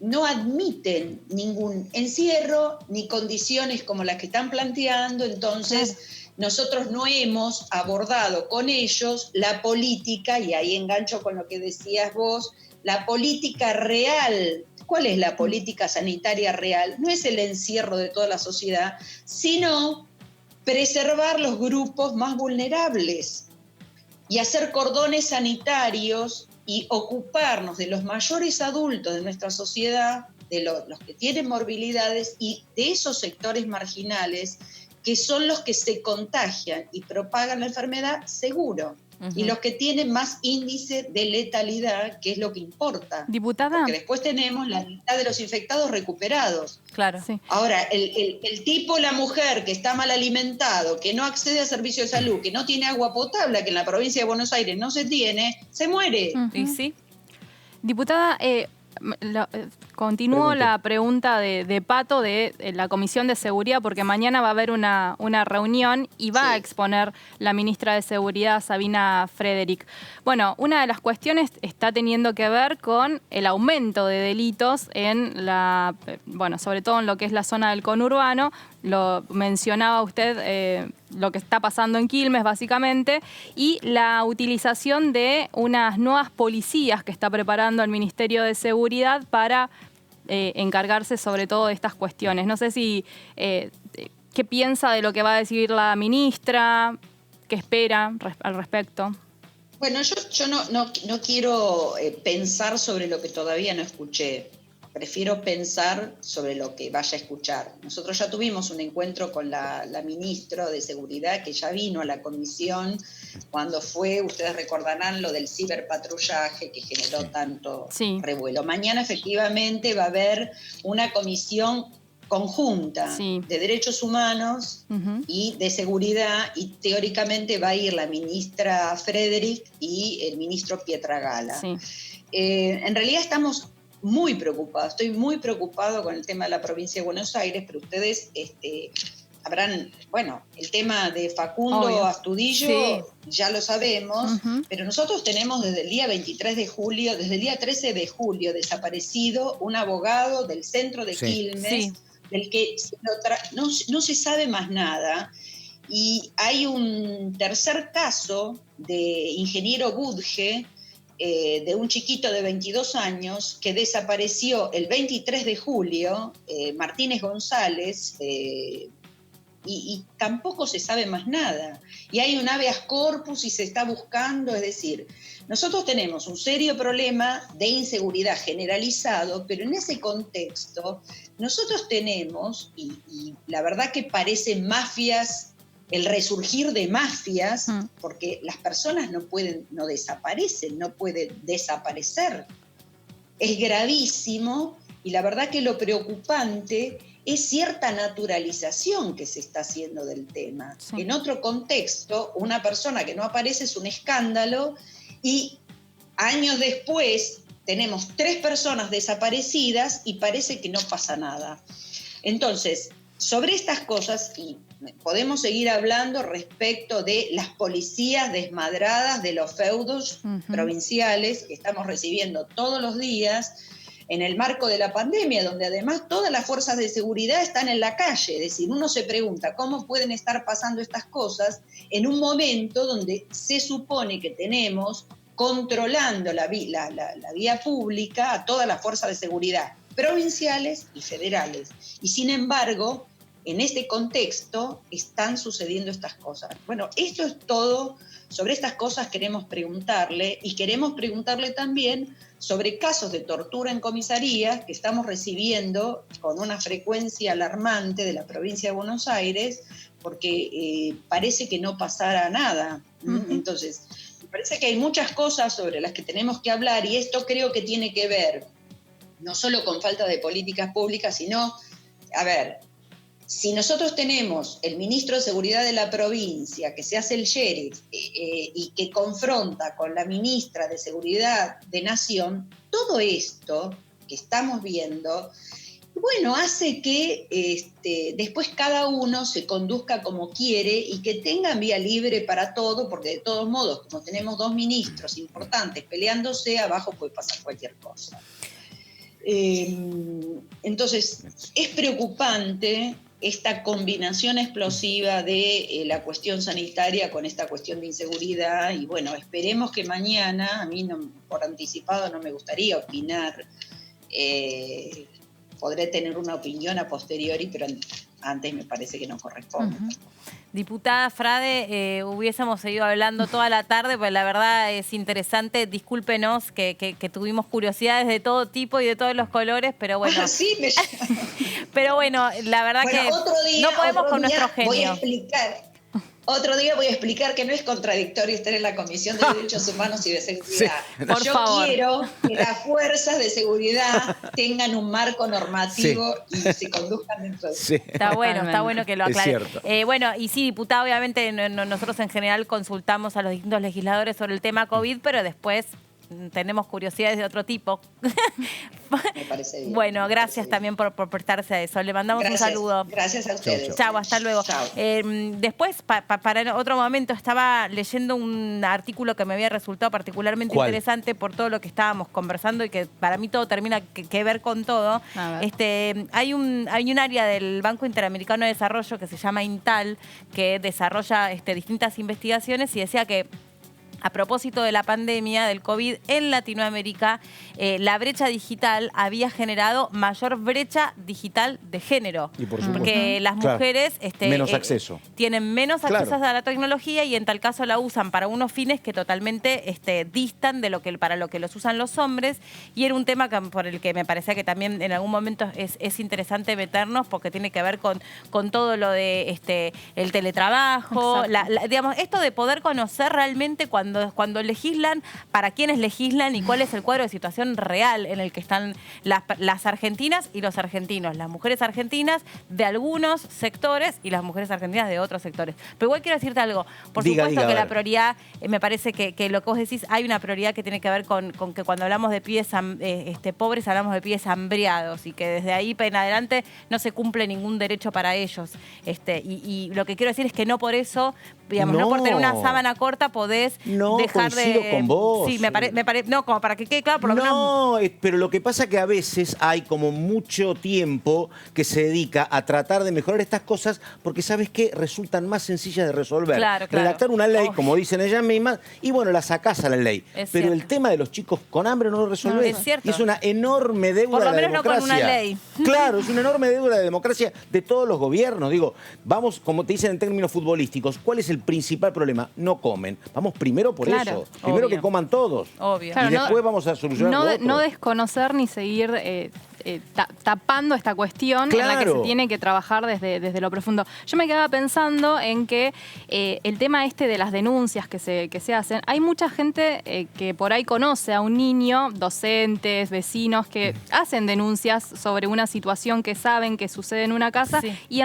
no admiten ningún encierro ni condiciones como las que están planteando. Entonces, nosotros no hemos abordado con ellos la política, y ahí engancho con lo que decías vos, la política real. ¿Cuál es la política sanitaria real? No es el encierro de toda la sociedad, sino preservar los grupos más vulnerables y hacer cordones sanitarios y ocuparnos de los mayores adultos de nuestra sociedad, de los que tienen morbilidades y de esos sectores marginales que son los que se contagian y propagan la enfermedad seguro. Y los que tienen más índice de letalidad, que es lo que importa. Diputada. Porque después tenemos la mitad de los infectados recuperados. Claro. Sí. Ahora, el tipo, la mujer que está mal alimentado, que no accede a servicios de salud, que no tiene agua potable, que en la provincia de Buenos Aires no se tiene, se muere. ¿Y sí? Diputada, continúo la pregunta de Pato de la Comisión de Seguridad, porque mañana va a haber una reunión y va a exponer la ministra de Seguridad, Sabina Frederick. Bueno, una de las cuestiones está teniendo que ver con el aumento de delitos sobre todo en lo que es la zona del conurbano. Lo mencionaba usted, lo que está pasando en Quilmes, básicamente, y la utilización de unas nuevas policías que está preparando el Ministerio de Seguridad para encargarse sobre todo de estas cuestiones. No sé si qué piensa de lo que va a decir la ministra, qué espera al respecto. Bueno, yo no quiero pensar sobre lo que todavía no escuché. Prefiero pensar sobre lo que vaya a escuchar. Nosotros ya tuvimos un encuentro con la ministra de Seguridad, que ya vino a la comisión cuando fue, ustedes recordarán, lo del ciberpatrullaje que generó tanto revuelo. Mañana efectivamente va a haber una comisión conjunta de derechos humanos y de seguridad, y teóricamente va a ir la ministra Frederick y el ministro Pietragala. En realidad estamos muy preocupado, estoy muy preocupado con el tema de la provincia de Buenos Aires, pero ustedes habrán, el tema de Facundo Astudillo, ya lo sabemos, pero nosotros tenemos desde el día 23 de julio, desde el día 13 de julio, desaparecido un abogado del centro de Quilmes, del que no se sabe más nada, y hay un tercer caso de ingeniero Budge, de un chiquito de 22 años que desapareció el 23 de julio, Martínez González, y tampoco se sabe más nada. Y hay un habeas corpus y se está buscando, es decir, nosotros tenemos un serio problema de inseguridad generalizado, pero en ese contexto nosotros tenemos, y la verdad que parecen mafias, el resurgir de mafias, porque las personas no desaparecen, no pueden desaparecer. Es gravísimo, y la verdad que lo preocupante es cierta naturalización que se está haciendo del tema. En otro contexto, una persona que no aparece es un escándalo, y años después tenemos 3 personas desaparecidas y parece que no pasa nada. Entonces, sobre estas cosas, y podemos seguir hablando respecto de las policías desmadradas de los feudos provinciales que estamos recibiendo todos los días en el marco de la pandemia, donde además todas las fuerzas de seguridad están en la calle. Es decir, uno se pregunta cómo pueden estar pasando estas cosas en un momento donde se supone que tenemos controlando la vía pública a todas las fuerzas de seguridad provinciales y federales. Y sin embargo, en este contexto están sucediendo estas cosas. Bueno, esto es todo. Sobre estas cosas queremos preguntarle, y queremos preguntarle también sobre casos de tortura en comisarías que estamos recibiendo con una frecuencia alarmante de la provincia de Buenos Aires, porque parece que no pasara nada. Entonces, me parece que hay muchas cosas sobre las que tenemos que hablar, y esto creo que tiene que ver no solo con falta de políticas públicas, sino, si nosotros tenemos el ministro de Seguridad de la provincia que se hace el sheriff y que confronta con la ministra de Seguridad de Nación, todo esto que estamos viendo bueno, hace que después cada uno se conduzca como quiere y que tengan vía libre para todo, porque de todos modos, como tenemos 2 ministros importantes peleándose, abajo puede pasar cualquier cosa. Entonces, es preocupante esta combinación explosiva de la cuestión sanitaria con esta cuestión de inseguridad, y bueno, esperemos que mañana, a mí por anticipado no me gustaría opinar, podré tener una opinión a posteriori, pero antes me parece que no corresponde. Diputada Frade, hubiésemos seguido hablando toda la tarde, pues la verdad es interesante. Discúlpenos que tuvimos curiosidades de todo tipo y de todos los colores, pero bueno. Sí, pero bueno, la verdad que no podemos con nuestro genio. Voy a explicar. Otro día voy a explicar que no es contradictorio estar en la Comisión de Derechos Humanos y de Seguridad. Sí, por favor. Quiero que las fuerzas de seguridad tengan un marco normativo y se conduzcan dentro de eso. Está bueno que lo aclare. Es cierto. Bueno, y sí, diputada, obviamente nosotros en general consultamos a los distintos legisladores sobre el tema COVID, pero después tenemos curiosidades de otro tipo. Me parece bien. Bueno, gracias también por prestarse a eso. Le mandamos un saludo. Gracias a ustedes. Chau, hasta luego. Chau. Después, para otro momento, estaba leyendo un artículo que me había resultado particularmente interesante por todo lo que estábamos conversando y que para mí todo termina que ver con todo. Hay un área del Banco Interamericano de Desarrollo que se llama INTAL, que desarrolla distintas investigaciones, y decía que a propósito de la pandemia del COVID en Latinoamérica, la brecha digital había generado mayor brecha digital de género. Y por supuesto. Porque las mujeres menos acceso. Tienen menos acceso a la tecnología y en tal caso la usan para unos fines que totalmente distan de para lo que los usan los hombres. Y era un tema por el que me parecía que también en algún momento es interesante meternos, porque tiene que ver con todo lo de el teletrabajo, digamos, esto de poder conocer realmente cuando legislan, para quiénes legislan y cuál es el cuadro de situación real en el que están las argentinas y los argentinos, las mujeres argentinas de algunos sectores y las mujeres argentinas de otros sectores. Pero igual quiero decirte algo. Por supuesto que la prioridad, me parece que lo que vos decís, hay una prioridad que tiene que ver con que cuando hablamos de pibes pobres, hablamos de pibes hambriados, y que desde ahí en adelante no se cumple ningún derecho para ellos. Y lo que quiero decir es que no por eso, digamos, no por tener una sábana corta podés dejar coincido de... con vos. Sí, no, como para que quede claro, por lo menos... No, pero lo que pasa es que a veces hay como mucho tiempo que se dedica a tratar de mejorar estas cosas, porque ¿sabes qué? Resultan más sencillas de resolver. Claro. Redactar una ley, como dicen ellas mismas, y bueno, la sacás a la ley. Pero el tema de los chicos con hambre no lo resolvés. Es cierto. Y es una enorme deuda por lo de la menos democracia. No con una ley. Claro, es una enorme deuda de democracia de todos los gobiernos. Digo, vamos, como te dicen en términos futbolísticos, ¿cuál es el principal problema? No comen. Vamos primero por eso. Primero que coman todos. Obvio. Y después vamos a solucionar lo otro. No desconocer ni seguir tapando esta cuestión en la que se tiene que trabajar desde lo profundo. Yo me quedaba pensando en que el tema de las denuncias que se hacen, hay mucha gente que por ahí conoce a un niño, docentes, vecinos, que hacen denuncias sobre una situación que saben que sucede en una casa y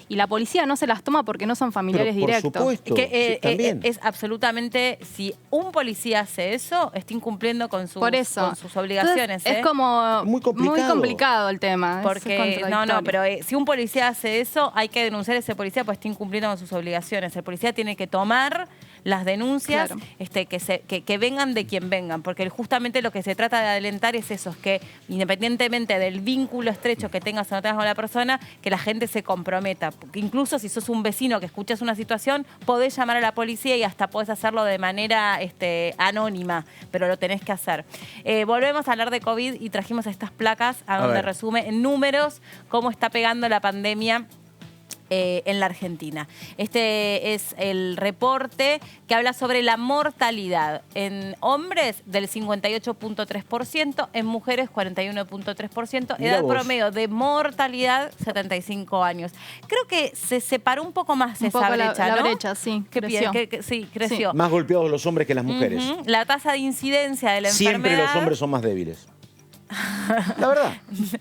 y la policía no se las toma porque no son familiares directos. Por supuesto, es absolutamente, si un policía hace eso, está incumpliendo con sus obligaciones. Entonces, es como muy complicado el tema. Porque pero si un policía hace eso, hay que denunciar a ese policía, pues está incumpliendo con sus obligaciones. El policía tiene que tomar las denuncias, que vengan de quien vengan, porque justamente lo que se trata de adelantar es eso, es que independientemente del vínculo estrecho que tengas o no tengas con la persona, que la gente se comprometa. Porque incluso si sos un vecino que escuchas una situación, podés llamar a la policía y hasta podés hacerlo de manera anónima, pero lo tenés que hacer. Volvemos a hablar de COVID y trajimos estas placas a donde resume en números cómo está pegando la pandemia en la Argentina. Este es el reporte que habla sobre la mortalidad en hombres del 58.3%, en mujeres 41.3%, edad promedio de mortalidad 75 años. Creo que se separó un poco más esa brecha, ¿no? La brecha, sí, creció. Sí, creció. Más golpeados los hombres que las mujeres. La tasa de incidencia de la Siempre enfermedad... los hombres son más débiles. La verdad,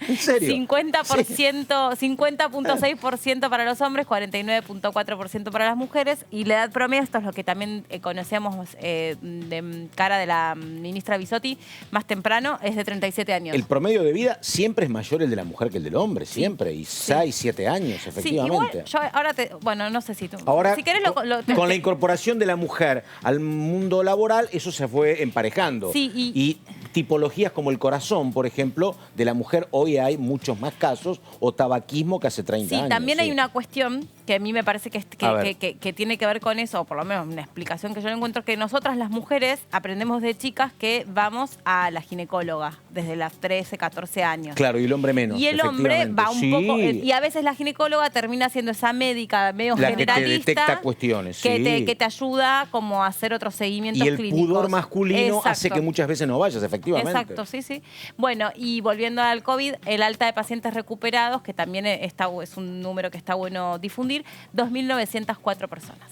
en serio. 50.6% para los hombres, 49.4% para las mujeres. Y la edad promedio, esto es lo que también conocíamos de cara de la ministra Bisotti más temprano, es de 37 años. El promedio de vida siempre es mayor el de la mujer que el del hombre, siempre. Y 6, 7 años, efectivamente. Sí, igual yo ahora bueno, no sé si tú... Ahora, si querés, con la incorporación de la mujer al mundo laboral, eso se fue emparejando. Sí, y tipologías como el corazón, por ejemplo, de la mujer, hoy hay muchos más casos, o tabaquismo que hace 30 años. Sí, también hay una cuestión que a mí me parece que tiene que ver con eso, o por lo menos una explicación que yo encuentro, que nosotras las mujeres aprendemos de chicas que vamos a la ginecóloga desde las 13, 14 años. Claro, y el hombre menos. Y el hombre va un poco... Y a veces la ginecóloga termina siendo esa médica medio generalista. Que te detecta cuestiones, que te ayuda como a hacer otros seguimientos clínicos. Y el pudor masculino hace que muchas veces no vayas, efectivamente. Exacto, sí. Bueno, y volviendo al COVID, el alta de pacientes recuperados, que también es un número que está bueno difundir, 2.904 personas.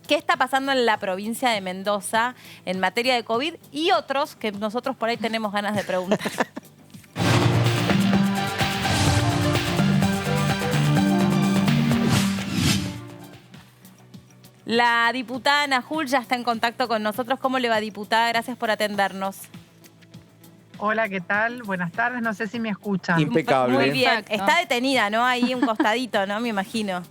¿Qué está pasando en la provincia de Mendoza en materia de COVID y otros que nosotros por ahí tenemos ganas de preguntar? La diputada Najul ya está en contacto con nosotros. ¿Cómo le va, diputada? Gracias por atendernos. Hola, ¿qué tal? Buenas tardes. No sé si me escuchan. Impecable. Muy bien. Está detenida, ¿no? Ahí un costadito, ¿no? Me imagino.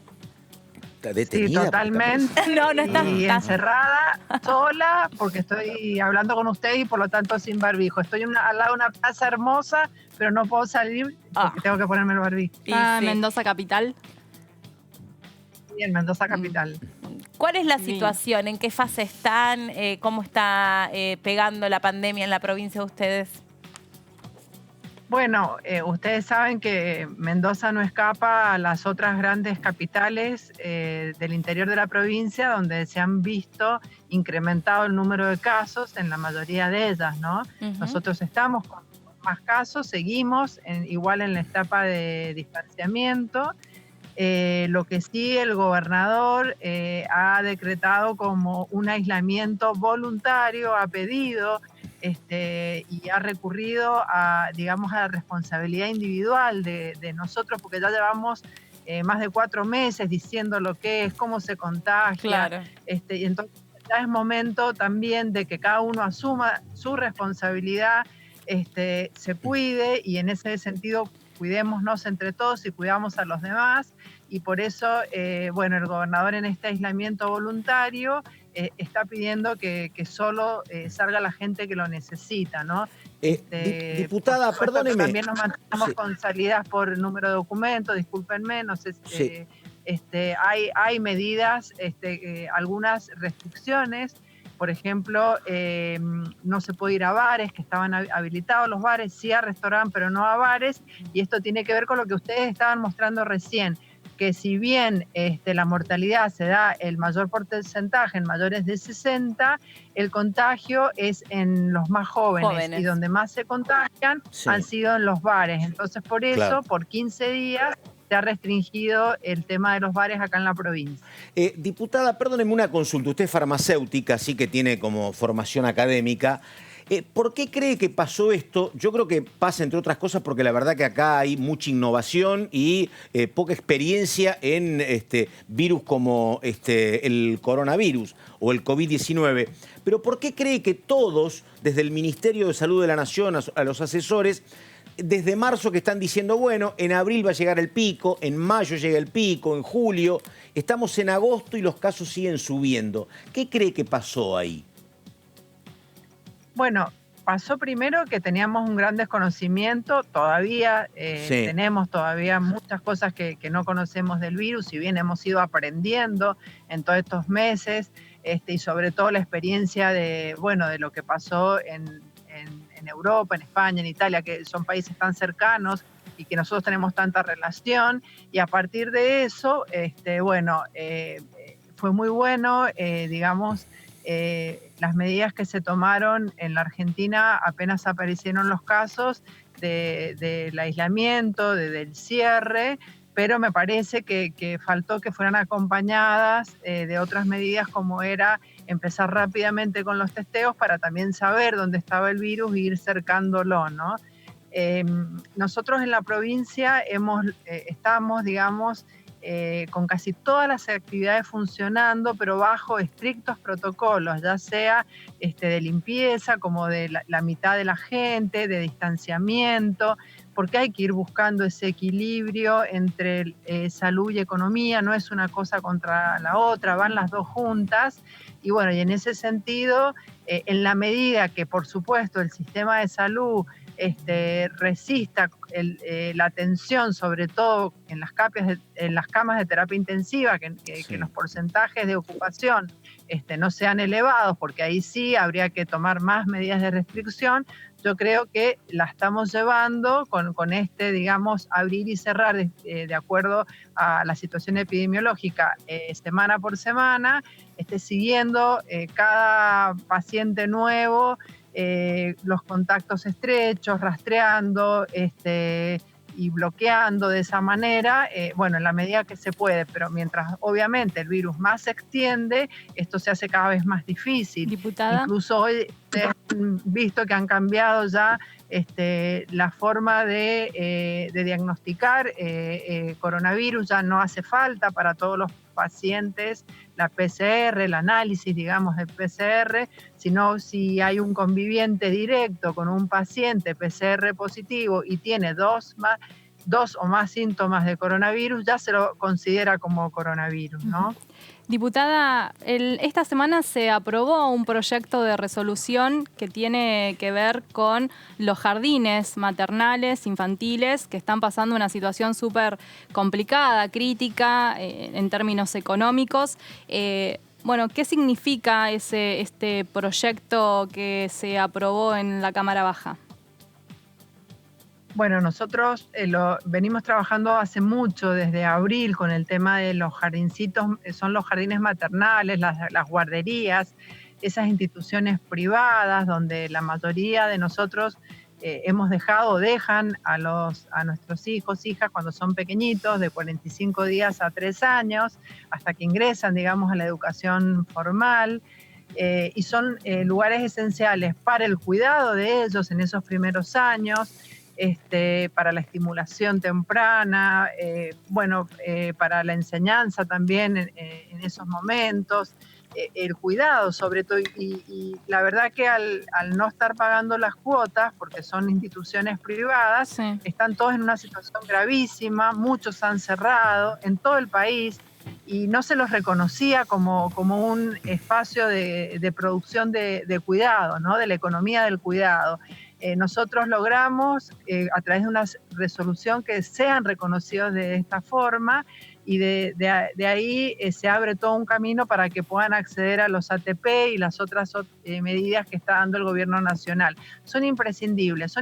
Está detenida. Sí, totalmente. No está. Y encerrada, sola, porque estoy hablando con usted y por lo tanto sin barbijo. Estoy al lado de una plaza hermosa, pero no puedo salir porque tengo que ponerme el barbijo. Mendoza capital. Sí, en Mendoza capital. ¿Cuál es la situación? ¿En qué fase están? ¿Cómo está pegando la pandemia en la provincia de ustedes? Bueno, ustedes saben que Mendoza no escapa a las otras grandes capitales del interior de la provincia, donde se han visto incrementado el número de casos en la mayoría de ellas, ¿no? Nosotros estamos con más casos, seguimos igual en la etapa de distanciamiento. Lo que sí el gobernador ha decretado como un aislamiento voluntario, ha pedido y ha recurrido a la responsabilidad individual de nosotros, porque ya llevamos más de 4 meses diciendo lo que es, cómo se contagia. Claro. Y entonces ya es momento también de que cada uno asuma su responsabilidad, se cuide, y en ese sentido cuidémonos entre todos y cuidamos a los demás. Y por eso, el gobernador en este aislamiento voluntario está pidiendo que solo salga la gente que lo necesita, ¿no? Diputada, perdóneme. También nos mantenemos con salidas por número de documentos, discúlpenme, no sé si hay medidas, algunas restricciones. Por ejemplo, no se puede ir a bares, que estaban habilitados los bares, sí a restaurantes, pero no a bares. Y esto tiene que ver con lo que ustedes estaban mostrando recién, que si bien la mortalidad se da el mayor porcentaje en mayores de 60, el contagio es en los más jóvenes. Y donde más se contagian han sido en los bares. Entonces, por eso, por 15 días, se ha restringido el tema de los bares acá en la provincia. Diputada, perdóneme una consulta. Usted es farmacéutica, así que tiene como formación académica. ¿Por qué cree que pasó esto? Yo creo que pasa, entre otras cosas, porque la verdad que acá hay mucha innovación y poca experiencia en virus como el coronavirus o el COVID-19. Pero ¿por qué cree que todos, desde el Ministerio de Salud de la Nación a los asesores, desde marzo que están diciendo, bueno, en abril va a llegar el pico, en mayo llega el pico, en julio, estamos en agosto y los casos siguen subiendo? ¿Qué cree que pasó ahí? Bueno, pasó primero que teníamos un gran desconocimiento, todavía tenemos todavía muchas cosas que no conocemos del virus, si bien hemos ido aprendiendo en todos estos meses, y sobre todo la experiencia de lo que pasó en Europa, en España, en Italia, que son países tan cercanos y que nosotros tenemos tanta relación, y a partir de eso, fue muy bueno, las medidas que se tomaron en la Argentina apenas aparecieron los casos del aislamiento, del cierre, pero me parece que faltó que fueran acompañadas de otras medidas como era empezar rápidamente con los testeos para también saber dónde estaba el virus e ir cercándolo, ¿no? Nosotros en la provincia estamos, digamos, con casi todas las actividades funcionando, pero bajo estrictos protocolos, ya sea de limpieza, como de la mitad de la gente, de distanciamiento, porque hay que ir buscando ese equilibrio entre salud y economía, no es una cosa contra la otra, van las dos juntas. Y bueno, y en ese sentido, en la medida que, por supuesto, el sistema de salud resista la atención, sobre todo en las camas de terapia intensiva, que los porcentajes de ocupación no sean elevados, porque ahí sí habría que tomar más medidas de restricción. Yo creo que la estamos llevando con digamos, abrir y cerrar de acuerdo a la situación epidemiológica semana por semana, siguiendo cada paciente nuevo, los contactos estrechos, rastreando y bloqueando de esa manera, bueno, en la medida que se puede, pero mientras obviamente el virus más se extiende, esto se hace cada vez más difícil. Diputada. Incluso hoy han visto que han cambiado ya la forma de diagnosticar coronavirus, ya no hace falta para todos los pacientes la PCR, el análisis, digamos, de PCR, sino si hay un conviviente directo con un paciente PCR positivo y tiene dos o más síntomas de coronavirus, ya se lo considera como coronavirus, ¿no? Diputada, esta semana se aprobó un proyecto de resolución que tiene que ver con los jardines maternales, infantiles, que están pasando una situación súper complicada, crítica en términos económicos. Bueno, ¿qué significa este proyecto que se aprobó en la Cámara Baja? Bueno, nosotros venimos trabajando hace mucho, desde abril, con el tema de los jardincitos, son los jardines maternales, las guarderías, esas instituciones privadas donde la mayoría de nosotros dejan a nuestros hijos, hijas, cuando son pequeñitos, de 45 días a 3 años, hasta que ingresan, digamos, a la educación formal. Y son lugares esenciales para el cuidado de ellos en esos primeros años, para la estimulación temprana, para la enseñanza también en esos momentos, el cuidado sobre todo, y la verdad que al no estar pagando las cuotas, porque son instituciones privadas, sí, están todos en una situación gravísima, muchos han cerrado en todo el país, y no se los reconocía como un espacio de producción de cuidado, ¿no? De la economía del cuidado. Nosotros logramos, a través de una resolución, que sean reconocidos de esta forma, y de ahí se abre todo un camino para que puedan acceder a los ATP y las otras medidas que está dando el gobierno nacional. Son imprescindibles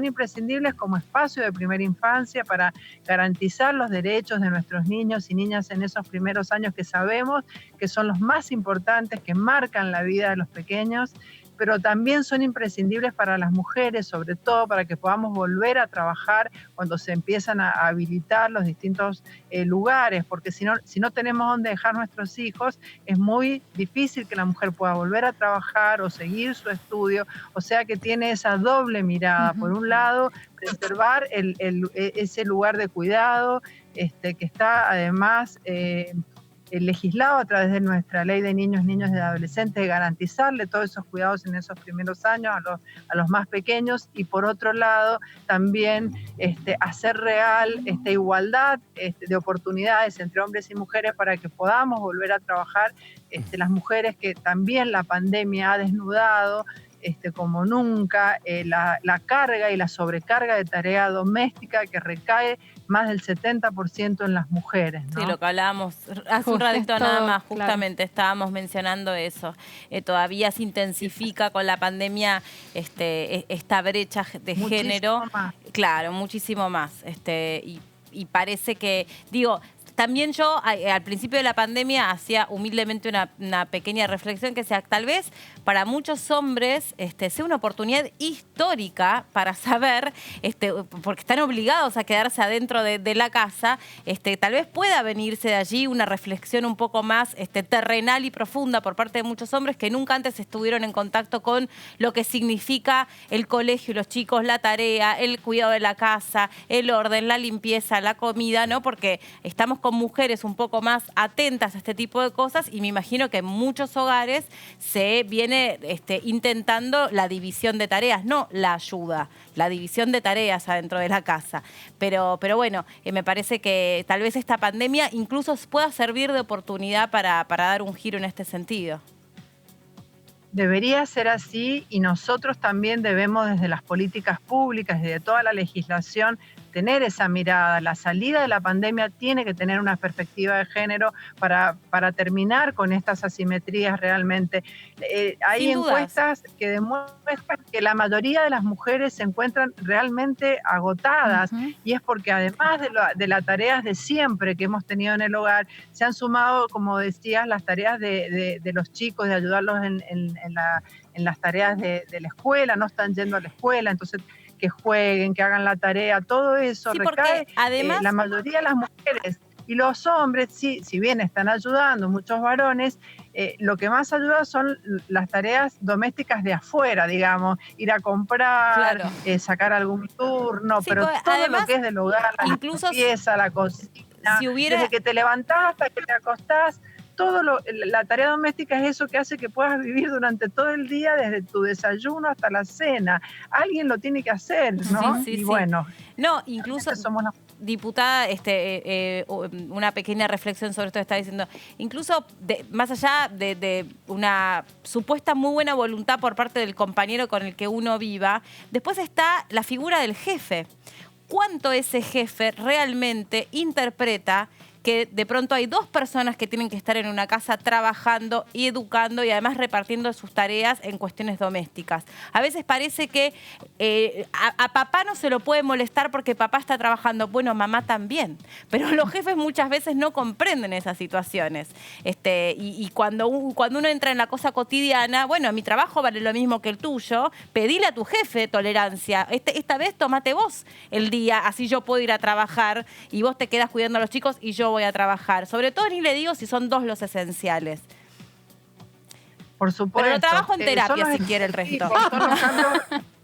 como espacio de primera infancia para garantizar los derechos de nuestros niños y niñas en esos primeros años que sabemos que son los más importantes, que marcan la vida de los pequeños, pero también son imprescindibles para las mujeres, sobre todo para que podamos volver a trabajar cuando se empiezan a habilitar los distintos lugares, porque si no tenemos dónde dejar nuestros hijos, es muy difícil que la mujer pueda volver a trabajar o seguir su estudio, o sea que tiene esa doble mirada. Por un lado, preservar ese lugar de cuidado, que está además legislado a través de nuestra ley de niños y adolescentes, de garantizarle todos esos cuidados en esos primeros años a los más pequeños, y por otro lado también hacer real esta igualdad de oportunidades entre hombres y mujeres para que podamos volver a trabajar, las mujeres que también la pandemia ha desnudado como nunca, la carga y la sobrecarga de tarea doméstica que recae más del 70% en las mujeres, ¿no? Sí, lo que hablábamos hace un ratito nada más, justamente estábamos mencionando eso. Todavía se intensifica con la pandemia esta brecha de género. Claro, muchísimo más. Y parece que, digo, también yo al principio de la pandemia hacía humildemente una pequeña reflexión que sea, tal vez para muchos hombres sea una oportunidad histórica para saber, porque están obligados a quedarse adentro de la casa, tal vez pueda venirse de allí una reflexión un poco más terrenal y profunda por parte de muchos hombres que nunca antes estuvieron en contacto con lo que significa el colegio, los chicos, la tarea, el cuidado de la casa, el orden, la limpieza, la comida, ¿no? Porque estamos con mujeres un poco más atentas a este tipo de cosas y me imagino que en muchos hogares se viene intentando la división de tareas, no la ayuda, la división de tareas adentro de la casa. Pero bueno, me parece que tal vez esta pandemia incluso pueda servir de oportunidad para dar un giro en este sentido. Debería ser así y nosotros también debemos desde las políticas públicas, desde toda la legislación, tener esa mirada. La salida de la pandemia tiene que tener una perspectiva de género para terminar con estas asimetrías realmente. Hay encuestas que demuestran que la mayoría de las mujeres se encuentran realmente agotadas y es porque además de las tareas de siempre que hemos tenido en el hogar, se han sumado, como decías, las tareas de los chicos, de ayudarlos en las tareas de la escuela, no están yendo a la escuela, entonces que jueguen, que hagan la tarea, todo eso sí, recae además, la mayoría de las mujeres. Y los hombres, sí, si bien están ayudando, muchos varones, lo que más ayuda son las tareas domésticas de afuera, digamos, ir a comprar, claro, sacar algún turno, sí, pero todo además, lo que es del hogar, la limpieza, la cocina, si hubiera... desde que te levantás hasta que te acostás, la tarea doméstica es eso que hace que puedas vivir durante todo el día, desde tu desayuno hasta la cena. Alguien lo tiene que hacer, ¿no? Sí, y bueno. No, incluso, diputada, una pequeña reflexión sobre esto que está diciendo. Incluso, más allá de una supuesta muy buena voluntad por parte del compañero con el que uno viva, después está la figura del jefe. ¿Cuánto ese jefe realmente interpreta que de pronto hay dos personas que tienen que estar en una casa trabajando y educando y además repartiendo sus tareas en cuestiones domésticas? A veces parece que a papá no se lo puede molestar porque papá está trabajando. Bueno, mamá también. Pero los jefes muchas veces no comprenden esas situaciones. Y cuando uno entra en la cosa cotidiana, bueno, mi trabajo vale lo mismo que el tuyo, pedile a tu jefe tolerancia. Esta vez tómate vos el día, así yo puedo ir a trabajar y vos te quedas cuidando a los chicos y yo voy a trabajar. Sobre todo ni le digo si son dos los esenciales. Por supuesto. Pero lo trabajo en terapia si quiere el resto.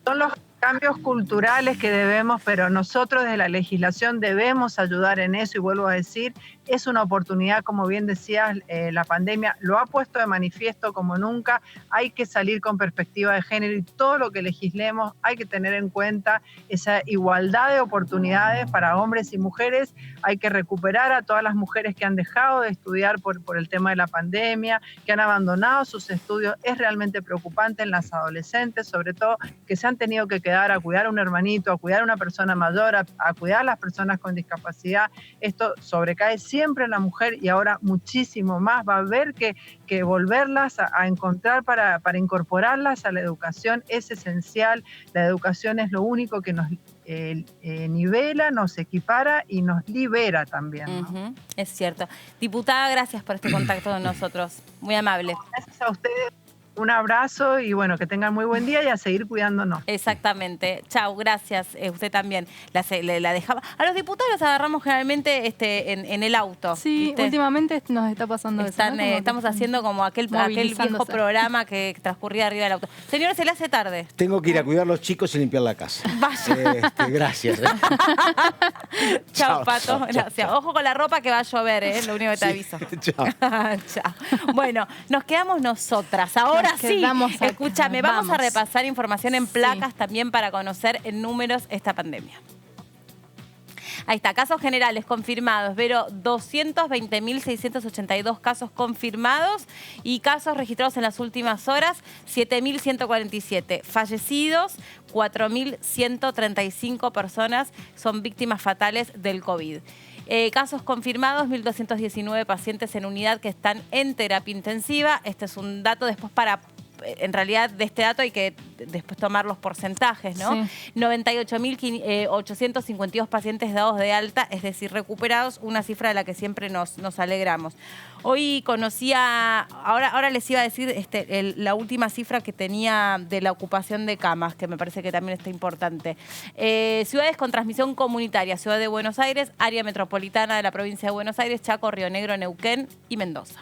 Son los cambios culturales que debemos, pero nosotros desde la legislación debemos ayudar en eso y vuelvo a decir, es una oportunidad, como bien decías, la pandemia lo ha puesto de manifiesto como nunca, hay que salir con perspectiva de género y todo lo que legislemos hay que tener en cuenta esa igualdad de oportunidades para hombres y mujeres, hay que recuperar a todas las mujeres que han dejado de estudiar por el tema de la pandemia, que han abandonado sus estudios, es realmente preocupante en las adolescentes, sobre todo que se han tenido que quedar a cuidar a un hermanito, a cuidar a una persona mayor, a cuidar a las personas con discapacidad, esto sobrecae siempre en la mujer y ahora muchísimo más. Va a haber que volverlas a encontrar para incorporarlas a la educación. Es esencial. La educación es lo único que nos nivela, nos equipara y nos libera también, ¿no? Es cierto. Diputada, gracias por este contacto con nosotros. Muy amable. Gracias a ustedes. Un abrazo y bueno, que tengan muy buen día y a seguir cuidándonos. Exactamente. Chau, gracias. Usted también. La dejaba. A los diputados los agarramos generalmente en el auto. Sí, ¿viste? Últimamente nos está pasando eso, ¿no? Estamos haciendo como aquel viejo programa que transcurría arriba del auto. Señor, se le hace tarde. Tengo que ir a cuidar a los chicos y limpiar la casa. Vaya. Gracias. Chau, Pato. Gracias. Ojo con la ropa que va a llover, lo único que te aviso. Chao. Chao. Bueno, nos quedamos nosotras. Ahora sí, escúchame, vamos a repasar información en placas también para conocer en números esta pandemia. Ahí está, casos generales confirmados, Vero, 220.682 casos confirmados y casos registrados en las últimas horas, 7.147. Fallecidos, 4.135 personas son víctimas fatales del COVID. Casos confirmados, 1.219 pacientes en unidad que están en terapia intensiva. Este es un dato después para en realidad de este dato hay que después tomar los porcentajes, ¿no? Sí. 98.852 pacientes dados de alta, es decir, recuperados, una cifra de la que siempre nos alegramos. Hoy conocía, ahora les iba a decir la última cifra que tenía de la ocupación de camas, que me parece que también está importante. Ciudades con transmisión comunitaria: Ciudad de Buenos Aires, área metropolitana de la provincia de Buenos Aires, Chaco, Río Negro, Neuquén y Mendoza.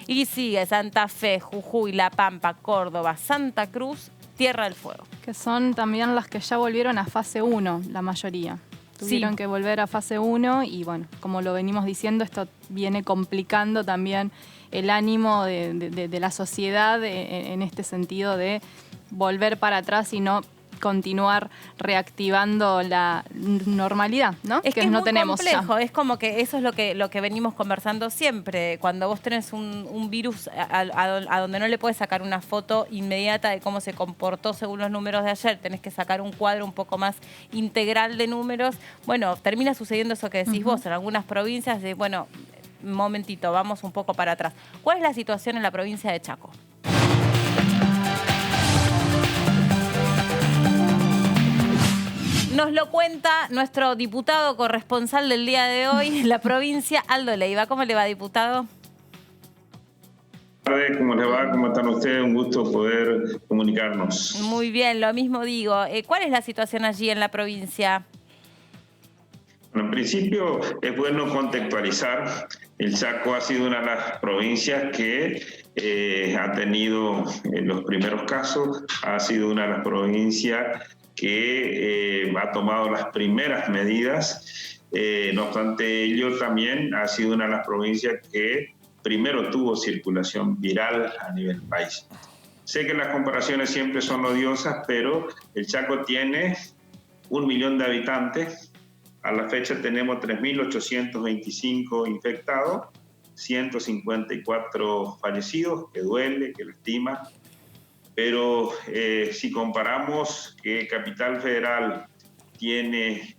Y sigue Santa Fe, Jujuy, La Pampa, Córdoba, Santa Cruz, Tierra del Fuego. Que son también las que ya volvieron a fase 1, la mayoría. Tuvieron que volver a fase 1 y bueno, como lo venimos diciendo, esto viene complicando también el ánimo de la sociedad en este sentido de volver para atrás y no continuar reactivando la normalidad, ¿no? Es que no es muy tenemos complejo, ya. es como que eso es lo que venimos conversando siempre. Cuando vos tenés un virus a donde no le puedes sacar una foto inmediata de cómo se comportó según los números de ayer, tenés que sacar un cuadro un poco más integral de números. Bueno, termina sucediendo eso que decís vos en algunas provincias de, bueno, un momentito, vamos un poco para atrás. ¿Cuál es la situación en la provincia de Chaco? Nos lo cuenta nuestro diputado corresponsal del día de hoy en la provincia, Aldo Leiva. ¿Cómo le va, diputado? Buenas tardes, ¿cómo les va? ¿Cómo están ustedes? Un gusto poder comunicarnos. Muy bien, lo mismo digo. ¿Cuál es la situación allí en la provincia? Bueno, en principio es bueno contextualizar. El Chaco ha sido una de las provincias que ha tenido los primeros casos, ha sido una de las provincias que ha tomado las primeras medidas. No obstante ello, también ha sido una de las provincias que primero tuvo circulación viral a nivel país. Sé que las comparaciones siempre son odiosas, pero el Chaco tiene 1 millón de habitantes. A la fecha tenemos 3.825 infectados, 154 fallecidos, que duele, que lastima. Pero si comparamos que Capital Federal tiene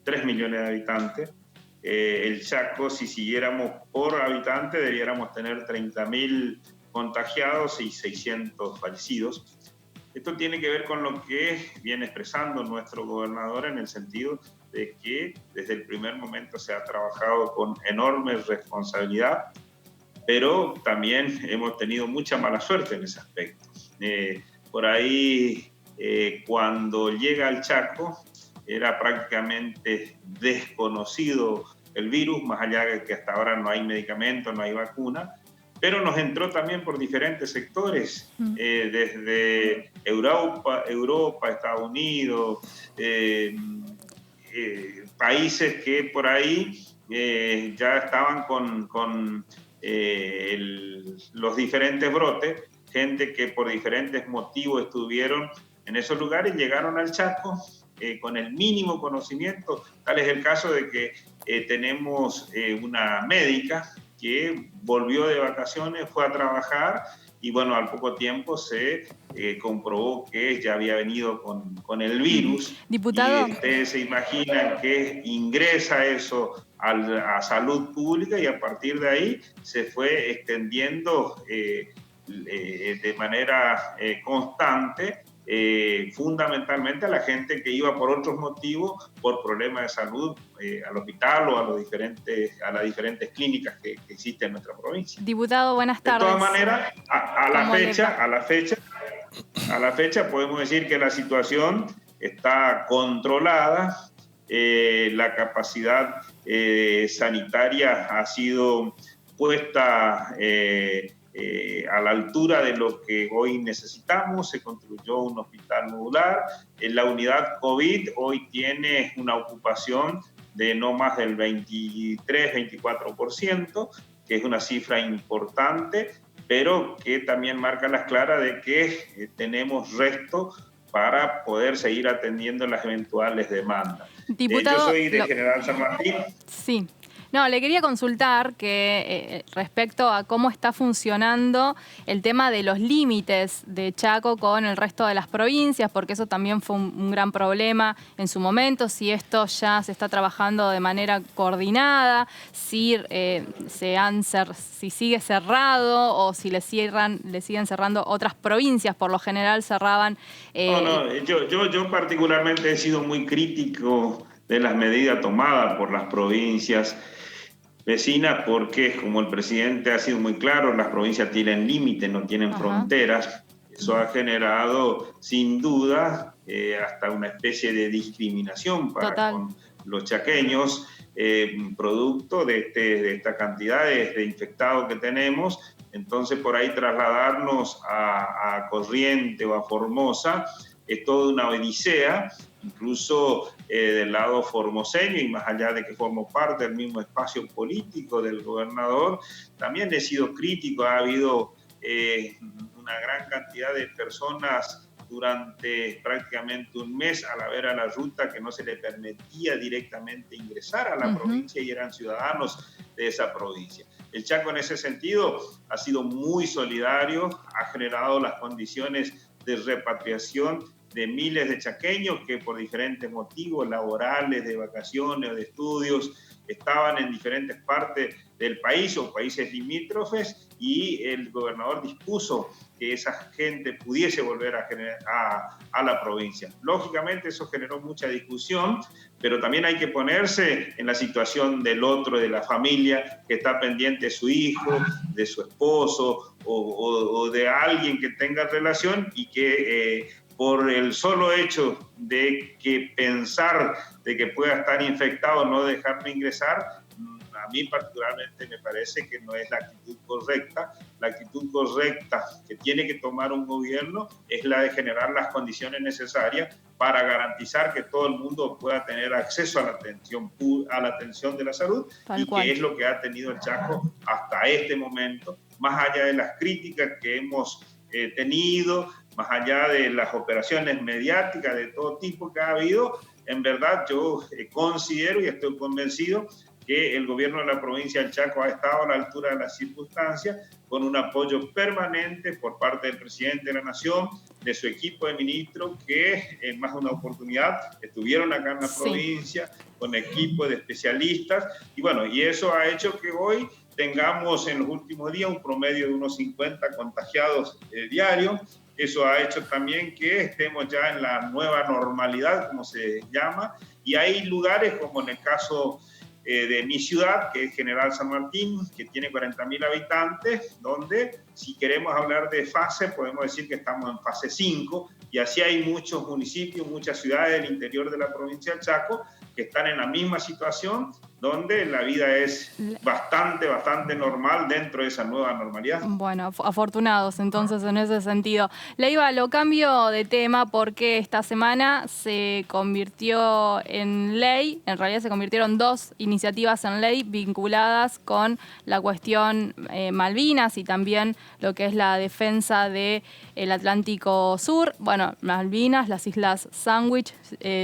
3 millones de habitantes, el Chaco, si siguiéramos por habitante, debiéramos tener 30.000 contagiados y 600 fallecidos. Esto tiene que ver con lo que viene expresando nuestro gobernador en el sentido de que desde el primer momento se ha trabajado con enorme responsabilidad, pero también hemos tenido mucha mala suerte en ese aspecto. Por ahí, cuando llega al Chaco, era prácticamente desconocido el virus, más allá de que hasta ahora no hay medicamento, no hay vacuna, pero nos entró también por diferentes sectores, desde Europa, Estados Unidos, países que por ahí ya estaban con los diferentes brotes, gente que por diferentes motivos estuvieron en esos lugares, llegaron al Chaco con el mínimo conocimiento. Tal es el caso de que tenemos una médica que volvió de vacaciones, fue a trabajar y bueno, al poco tiempo se comprobó que ya había venido con el virus. Diputado. Y ustedes se imaginan que ingresa eso a salud pública y a partir de ahí se fue extendiendo de manera constante, fundamentalmente a la gente que iba por otros motivos, por problemas de salud, al hospital o a las diferentes clínicas que existen en nuestra provincia. Diputado, buenas tardes. De todas maneras, a la fecha podemos decir que la situación está controlada, la capacidad sanitaria ha sido puesta a la altura de lo que hoy necesitamos. Se construyó un hospital modular. La unidad COVID hoy tiene una ocupación de no más del 23-24%, que es una cifra importante, pero que también marca las claras de que tenemos resto para poder seguir atendiendo las eventuales demandas. Diputado, yo soy de General San Martín. Sí. No, le quería consultar que respecto a cómo está funcionando el tema de los límites de Chaco con el resto de las provincias, porque eso también fue un gran problema en su momento, si esto ya se está trabajando de manera coordinada, si sigue cerrado o si le siguen cerrando otras provincias, por lo general cerraban... Yo particularmente he sido muy crítico de las medidas tomadas por las provincias vecinas, porque como el presidente ha sido muy claro, las provincias tienen límites, no tienen fronteras. Eso ha generado, sin duda, hasta una especie de discriminación con los chaqueños, producto de esta cantidad de infectados que tenemos. Entonces, por ahí trasladarnos a Corrientes o a Formosa es toda una odisea, incluso del lado formoseño, y más allá de que formo parte del mismo espacio político del gobernador, también he sido crítico. Ha habido una gran cantidad de personas durante prácticamente un mes a la vera de la ruta que no se le permitía directamente ingresar a la provincia y eran ciudadanos de esa provincia. El Chaco en ese sentido ha sido muy solidario, ha generado las condiciones de repatriación de miles de chaqueños que por diferentes motivos laborales, de vacaciones o de estudios, estaban en diferentes partes del país o países limítrofes, y el gobernador dispuso que esa gente pudiese volver a la provincia. Lógicamente eso generó mucha discusión, pero también hay que ponerse en la situación del otro, de la familia que está pendiente de su hijo, de su esposo o de alguien que tenga relación, y que por el solo hecho de que pensar de que pueda estar infectado, no dejarme ingresar, a mí particularmente me parece que no es la actitud correcta. La actitud correcta que tiene que tomar un gobierno es la de generar las condiciones necesarias para garantizar que todo el mundo pueda tener acceso a la atención de la salud, que es lo que ha tenido el Chaco hasta este momento, más allá de las críticas que hemos tenido, más allá de las operaciones mediáticas de todo tipo que ha habido. En verdad yo considero y estoy convencido que el gobierno de la provincia del Chaco ha estado a la altura de las circunstancias, con un apoyo permanente por parte del presidente de la Nación, de su equipo de ministros, que en más de una oportunidad estuvieron acá en la provincia, con equipo de especialistas, y bueno, y eso ha hecho que hoy tengamos en los últimos días un promedio de unos 50 contagiados diarios. Eso ha hecho también que estemos ya en la nueva normalidad, como se llama, y hay lugares como en el caso de mi ciudad, que es General San Martín, que tiene 40.000 habitantes, donde si queremos hablar de fase, podemos decir que estamos en fase 5, y así hay muchos municipios, muchas ciudades del interior de la provincia del Chaco que están en la misma situación, donde la vida es bastante normal dentro de esa nueva normalidad. Bueno, afortunados entonces en ese sentido. Leiva, lo cambio de tema porque esta semana se convirtió en ley, en realidad se convirtieron 2 iniciativas en ley vinculadas con la cuestión Malvinas y también lo que es la defensa del Atlántico Sur. Bueno, Malvinas, las Islas Sandwich,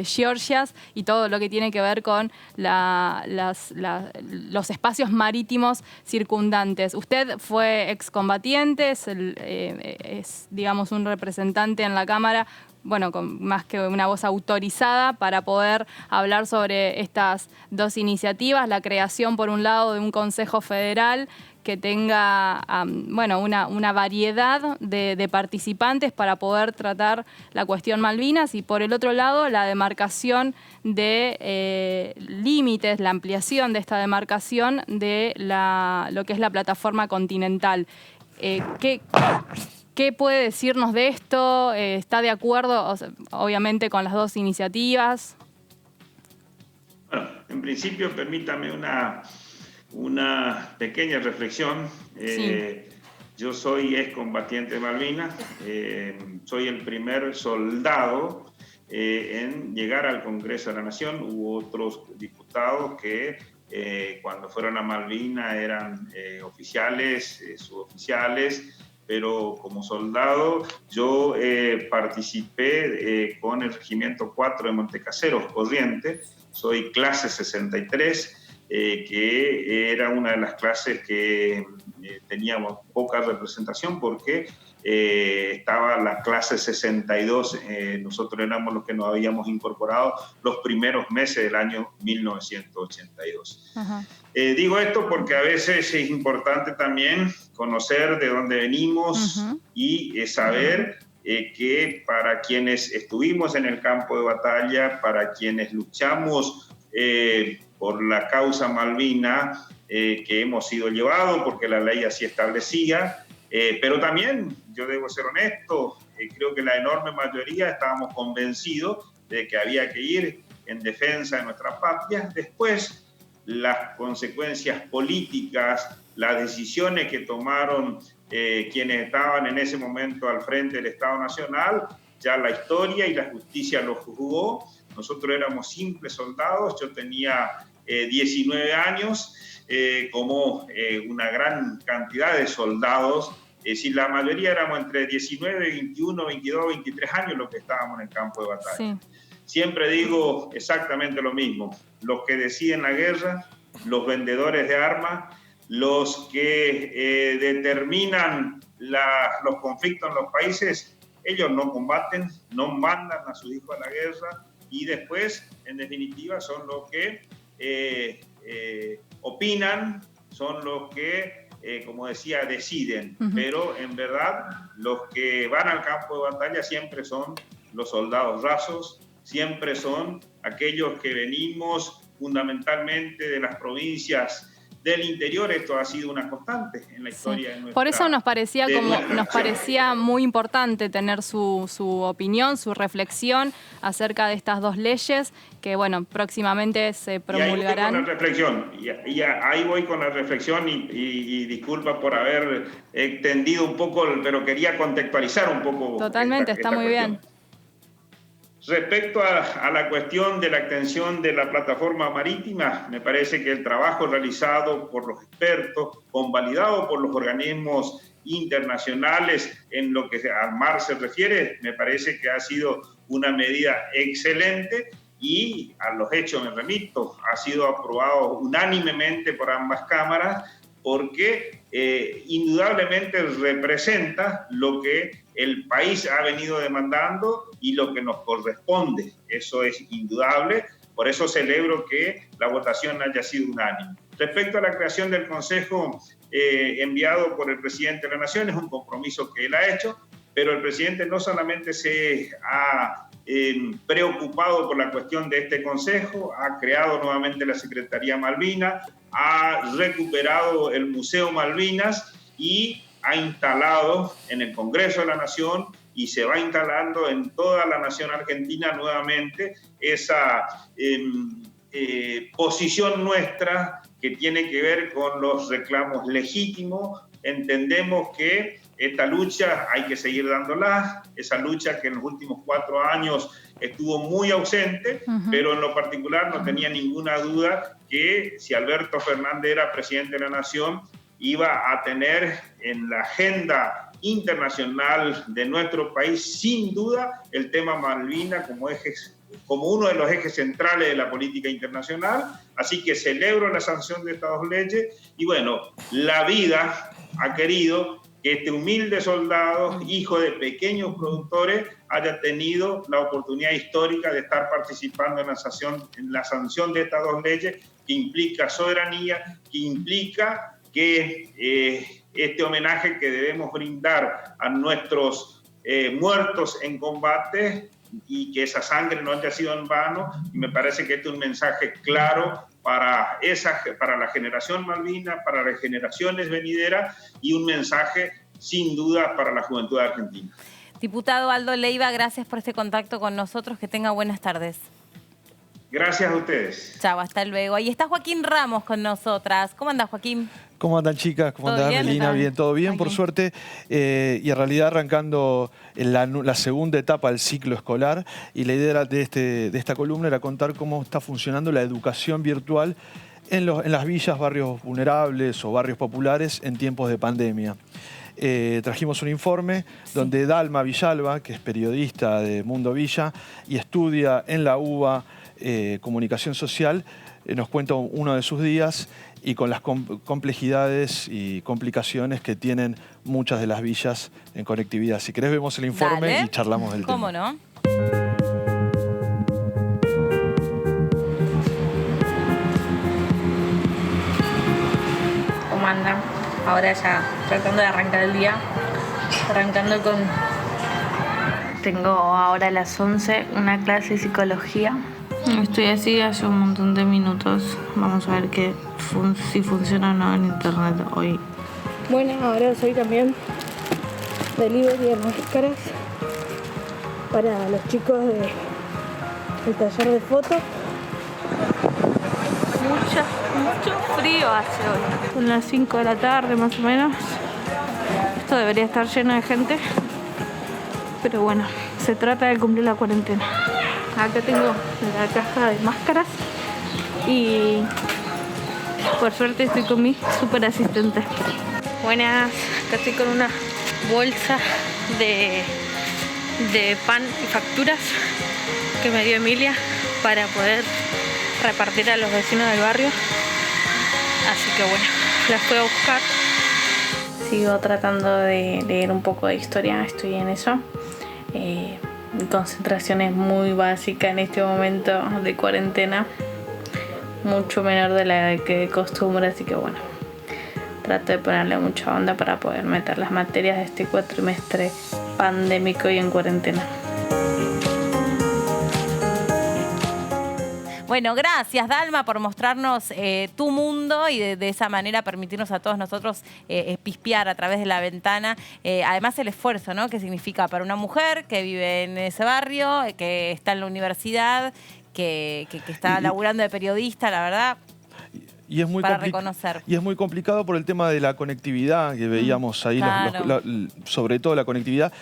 Georgias y todo lo que tiene que ver con los espacios marítimos circundantes. Usted fue excombatiente, es digamos un representante en la Cámara, bueno, con más que una voz autorizada para poder hablar sobre estas 2 iniciativas, la creación por un lado de un Consejo Federal que tenga una variedad de participantes para poder tratar la cuestión Malvinas, y por el otro lado la demarcación de límites, la ampliación de esta demarcación de lo que es la plataforma continental. ¿Qué puede decirnos de esto? ¿Está de acuerdo, obviamente, con las 2 iniciativas? Bueno, en principio permítame una pequeña reflexión. Yo soy excombatiente de Malvinas, soy el primer soldado en llegar al Congreso de la Nación. Hubo otros diputados que cuando fueron a Malvinas eran oficiales, suboficiales, pero como soldado yo participé con el Regimiento 4 de Montecaseros, Corrientes. Soy clase 63, que era una de las clases que teníamos poca representación porque estaba la clase 62, nosotros éramos los que nos habíamos incorporado los primeros meses del año 1982. Digo esto porque a veces es importante también conocer de dónde venimos y saber que para quienes estuvimos en el campo de batalla, para quienes luchamos por la causa Malvina, que hemos sido llevados porque la ley así establecía, pero también, yo debo ser honesto, creo que la enorme mayoría estábamos convencidos de que había que ir en defensa de nuestra patria. Después, las consecuencias políticas, las decisiones que tomaron quienes estaban en ese momento al frente del Estado Nacional, ya la historia y la justicia lo juzgó. Nosotros éramos simples soldados, yo tenía 19 años, como una gran cantidad de soldados. Si la mayoría éramos entre 19, 21, 22, 23 años los que estábamos en el campo de batalla. Sí. Siempre digo exactamente lo mismo. Los que deciden la guerra, los vendedores de armas, los que determinan los conflictos en los países, ellos no combaten, no mandan a sus hijos a la guerra y después, en definitiva, son los que opinan, son los que como decía, deciden, pero en verdad los que van al campo de batalla siempre son los soldados rasos, siempre son aquellos que venimos fundamentalmente de las provincias del interior. Esto ha sido una constante en la historia de nuestra... Por eso nos parecía muy importante tener su opinión, su reflexión acerca de estas dos leyes que, bueno, próximamente se promulgarán. Ahí voy con la reflexión y disculpa por haber extendido un poco, pero quería contextualizar un poco. Totalmente, está muy bien. Respecto a la cuestión de la extensión de la plataforma marítima, me parece que el trabajo realizado por los expertos, convalidado por los organismos internacionales en lo que al mar se refiere, me parece que ha sido una medida excelente y a los hechos me remito. Ha sido aprobado unánimemente por ambas cámaras porque indudablemente representa lo que el país ha venido demandando y lo que nos corresponde. Eso es indudable. Por eso celebro que la votación haya sido unánime. Respecto a la creación del Consejo enviado por el presidente de la Nación, es un compromiso que él ha hecho, pero el presidente no solamente se ha preocupado por la cuestión de este Consejo, ha creado nuevamente la Secretaría Malvina, ha recuperado el Museo Malvinas y ha instalado en el Congreso de la Nación y se va instalando en toda la nación argentina nuevamente esa posición nuestra que tiene que ver con los reclamos legítimos. Entendemos que esta lucha hay que seguir dándola, esa lucha que en los últimos 4 años estuvo muy ausente, pero en lo particular no tenía ninguna duda que si Alberto Fernández era presidente de la Nación, iba a tener en la agenda internacional de nuestro país, sin duda, el tema Malvinas como uno de los ejes centrales de la política internacional. Así que celebro la sanción de estas dos leyes y bueno, la vida ha querido que este humilde soldado, hijo de pequeños productores, haya tenido la oportunidad histórica de estar participando en la sanción de estas dos leyes, que implica soberanía, que implica que este homenaje que debemos brindar a nuestros muertos en combate y que esa sangre no haya sido en vano. Y me parece que este es un mensaje claro para la generación Malvina, para las generaciones venideras y un mensaje sin duda para la juventud argentina. Diputado Aldo Leiva, gracias por este contacto con nosotros. Que tenga buenas tardes. Gracias a ustedes. Chao, hasta luego. Ahí está Joaquín Ramos con nosotras. ¿Cómo andas, Joaquín? ¿Cómo andan, chicas? ¿Cómo andan, Melina? Bien, todo bien, por suerte. Y en realidad arrancando la segunda etapa del ciclo escolar. Y la idea de esta columna era contar cómo está funcionando la educación virtual en las villas, barrios vulnerables o barrios populares en tiempos de pandemia. trajimos un informe donde Dalma Villalba, que es periodista de Mundo Villa y estudia en la UBA Comunicación Social, nos cuenta uno de sus días y con las complejidades y complicaciones que tienen muchas de las villas en conectividad. Si querés vemos el informe Dale. y charlamos del ¿Cómo tema. no? ¿Cómo andan? Ahora ya tratando de arrancar el día. Arrancando con... Tengo ahora a las 11 una clase de psicología. Estoy así hace un montón de minutos. Vamos a ver si funciona o no en internet hoy. Bueno, ahora soy también delivery de máscaras para los chicos del taller de foto. Mucho frío hace hoy. Son las 5 de la tarde más o menos. Esto debería estar lleno de gente. Pero bueno, se trata de cumplir la cuarentena. Acá tengo la caja de máscaras y por suerte estoy con mi super asistente. Buenas, acá estoy con una bolsa de pan y facturas que me dio Emilia para poder repartir a los vecinos del barrio. Así que bueno, las fui a buscar. Sigo tratando de leer un poco de historia, estoy en eso. Mi concentración es muy básica en este momento de cuarentena, mucho menor de la que de costumbre, así que bueno, trato de ponerle mucha onda para poder meter las materias de este cuatrimestre pandémico y en cuarentena. Bueno, gracias Dalma por mostrarnos tu mundo y de esa manera permitirnos a todos nosotros pispear a través de la ventana. Además el esfuerzo, ¿no? Que significa para una mujer que vive en ese barrio, que está en la universidad, que está laburando de periodista, la verdad. Y es muy para reconocer. Y es muy complicado por el tema de la conectividad que veíamos ahí, claro. sobre todo la conectividad.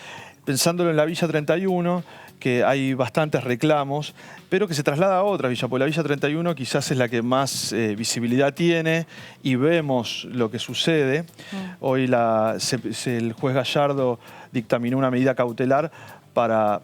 Pensándolo en la Villa 31, que hay bastantes reclamos, pero que se traslada a otra villa, porque la Villa 31 quizás es la que más visibilidad tiene y vemos lo que sucede. Hoy el juez Gallardo dictaminó una medida cautelar para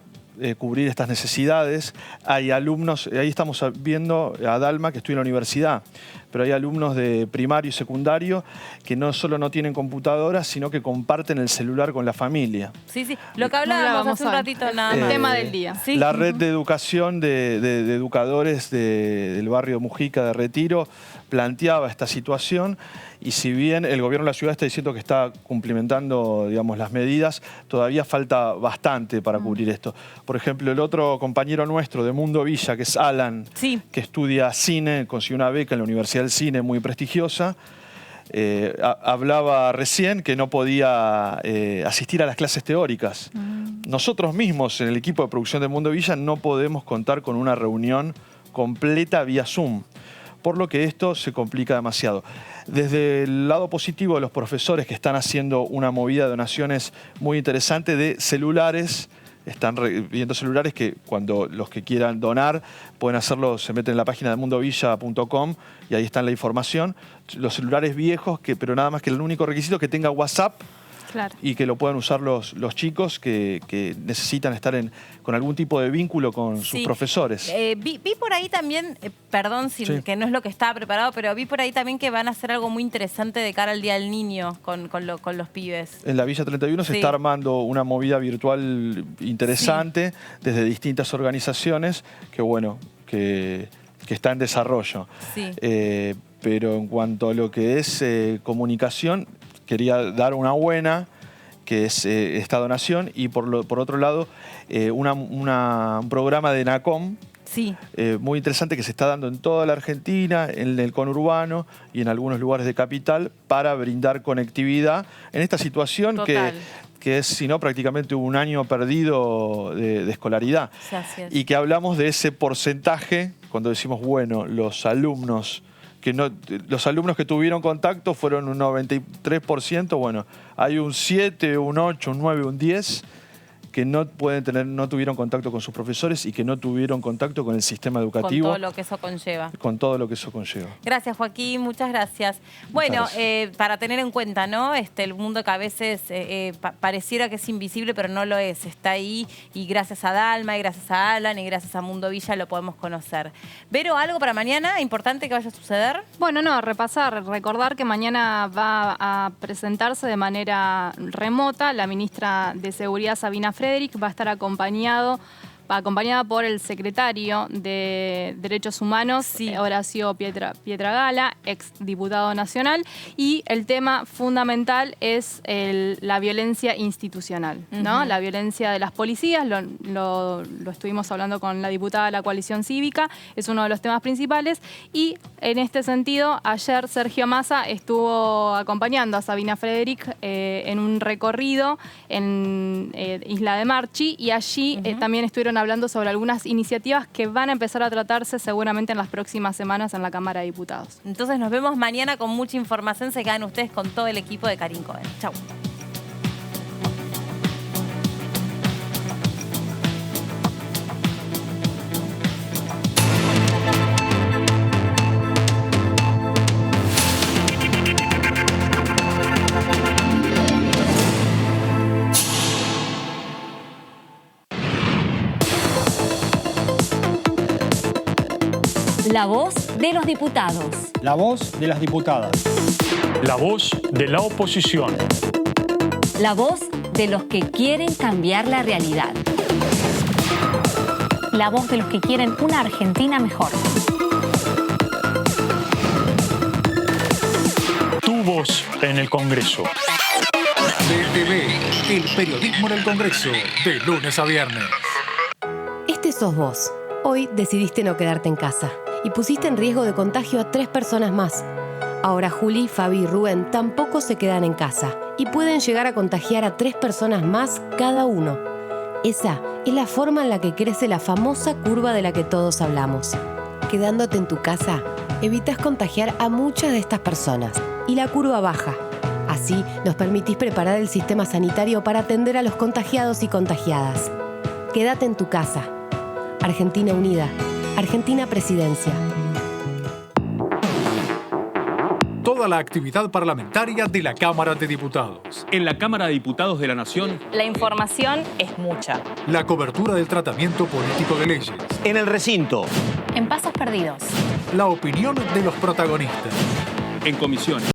cubrir estas necesidades. Hay alumnos, ahí estamos viendo a Dalma que estudia en la universidad, pero hay alumnos de primario y secundario que no solo no tienen computadoras, sino que comparten el celular con la familia. Sí, sí, lo que hablábamos hace un ratito nada más. El tema del día. Sí. La red de educación de educadores del barrio Mujica de Retiro planteaba esta situación y si bien el gobierno de la ciudad está diciendo que está cumplimentando, digamos, las medidas, todavía falta bastante para cubrir esto. Por ejemplo, el otro compañero nuestro de Mundo Villa, que es Alan, que estudia cine, consiguió una beca en la Universidad del Cine muy prestigiosa, hablaba recién que no podía asistir a las clases teóricas. Nosotros mismos, en el equipo de producción de Mundo Villa, no podemos contar con una reunión completa vía Zoom, por lo que esto se complica demasiado. Desde el lado positivo de los profesores que están haciendo una movida de donaciones muy interesante de celulares, están viendo celulares que cuando los que quieran donar pueden hacerlo, se meten en la página de mundovilla.com y ahí está la información. Los celulares viejos, pero nada más que el único requisito es que tenga WhatsApp. Claro. Y que lo puedan usar los chicos que necesitan estar con algún tipo de vínculo con sus profesores. Vi por ahí también, perdón, que no es lo que estaba preparado, pero vi por ahí también que van a hacer algo muy interesante de cara al Día del Niño con los pibes. En la Villa 31 se está armando una movida virtual interesante desde distintas organizaciones que está en desarrollo. Sí. Pero en cuanto a lo que es comunicación, quería dar una buena, que es esta donación, y por otro lado, un programa de NACOM muy interesante que se está dando en toda la Argentina, en el conurbano y en algunos lugares de capital, para brindar conectividad en esta situación que es, si no, prácticamente un año perdido de escolaridad. Sí, así es. Y que hablamos de ese porcentaje, cuando decimos, bueno, los alumnos que tuvieron contacto fueron un 93%, bueno, hay un 7, un 8, un 9, un 10 que no tuvieron contacto con sus profesores y que no tuvieron contacto con el sistema educativo. Con todo lo que eso conlleva. Con todo lo que eso conlleva. Gracias, Joaquín, muchas gracias. Bueno, para tener en cuenta, ¿no? El mundo que a veces pareciera que es invisible, pero no lo es. Está ahí y gracias a Dalma, y gracias a Alan, y gracias a Mundo Villa lo podemos conocer. Vero, ¿algo para mañana importante que vaya a suceder? Bueno, no, recordar que mañana va a presentarse de manera remota la ministra de Seguridad, Sabina Frederick, va a estar acompañada por el secretario de Derechos Humanos, Horacio Pietragala, ex diputado nacional, y el tema fundamental es la violencia institucional, ¿no? La violencia de las policías, lo estuvimos hablando con la diputada de la Coalición Cívica, es uno de los temas principales, y en este sentido, ayer Sergio Massa estuvo acompañando a Sabina Frederick en un recorrido en Isla de Marchi, y allí también estuvieron hablando sobre algunas iniciativas que van a empezar a tratarse seguramente en las próximas semanas en la Cámara de Diputados. Entonces nos vemos mañana con mucha información. Se quedan ustedes con todo el equipo de Karin Cohen. Chau. La voz de los diputados. La voz de las diputadas. La voz de la oposición. La voz de los que quieren cambiar la realidad. La voz de los que quieren una Argentina mejor. Tu voz en el Congreso. DTV, el periodismo en el Congreso, de lunes a viernes. Este sos vos. Hoy decidiste no quedarte en casa y pusiste en riesgo de contagio a 3 personas más. Ahora Juli, Fabi y Rubén tampoco se quedan en casa y pueden llegar a contagiar a 3 personas más cada uno. Esa es la forma en la que crece la famosa curva de la que todos hablamos. Quedándote en tu casa, evitas contagiar a muchas de estas personas y la curva baja. Así nos permitís preparar el sistema sanitario para atender a los contagiados y contagiadas. Quédate en tu casa. Argentina Unida. Argentina Presidencia. Toda la actividad parlamentaria de la Cámara de Diputados. En la Cámara de Diputados de la Nación. La información es mucha. La cobertura del tratamiento político de leyes. En el recinto. En pasos perdidos. La opinión de los protagonistas. En comisiones.